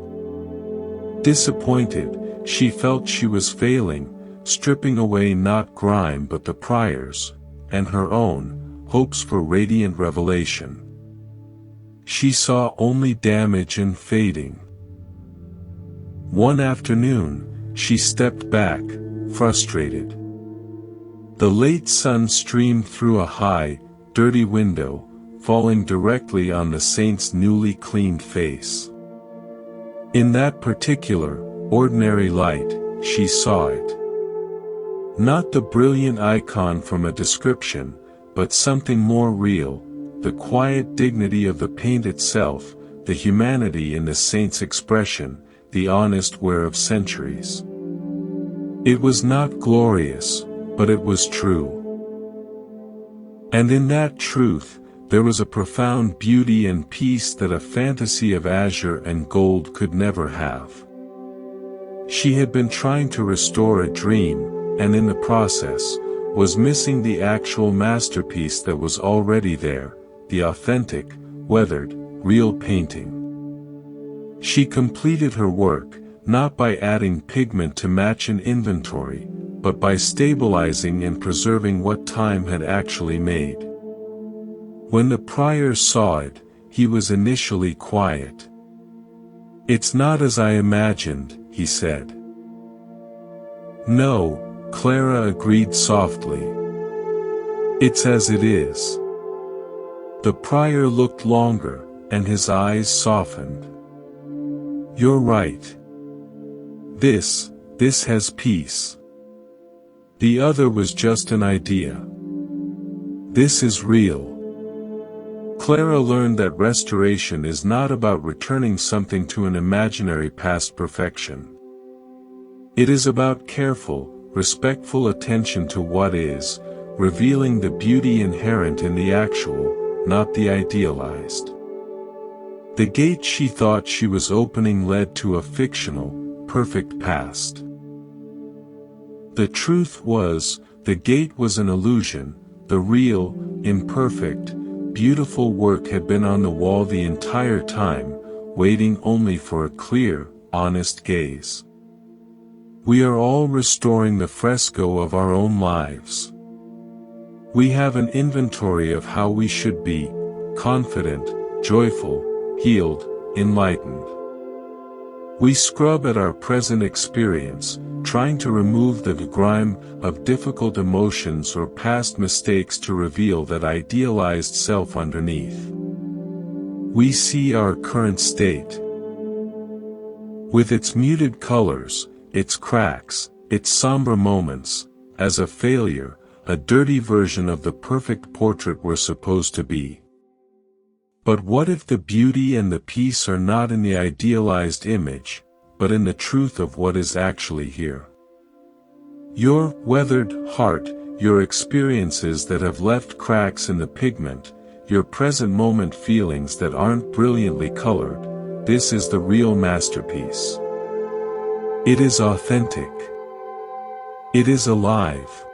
Disappointed, she felt she was failing, stripping away not grime but the prior's, and her own, hopes for radiant revelation. She saw only damage and fading. One afternoon, she stepped back, frustrated. The late sun streamed through a high, dirty window, falling directly on the saint's newly cleaned face. In that particular, ordinary light, she saw it. Not the brilliant icon from a description, but something more real, the quiet dignity of the paint itself, the humanity in the saint's expression, the honest wear of centuries. It was not glorious, but it was true. And in that truth, there was a profound beauty and peace that a fantasy of azure and gold could never have. She had been trying to restore a dream, and in the process, was missing the actual masterpiece that was already there, the authentic, weathered, real painting. She completed her work, not by adding pigment to match an inventory, but by stabilizing and preserving what time had actually made. When the prior saw it, he was initially quiet. "It's not as I imagined," he said. "No," Clara agreed softly. "It's as it is." The prior looked longer, and his eyes softened. "You're right. This has peace. The other was just an idea. This is real." Clara learned that restoration is not about returning something to an imaginary past perfection. It is about careful, respectful attention to what is, revealing the beauty inherent in the actual, not the idealized. The gate she thought she was opening led to a fictional, perfect past. The truth was, the gate was an illusion. The real, imperfect, beautiful work had been on the wall the entire time, waiting only for a clear, honest gaze. We are all restoring the fresco of our own lives. We have an inventory of how we should be: confident, joyful, healed, enlightened. We scrub at our present experience, trying to remove the grime of difficult emotions or past mistakes to reveal that idealized self underneath. We see our current state, with its muted colors, its cracks, its somber moments, as a failure, a dirty version of the perfect portrait we're supposed to be. But what if the beauty and the peace are not in the idealized image, but in the truth of what is actually here? Your weathered heart, your experiences that have left cracks in the pigment, your present moment feelings that aren't brilliantly colored, this is the real masterpiece. It is authentic. It is alive.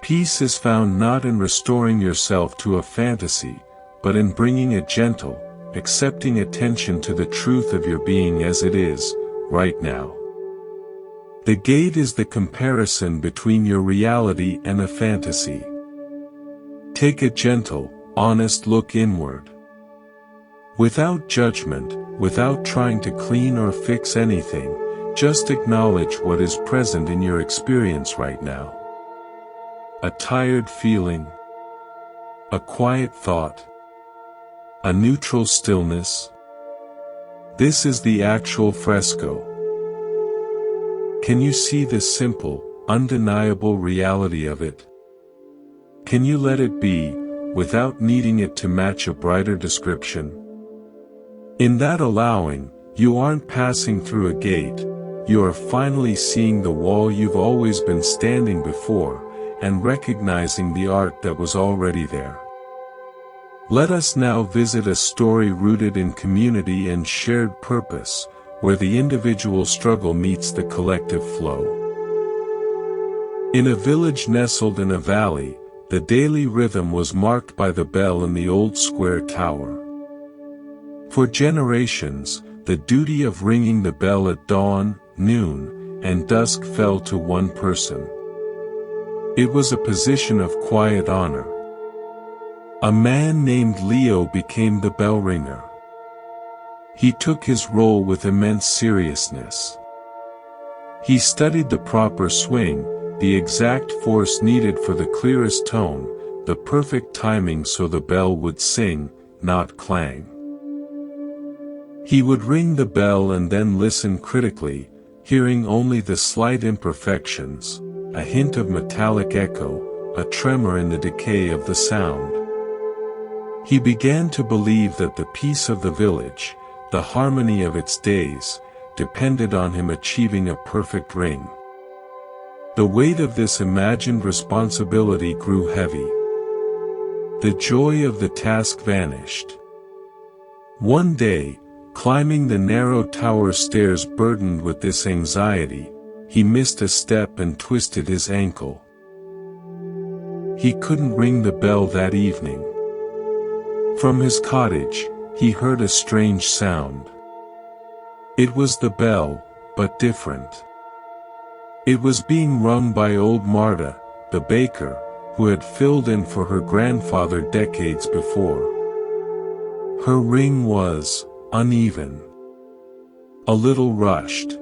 Peace is found not in restoring yourself to a fantasy, but in bringing a gentle, accepting attention to the truth of your being as it is, right now. The gate is the comparison between your reality and a fantasy. Take a gentle, honest look inward. Without judgment, without trying to clean or fix anything, just acknowledge what is present in your experience right now. A tired feeling, a quiet thought, a neutral stillness. This is the actual fresco. Can you see the simple, undeniable reality of it? Can you let it be, without needing it to match a brighter description? In that allowing, you aren't passing through a gate, you are finally seeing the wall you've always been standing before, and recognizing the art that was already there. Let us now visit a story rooted in community and shared purpose, where the individual struggle meets the collective flow. In a village nestled in a valley, the daily rhythm was marked by the bell in the old square tower. For generations, the duty of ringing the bell at dawn, noon, and dusk fell to one person. It was a position of quiet honor. A man named Leo became the bell ringer. He took his role with immense seriousness. He studied the proper swing, the exact force needed for the clearest tone, the perfect timing so the bell would sing, not clang. He would ring the bell and then listen critically, hearing only the slight imperfections, a hint of metallic echo, a tremor in the decay of the sound. He began to believe that the peace of the village, the harmony of its days, depended on him achieving a perfect ring. The weight of this imagined responsibility grew heavy. The joy of the task vanished. One day, climbing the narrow tower stairs burdened with this anxiety, he missed a step and twisted his ankle. He couldn't ring the bell that evening. From his cottage, he heard a strange sound. It was the bell, but different. It was being rung by old Marta, the baker, who had filled in for her grandfather decades before. Her ring was uneven, a little rushed,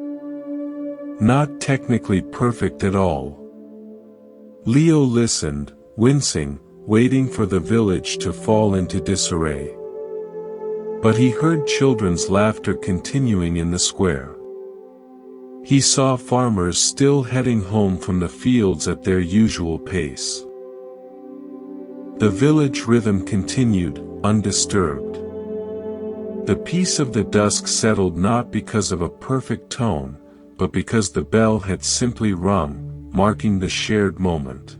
not technically perfect at all. Leo listened, wincing, waiting for the village to fall into disarray. But he heard children's laughter continuing in the square. He saw farmers still heading home from the fields at their usual pace. The village rhythm continued, undisturbed. The peace of the dusk settled not because of a perfect tone, but because the bell had simply rung, marking the shared moment.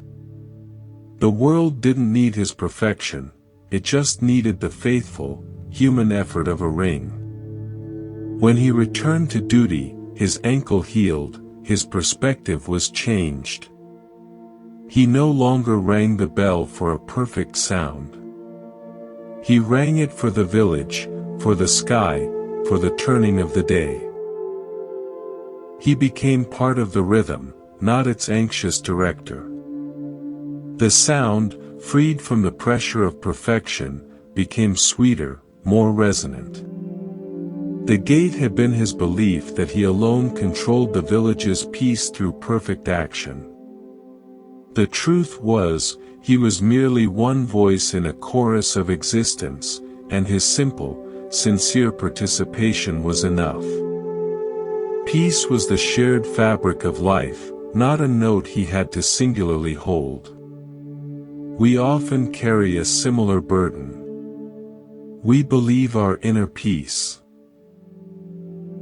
The world didn't need his perfection, it just needed the faithful, human effort of a ring. When he returned to duty, his ankle healed, his perspective was changed. He no longer rang the bell for a perfect sound. He rang it for the village, for the sky, for the turning of the day. He became part of the rhythm, not its anxious director. The sound, freed from the pressure of perfection, became sweeter, more resonant. The gate had been his belief that he alone controlled the village's peace through perfect action. The truth was, he was merely one voice in a chorus of existence, and his simple, sincere participation was enough. Peace was the shared fabric of life, not a note he had to singularly hold. We often carry a similar burden. We believe our inner peace,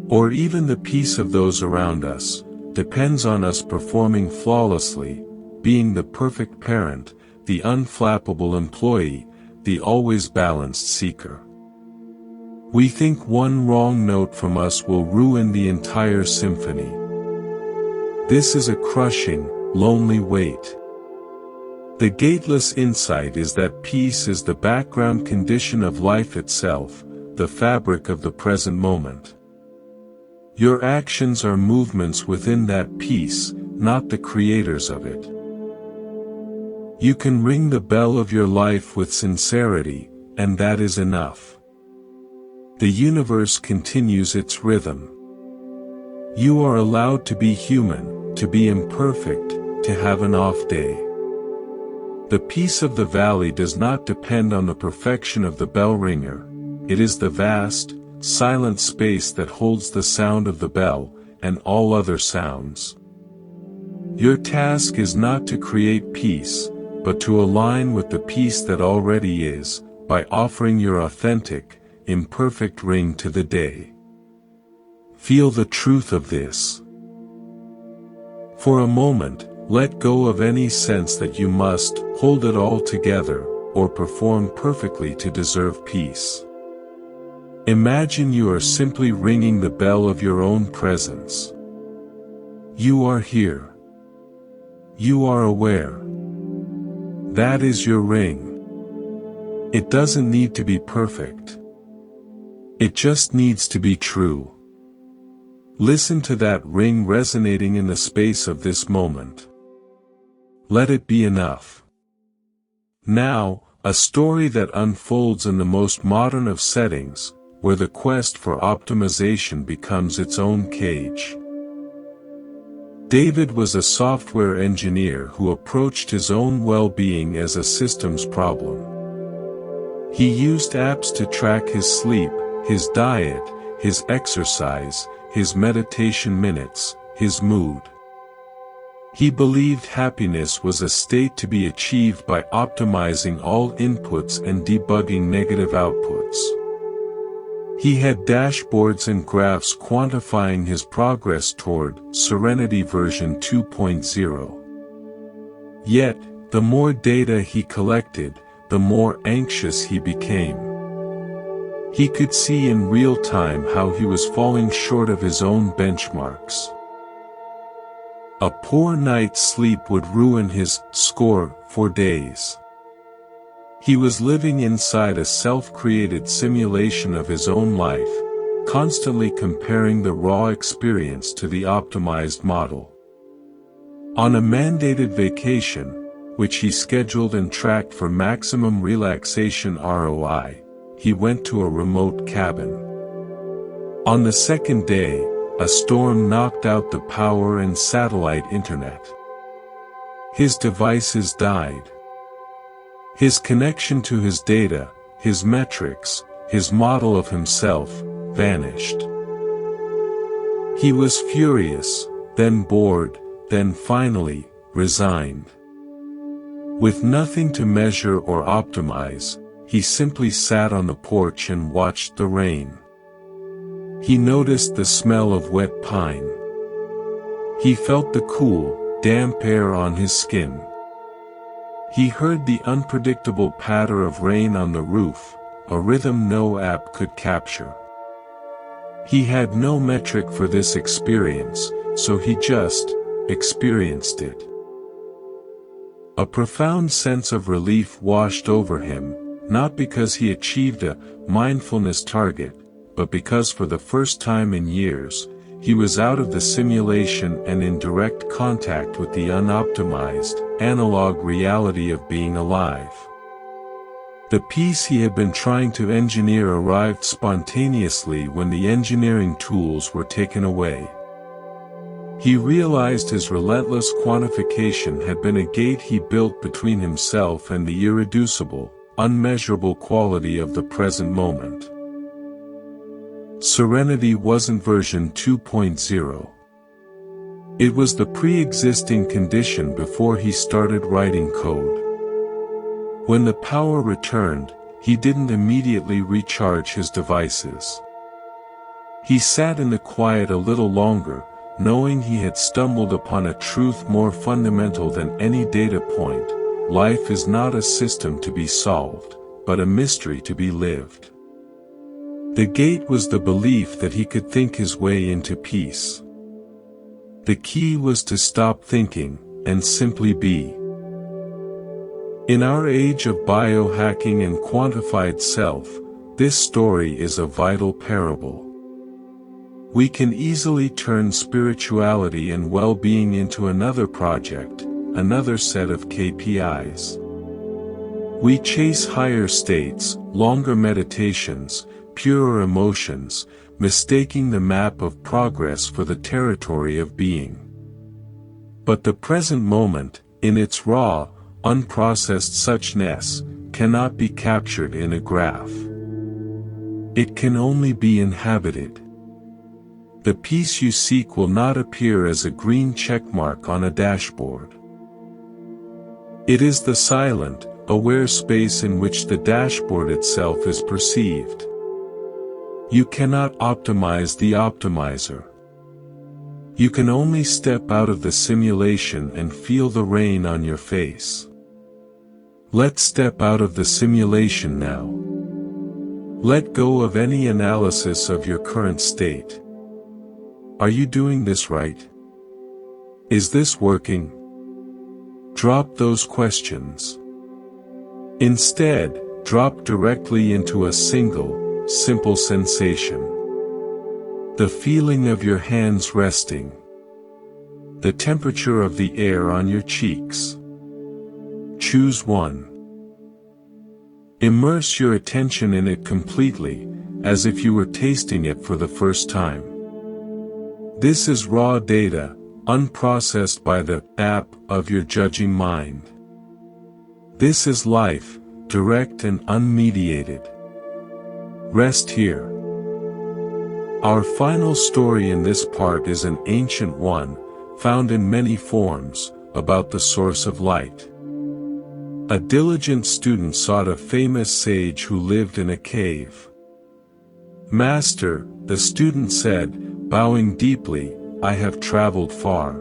or even the peace of those around us, depends on us performing flawlessly, being the perfect parent, the unflappable employee, the always balanced seeker. We think one wrong note from us will ruin the entire symphony. This is a crushing, lonely weight. The gateless insight is that peace is the background condition of life itself, the fabric of the present moment. Your actions are movements within that peace, not the creators of it. You can ring the bell of your life with sincerity, and that is enough. The universe continues its rhythm. You are allowed to be human, to be imperfect, to have an off day. The peace of the valley does not depend on the perfection of the bell ringer. It is the vast, silent space that holds the sound of the bell, and all other sounds. Your task is not to create peace, but to align with the peace that already is, by offering your authentic, imperfect ring to the day. Feel the truth of this. For a moment, let go of any sense that you must hold it all together, or perform perfectly to deserve peace. Imagine you are simply ringing the bell of your own presence. You are here. You are aware. That is your ring. It doesn't need to be perfect. It just needs to be true. Listen to that ring resonating in the space of this moment. Let it be enough. Now, a story that unfolds in the most modern of settings, where the quest for optimization becomes its own cage. David was a software engineer who approached his own well-being as a systems problem. He used apps to track his sleep, his diet, his exercise, his meditation minutes, his mood. He believed happiness was a state to be achieved by optimizing all inputs and debugging negative outputs. He had dashboards and graphs quantifying his progress toward Serenity version 2.0. Yet, the more data he collected, the more anxious he became. He could see in real time how he was falling short of his own benchmarks. A poor night's sleep would ruin his score for days. He was living inside a self-created simulation of his own life, constantly comparing the raw experience to the optimized model. On a mandated vacation, which he scheduled and tracked for maximum relaxation ROI, he went to a remote cabin. On the second day, a storm knocked out the power and satellite internet. His devices died. His connection to his data, his metrics, his model of himself, vanished. He was furious, then bored, then finally, resigned. With nothing to measure or optimize, he simply sat on the porch and watched the rain. He noticed the smell of wet pine. He felt the cool, damp air on his skin. He heard the unpredictable patter of rain on the roof, a rhythm no app could capture. He had no metric for this experience, so he just experienced it. A profound sense of relief washed over him, not because he achieved a mindfulness target, but because for the first time in years, he was out of the simulation and in direct contact with the unoptimized, analog reality of being alive. The peace he had been trying to engineer arrived spontaneously when the engineering tools were taken away. He realized his relentless quantification had been a gate he built between himself and the irreducible, unmeasurable quality of the present moment. Serenity wasn't version 2.0. It was the pre-existing condition before he started writing code. When the power returned, he didn't immediately recharge his devices. He sat in the quiet a little longer, knowing he had stumbled upon a truth more fundamental than any data point. Life is not a system to be solved, but a mystery to be lived. The gate was the belief that he could think his way into peace. The key was to stop thinking, and simply be. In our age of biohacking and quantified self, this story is a vital parable. We can easily turn spirituality and well-being into another project, another set of KPIs. We chase higher states, longer meditations, purer emotions, mistaking the map of progress for the territory of being. But the present moment, in its raw, unprocessed suchness, cannot be captured in a graph. It can only be inhabited. The peace you seek will not appear as a green checkmark on a dashboard. It is the silent, aware space in which the dashboard itself is perceived. You cannot optimize the optimizer. You can only step out of the simulation and feel the rain on your face. Let's step out of the simulation now. Let go of any analysis of your current state. Are you doing this right? Is this working? Drop those questions. Instead, drop directly into a single, simple sensation. The feeling of your hands resting. The temperature of the air on your cheeks. Choose one. Immerse your attention in it completely, as if you were tasting it for the first time. This is raw data, unprocessed by the app of your judging mind. This is life, direct and unmediated. Rest here. Our final story in this part is an ancient one, found in many forms, about the source of light. A diligent student sought a famous sage who lived in a cave. "Master," the student said, bowing deeply, "I have traveled far.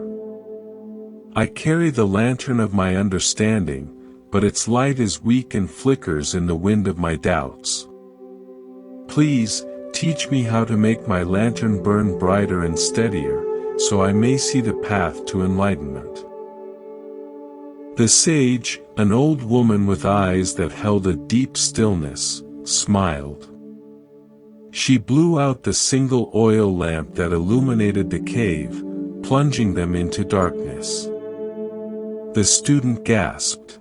I carry the lantern of my understanding, but its light is weak and flickers in the wind of my doubts. Please, teach me how to make my lantern burn brighter and steadier, so I may see the path to enlightenment." The sage, an old woman with eyes that held a deep stillness, smiled. She blew out the single oil lamp that illuminated the cave, plunging them into darkness. The student gasped.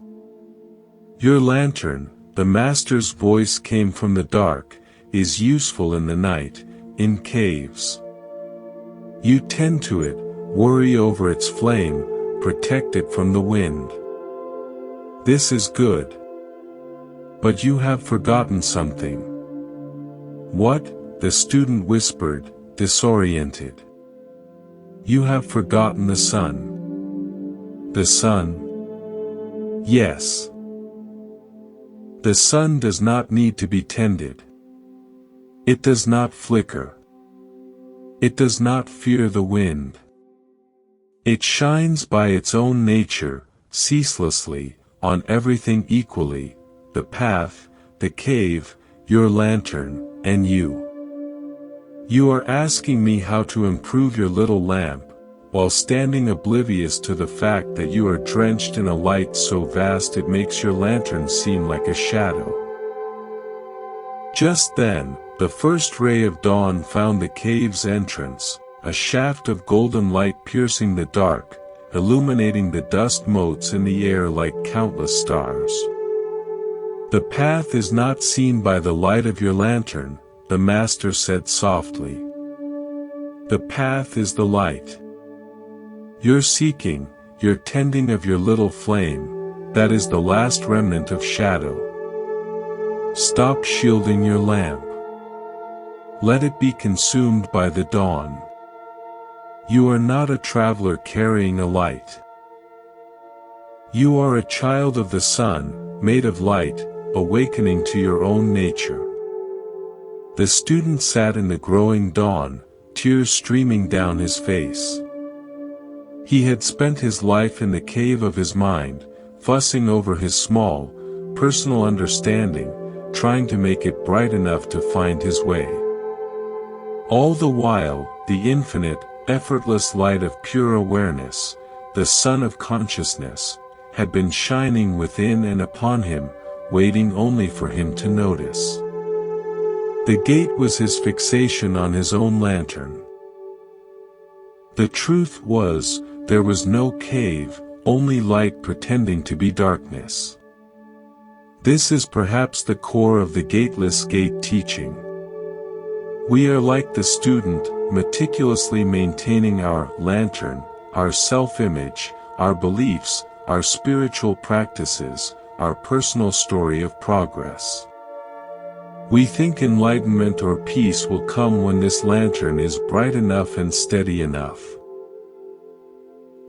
"Your lantern," the master's voice came from the dark, "is useful in the night, in caves. You tend to it, worry over its flame, protect it from the wind. This is good. But you have forgotten something." "What?" the student whispered, disoriented. "You have forgotten the sun." "The sun?" "Yes. The sun does not need to be tended. It does not flicker. It does not fear the wind. It shines by its own nature, ceaselessly, on everything equally, the path, the cave, your lantern, and you. You are asking me how to improve your little lamp, while standing oblivious to the fact that you are drenched in a light so vast it makes your lantern seem like a shadow." Just then, the first ray of dawn found the cave's entrance, a shaft of golden light piercing the dark, illuminating the dust motes in the air like countless stars. "The path is not seen by the light of your lantern," the master said softly. "The path is the light. Your seeking, your tending of your little flame, that is the last remnant of shadow. Stop shielding your lamp. Let it be consumed by the dawn. You are not a traveler carrying a light. You are a child of the sun, made of light, awakening to your own nature." The student sat in the growing dawn, tears streaming down his face. He had spent his life in the cave of his mind, fussing over his small, personal understanding, trying to make it bright enough to find his way. All the while, the infinite, effortless light of pure awareness, the sun of consciousness, had been shining within and upon him, waiting only for him to notice. The gate was his fixation on his own lantern. The truth was, there was no cave, only light pretending to be darkness. This is perhaps the core of the gateless gate teaching. We are like the student, meticulously maintaining our lantern, our self-image, our beliefs, our spiritual practices, our personal story of progress. We think enlightenment or peace will come when this lantern is bright enough and steady enough.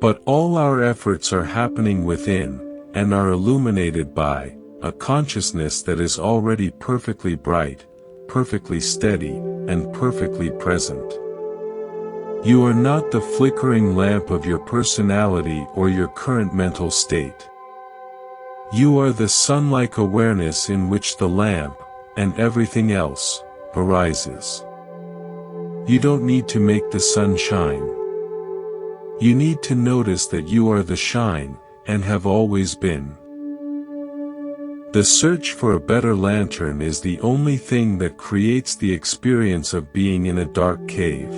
But all our efforts are happening within, and are illuminated by, a consciousness that is already perfectly bright, perfectly steady, and perfectly present. You are not the flickering lamp of your personality or your current mental state. You are the sun-like awareness in which the lamp, and everything else, arises. You don't need to make the sun shine. You need to notice that you are the shine, and have always been. The search for a better lantern is the only thing that creates the experience of being in a dark cave.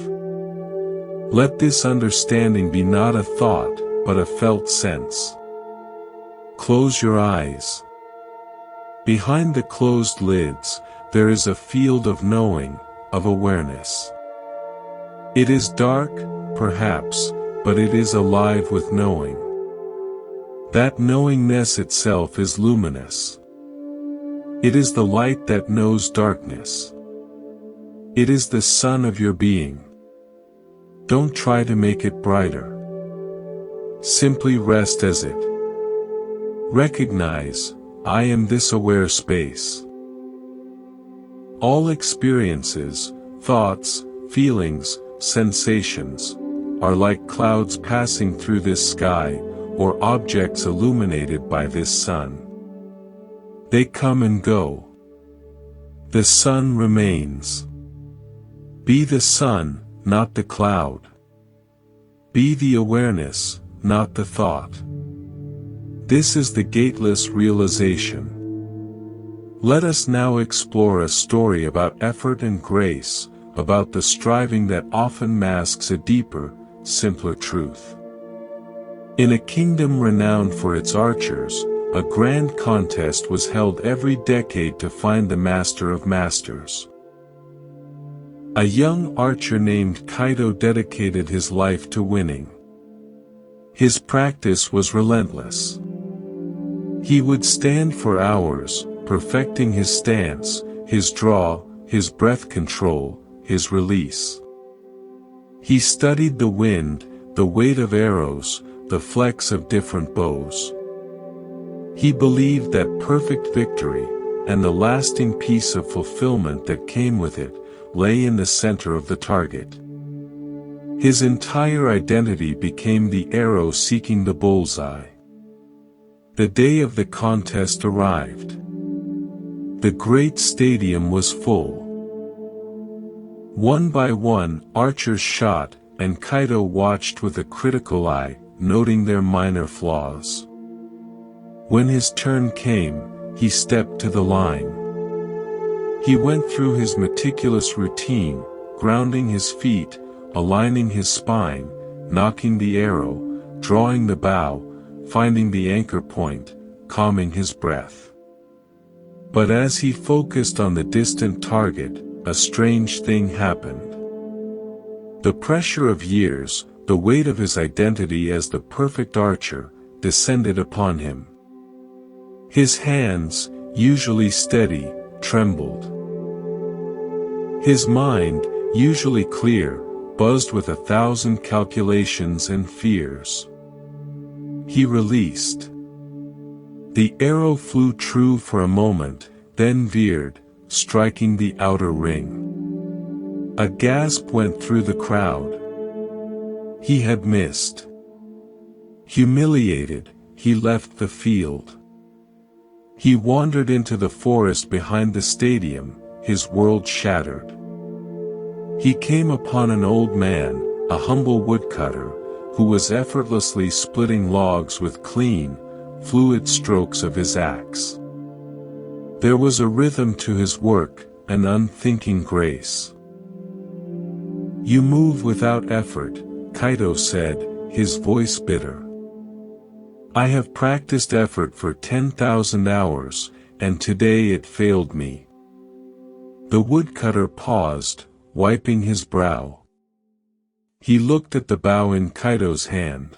Let this understanding be not a thought, but a felt sense. Close your eyes. Behind the closed lids, there is a field of knowing, of awareness. It is dark, perhaps, but it is alive with knowing. That knowingness itself is luminous. It is the light that knows darkness. It is the sun of your being. Don't try to make it brighter. Simply rest as it. Recognize, I am this aware space. All experiences, thoughts, feelings, sensations, are like clouds passing through this sky, or objects illuminated by this sun. They come and go. The sun remains. Be the sun, not the cloud. Be the awareness, not the thought. This is the gateless realization. Let us now explore a story about effort and grace, about the striving that often masks a deeper, simpler truth. In a kingdom renowned for its archers, a grand contest was held every decade to find the master of masters. A young archer named Kaito dedicated his life to winning. His practice was relentless. He would stand for hours, perfecting his stance, his draw, his breath control, his release. He studied the wind, the weight of arrows, the flex of different bows. He believed that perfect victory, and the lasting peace of fulfillment that came with it, lay in the center of the target. His entire identity became the arrow seeking the bullseye. The day of the contest arrived. The great stadium was full. One by one, archers shot, and Kaito watched with a critical eye, noting their minor flaws. When his turn came, he stepped to the line. He went through his meticulous routine, grounding his feet, aligning his spine, nocking the arrow, drawing the bow, finding the anchor point, calming his breath. But as he focused on the distant target, a strange thing happened. The pressure of years, the weight of his identity as the perfect archer, descended upon him. His hands, usually steady, trembled. His mind, usually clear, buzzed with 1,000 calculations and fears. He released. The arrow flew true for a moment, then veered, striking the outer ring. A gasp went through the crowd. He had missed. Humiliated, he left the field. He wandered into the forest behind the stadium, his world shattered. He came upon an old man, a humble woodcutter, who was effortlessly splitting logs with clean, fluid strokes of his axe. There was a rhythm to his work, an unthinking grace. "You move without effort," Kaito said, his voice bitter. "I have practiced effort for 10,000 hours, and today it failed me." The woodcutter paused, wiping his brow. He looked at the bow in Kaito's hand.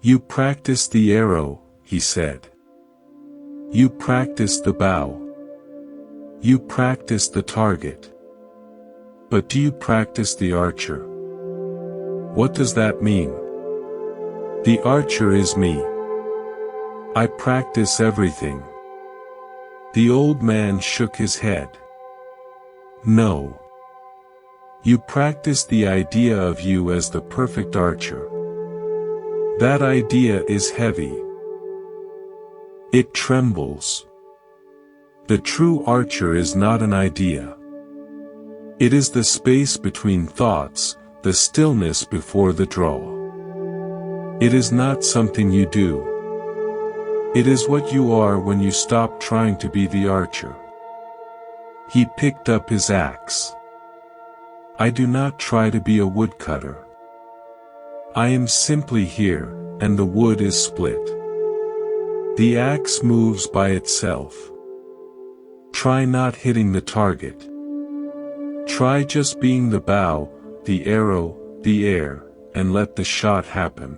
"You practiced the arrow," he said. "You practiced the bow. You practiced the target. But do you practice the archer? What does that mean?" "The archer is me. I practice everything." The old man shook his head. "No. You practice the idea of you as the perfect archer. That idea is heavy. It trembles. The true archer is not an idea. It is the space between thoughts, the stillness before the draw. It is not something you do. It is what you are when you stop trying to be the archer." He picked up his axe. "I do not try to be a woodcutter. I am simply here, and the wood is split. The axe moves by itself. Try not hitting the target. Try just being the bow, the arrow, the air, and let the shot happen."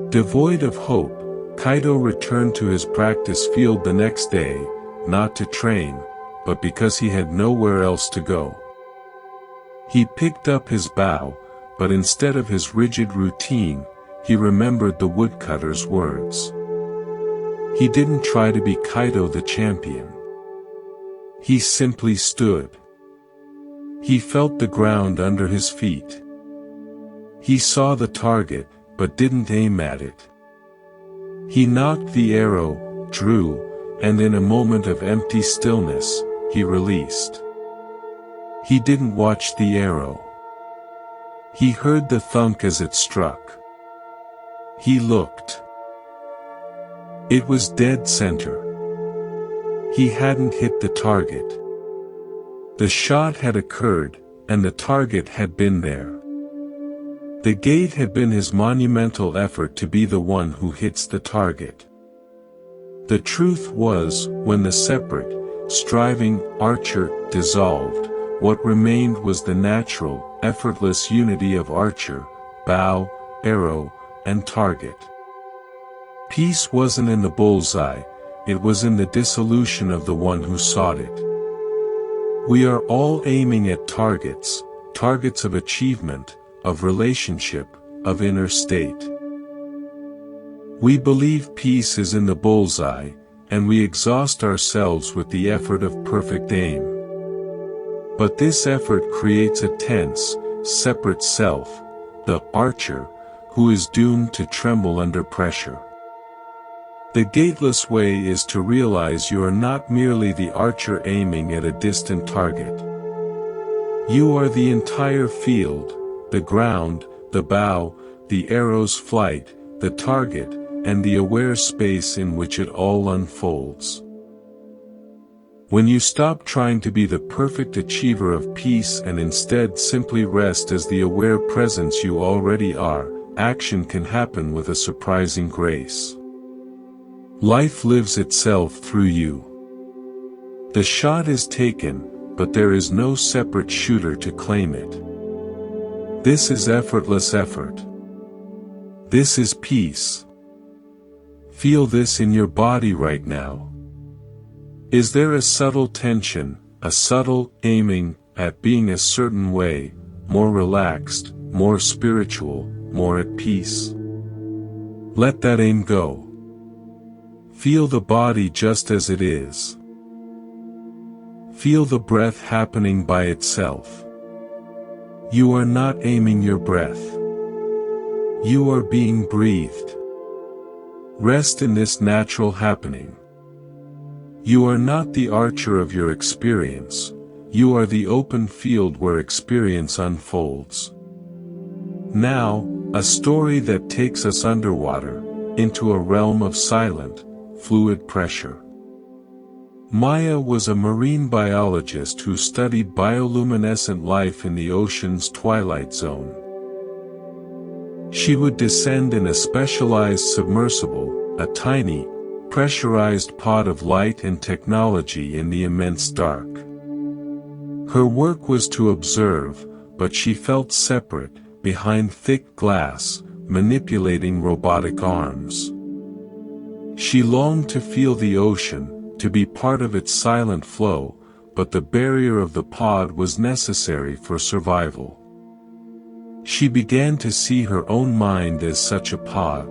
Devoid of hope, Kaito returned to his practice field the next day, not to train, but because he had nowhere else to go. He picked up his bow, but instead of his rigid routine, he remembered the woodcutter's words. He didn't try to be Kaito the champion. He simply stood. He felt the ground under his feet. He saw the target, but didn't aim at it. He knocked the arrow, drew, and in a moment of empty stillness, he released. He didn't watch the arrow. He heard the thunk as it struck. He looked. It was dead center. He hadn't hit the target. The shot had occurred, and the target had been there. The gate had been his monumental effort to be the one who hits the target. The truth was, when the separate, striving archer dissolved, what remained was the natural, effortless unity of archer, bow, arrow, and target. Peace wasn't in the bullseye, it was in the dissolution of the one who sought it. We are all aiming at targets of achievement, of relationship, of inner state. We believe peace is in the bullseye, and we exhaust ourselves with the effort of perfect aim. But this effort creates a tense, separate self, the archer, who is doomed to tremble under pressure. The gateless way is to realize you are not merely the archer aiming at a distant target. You are the entire field, the ground, the bow, the arrow's flight, the target, and the aware space in which it all unfolds. When you stop trying to be the perfect achiever of peace and instead simply rest as the aware presence you already are, action can happen with a surprising grace. Life lives itself through you. The shot is taken, but there is no separate shooter to claim it. This is effortless effort. This is peace. Feel this in your body right now. Is there a subtle tension, a subtle aiming at being a certain way, more relaxed, more spiritual, more at peace? Let that aim go. Feel the body just as it is. Feel the breath happening by itself. You are not aiming your breath. You are being breathed. Rest in this natural happening. You are not the archer of your experience, you are the open field where experience unfolds. Now, a story that takes us underwater, into a realm of silent, fluid pressure. Maya was a marine biologist who studied bioluminescent life in the ocean's twilight zone. She would descend in a specialized submersible, a tiny, pressurized pod of light and technology in the immense dark. Her work was to observe, but she felt separate, behind thick glass, manipulating robotic arms. She longed to feel the ocean, to be part of its silent flow, but the barrier of the pod was necessary for survival. She began to see her own mind as such a pod.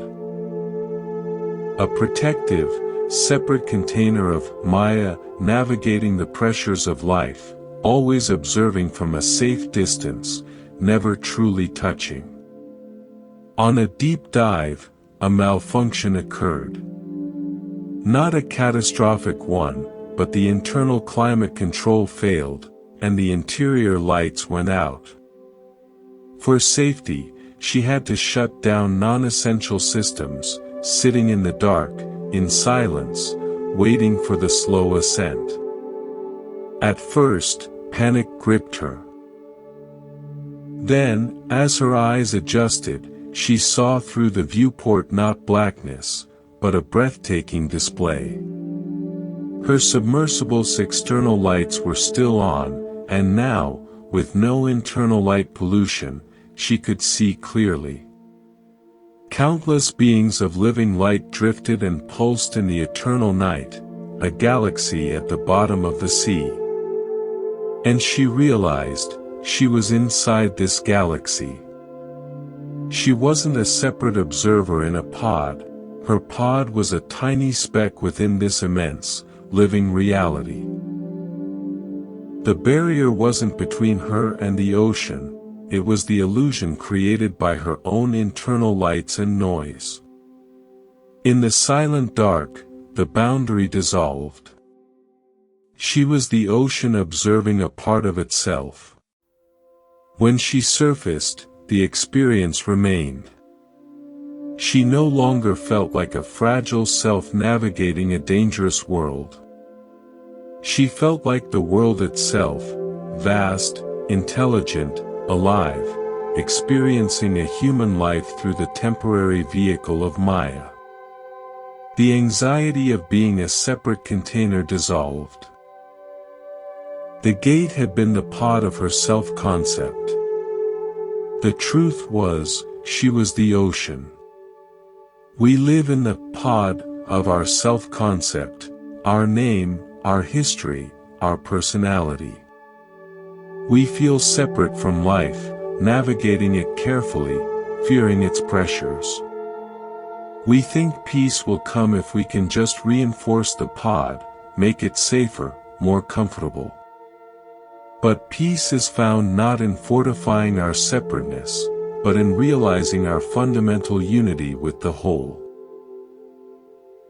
A protective, separate container of Maya, navigating the pressures of life, always observing from a safe distance, never truly touching. On a deep dive, a malfunction occurred. Not a catastrophic one, but the internal climate control failed, and the interior lights went out. For safety, she had to shut down non-essential systems, sitting in the dark, in silence, waiting for the slow ascent. At first, panic gripped her. Then, as her eyes adjusted, she saw through the viewport not blackness, but a breathtaking display. Her submersible's external lights were still on, and now, with no internal light pollution, she could see clearly. Countless beings of living light drifted and pulsed in the eternal night, a galaxy at the bottom of the sea. And she realized, she was inside this galaxy. She wasn't a separate observer in a pod, her pod was a tiny speck within this immense, living reality. The barrier wasn't between her and the ocean, it was the illusion created by her own internal lights and noise. In the silent dark, the boundary dissolved. She was the ocean observing a part of itself. When she surfaced, the experience remained. She no longer felt like a fragile self navigating a dangerous world. She felt like the world itself, vast, intelligent, alive, experiencing a human life through the temporary vehicle of Maya. The anxiety of being a separate container dissolved. The gate had been the pod of her self-concept. The truth was, she was the ocean. We live in the pod of our self-concept, our name, our history, our personality. We feel separate from life, navigating it carefully, fearing its pressures. We think peace will come if we can just reinforce the pod, make it safer, more comfortable. But peace is found not in fortifying our separateness, but in realizing our fundamental unity with the whole.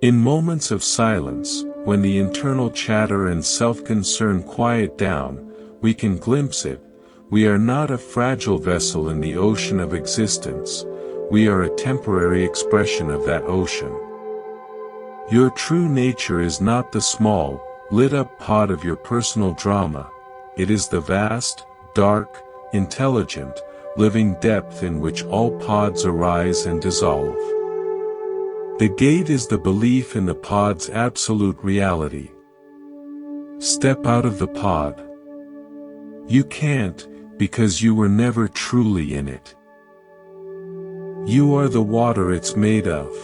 In moments of silence, when the internal chatter and self-concern quiet down, we can glimpse it. We are not a fragile vessel in the ocean of existence, we are a temporary expression of that ocean. Your true nature is not the small, lit-up pod of your personal drama, it is the vast, dark, intelligent, living depth in which all pods arise and dissolve. The gate is the belief in the pod's absolute reality. Step out of the pod. You can't, because you were never truly in it. You are the water it's made of.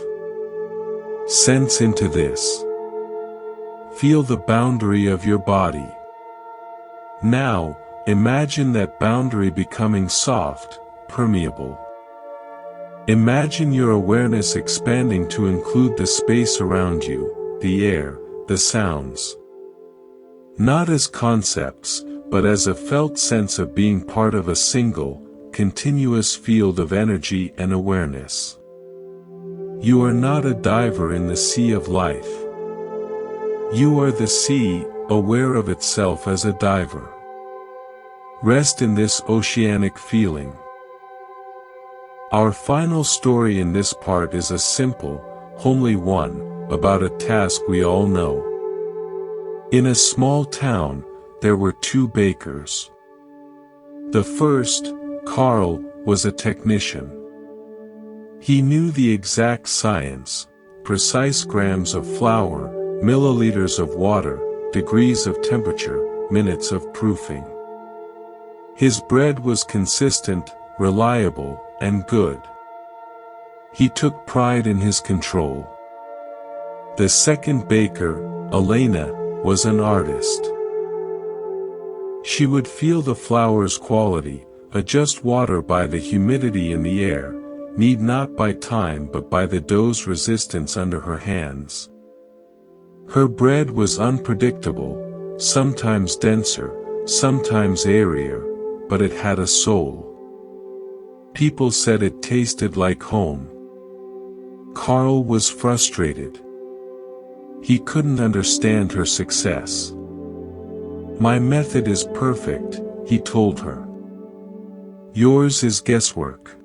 Sense into this. Feel the boundary of your body. Now, imagine that boundary becoming soft, permeable. Imagine your awareness expanding to include the space around you, the air, the sounds. Not as concepts, but as a felt sense of being part of a single, continuous field of energy and awareness. You are not a diver in the sea of life. You are the sea, aware of itself as a diver. Rest in this oceanic feeling. Our final story in this part is a simple, homely one, about a task we all know. In a small town, there were two bakers. The first, Carl, was a technician. He knew the exact science, precise grams of flour, milliliters of water, degrees of temperature, minutes of proofing. His bread was consistent, reliable, and good. He took pride in his control. The second baker, Elena, was an artist. She would feel the flour's quality, adjust water by the humidity in the air, knead not by time but by the dough's resistance under her hands. Her bread was unpredictable, sometimes denser, sometimes airier, but it had a soul. People said it tasted like home. Carl was frustrated. He couldn't understand her success. My method is perfect, he told her. Yours is guesswork.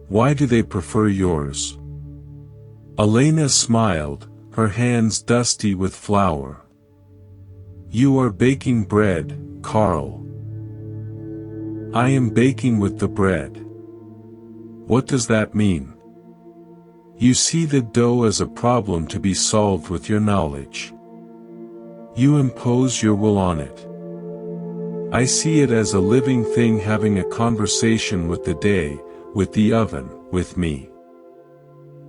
Why do they prefer yours? Elena smiled, her hands dusty with flour. You are baking bread, Carl. I am baking with the bread. What does that mean? You see the dough as a problem to be solved with your knowledge. You impose your will on it. I see it as a living thing having a conversation with the day, with the oven, with me.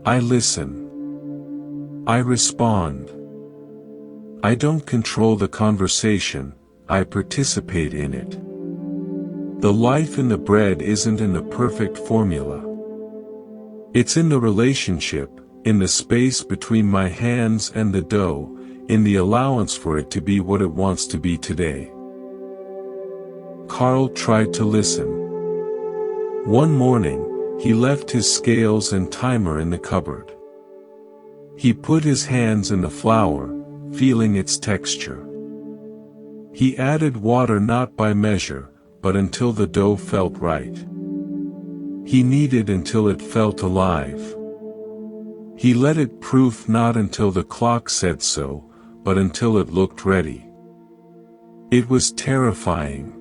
I listen. I respond. I don't control the conversation, I participate in it. The life in the bread isn't in the perfect formula. It's in the relationship, in the space between my hands and the dough, in the allowance for it to be what it wants to be today. Carl tried to listen. One morning, he left his scales and timer in the cupboard. He put his hands in the flour, feeling its texture. He added water not by measure, but until the dough felt right. He kneaded until it felt alive. He let it proof not until the clock said so, but until it looked ready. It was terrifying.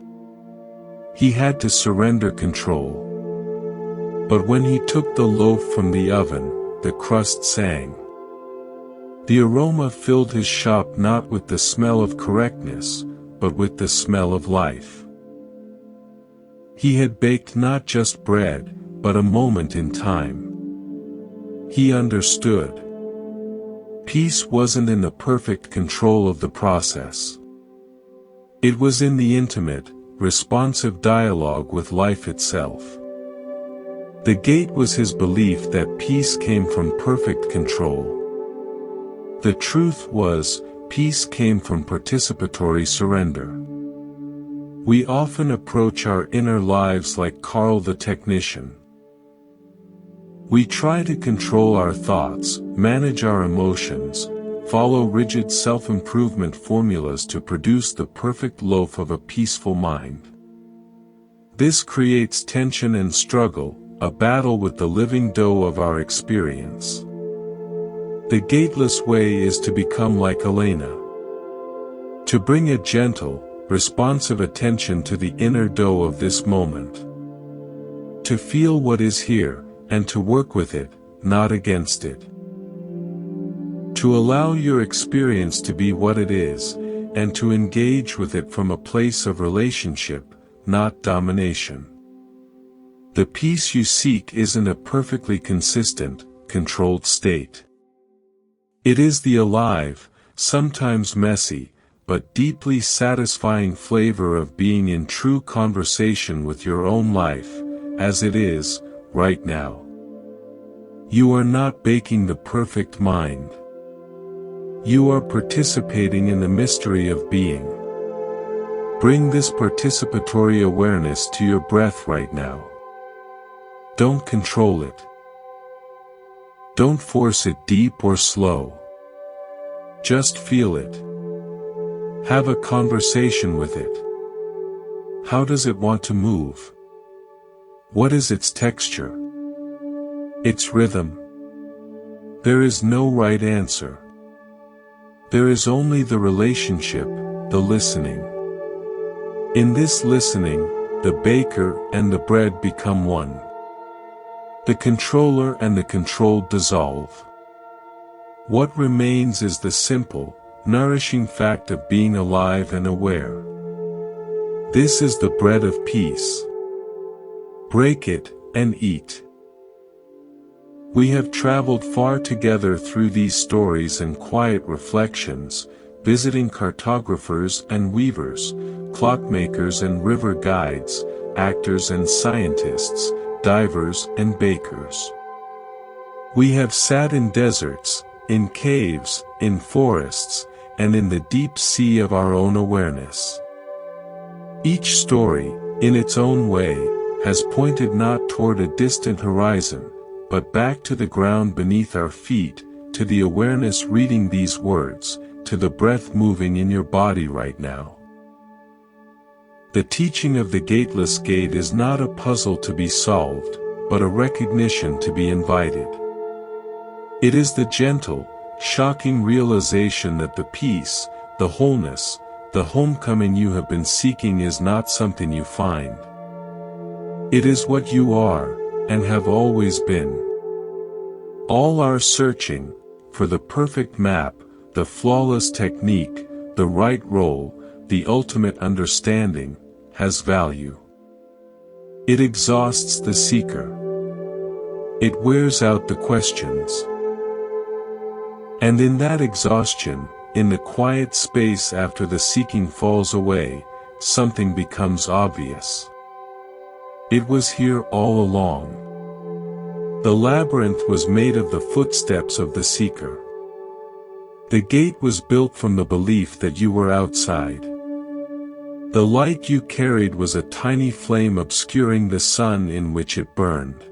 He had to surrender control. But when he took the loaf from the oven, the crust sang. The aroma filled his shop not with the smell of correctness, but with the smell of life. He had baked not just bread, but a moment in time. He understood. Peace wasn't in the perfect control of the process. It was in the intimate, responsive dialogue with life itself. The gate was his belief that peace came from perfect control. The truth was, peace came from participatory surrender. We often approach our inner lives like Carl the technician. We try to control our thoughts, manage our emotions, follow rigid self-improvement formulas to produce the perfect loaf of a peaceful mind. This creates tension and struggle, a battle with the living dough of our experience. The gateless way is to become like Elena. To bring a gentle, responsive attention to the inner dough of this moment. To feel what is here, and to work with it, not against it. To allow your experience to be what it is, and to engage with it from a place of relationship, not domination. The peace you seek isn't a perfectly consistent, controlled state. It is the alive, sometimes messy, but deeply satisfying flavor of being in true conversation with your own life, as it is, right now. You are not baking the perfect mind. You are participating in the mystery of being. Bring this participatory awareness to your breath right now. Don't control it. Don't force it deep or slow. Just feel it. Have a conversation with it. How does it want to move? What is its texture? Its rhythm? There is no right answer. There is only the relationship, the listening. In this listening, the baker and the bread become one. The controller and the controlled dissolve. What remains is the simple, nourishing fact of being alive and aware. This is the bread of peace. Break it, and eat. We have traveled far together through these stories and quiet reflections, visiting cartographers and weavers, clockmakers and river guides, actors and scientists, divers and bakers. We have sat in deserts, in caves, in forests, and in the deep sea of our own awareness. Each story, in its own way, has pointed not toward a distant horizon, but back to the ground beneath our feet, to the awareness reading these words, to the breath moving in your body right now. The teaching of the gateless gate is not a puzzle to be solved, but a recognition to be invited. It is the gentle, shocking realization that the peace, the wholeness, the homecoming you have been seeking is not something you find. It is what you are, and have always been. All our searching, for the perfect map, the flawless technique, the right role, the ultimate understanding, has value. It exhausts the seeker. It wears out the questions. And in that exhaustion, in the quiet space after the seeking falls away, something becomes obvious. It was here all along. The labyrinth was made of the footsteps of the seeker. The gate was built from the belief that you were outside. The light you carried was a tiny flame obscuring the sun in which it burned.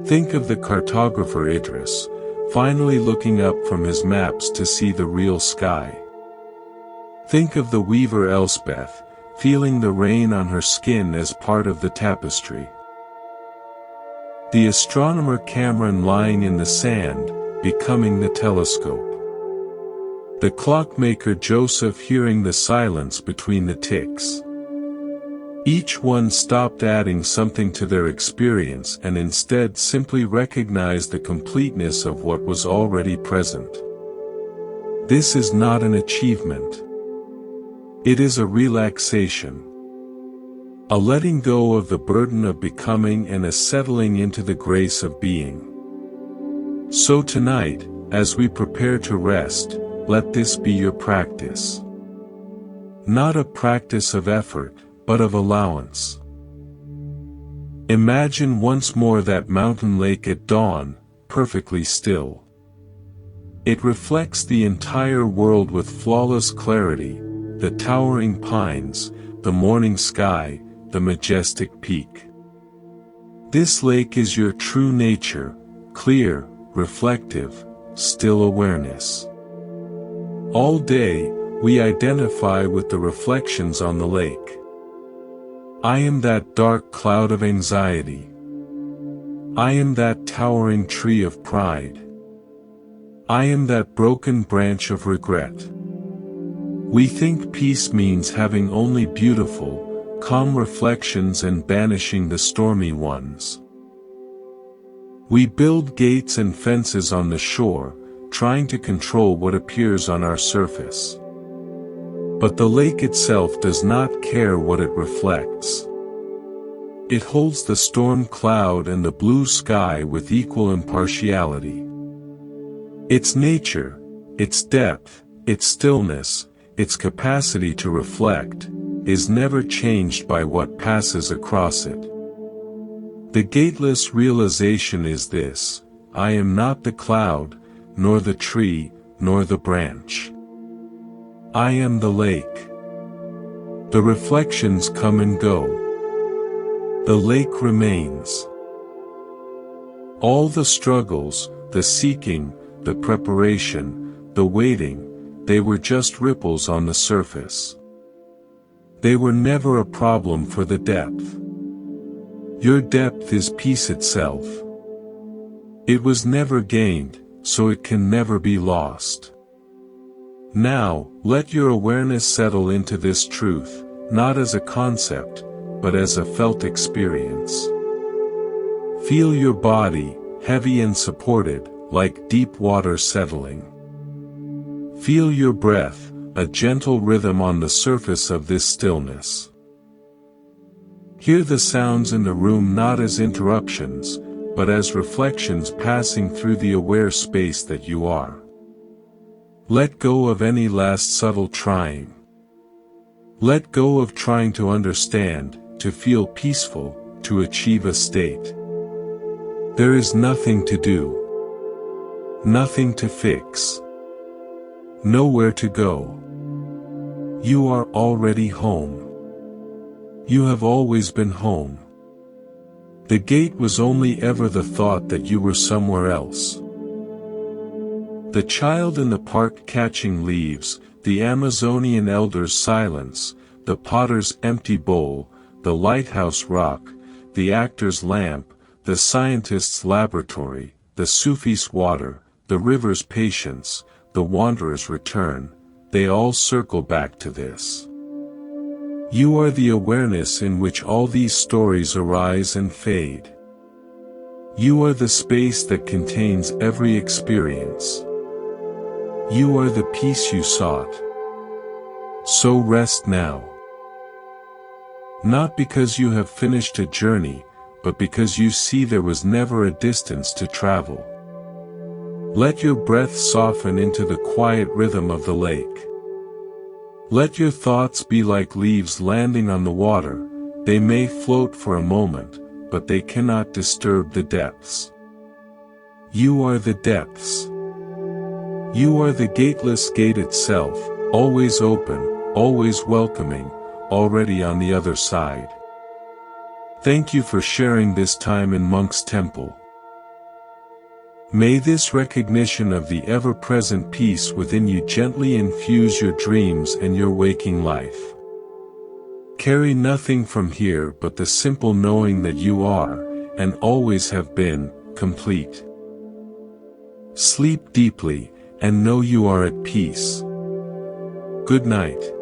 Think of the cartographer Idris, finally looking up from his maps to see the real sky. Think of the weaver Elspeth, feeling the rain on her skin as part of the tapestry. The astronomer Cameron lying in the sand, becoming the telescope. The clockmaker Joseph hearing the silence between the ticks. Each one stopped adding something to their experience and instead simply recognized the completeness of what was already present. This is not an achievement. It is a relaxation. A letting go of the burden of becoming and a settling into the grace of being. So tonight, as we prepare to rest, let this be your practice. Not a practice of effort, but of allowance. Imagine once more that mountain lake at dawn, perfectly still. It reflects the entire world with flawless clarity, the towering pines, the morning sky, the majestic peak. This lake is your true nature, clear, reflective, still awareness. All day, we identify with the reflections on the lake. I am that dark cloud of anxiety. I am that towering tree of pride. I am that broken branch of regret. We think peace means having only beautiful, calm reflections and banishing the stormy ones. We build gates and fences on the shore, trying to control what appears on our surface. But the lake itself does not care what it reflects. It holds the storm cloud and the blue sky with equal impartiality. Its nature, its depth, its stillness, its capacity to reflect, is never changed by what passes across it. The gateless realization is this: I am not the cloud, nor the tree, nor the branch. I am the lake. The reflections come and go. The lake remains. All the struggles, the seeking, the preparation, the waiting, they were just ripples on the surface. They were never a problem for the depth. Your depth is peace itself. It was never gained, so it can never be lost. Now, let your awareness settle into this truth, not as a concept, but as a felt experience. Feel your body, heavy and supported, like deep water settling. Feel your breath, a gentle rhythm on the surface of this stillness. Hear the sounds in the room not as interruptions, but as reflections passing through the aware space that you are. Let go of any last subtle trying. Let go of trying to understand, to feel peaceful, to achieve a state. There is nothing to do. Nothing to fix. Nowhere to go. You are already home. You have always been home. The gate was only ever the thought that you were somewhere else. The child in the park catching leaves, the Amazonian elder's silence, the potter's empty bowl, the lighthouse rock, the actor's lamp, the scientist's laboratory, the Sufi's water, the river's patience, the wanderer's return, they all circle back to this. You are the awareness in which all these stories arise and fade. You are the space that contains every experience. You are the peace you sought. So rest now. Not because you have finished a journey, but because you see there was never a distance to travel. Let your breath soften into the quiet rhythm of the lake. Let your thoughts be like leaves landing on the water. They may float for a moment, but they cannot disturb the depths. You are the depths. You are the gateless gate itself, always open, always welcoming, already on the other side. Thank you for sharing this time in Monk's Temple. May this recognition of the ever-present peace within you gently infuse your dreams and your waking life. Carry nothing from here but the simple knowing that you are, and always have been, complete. Sleep deeply, and know you are at peace. Good night.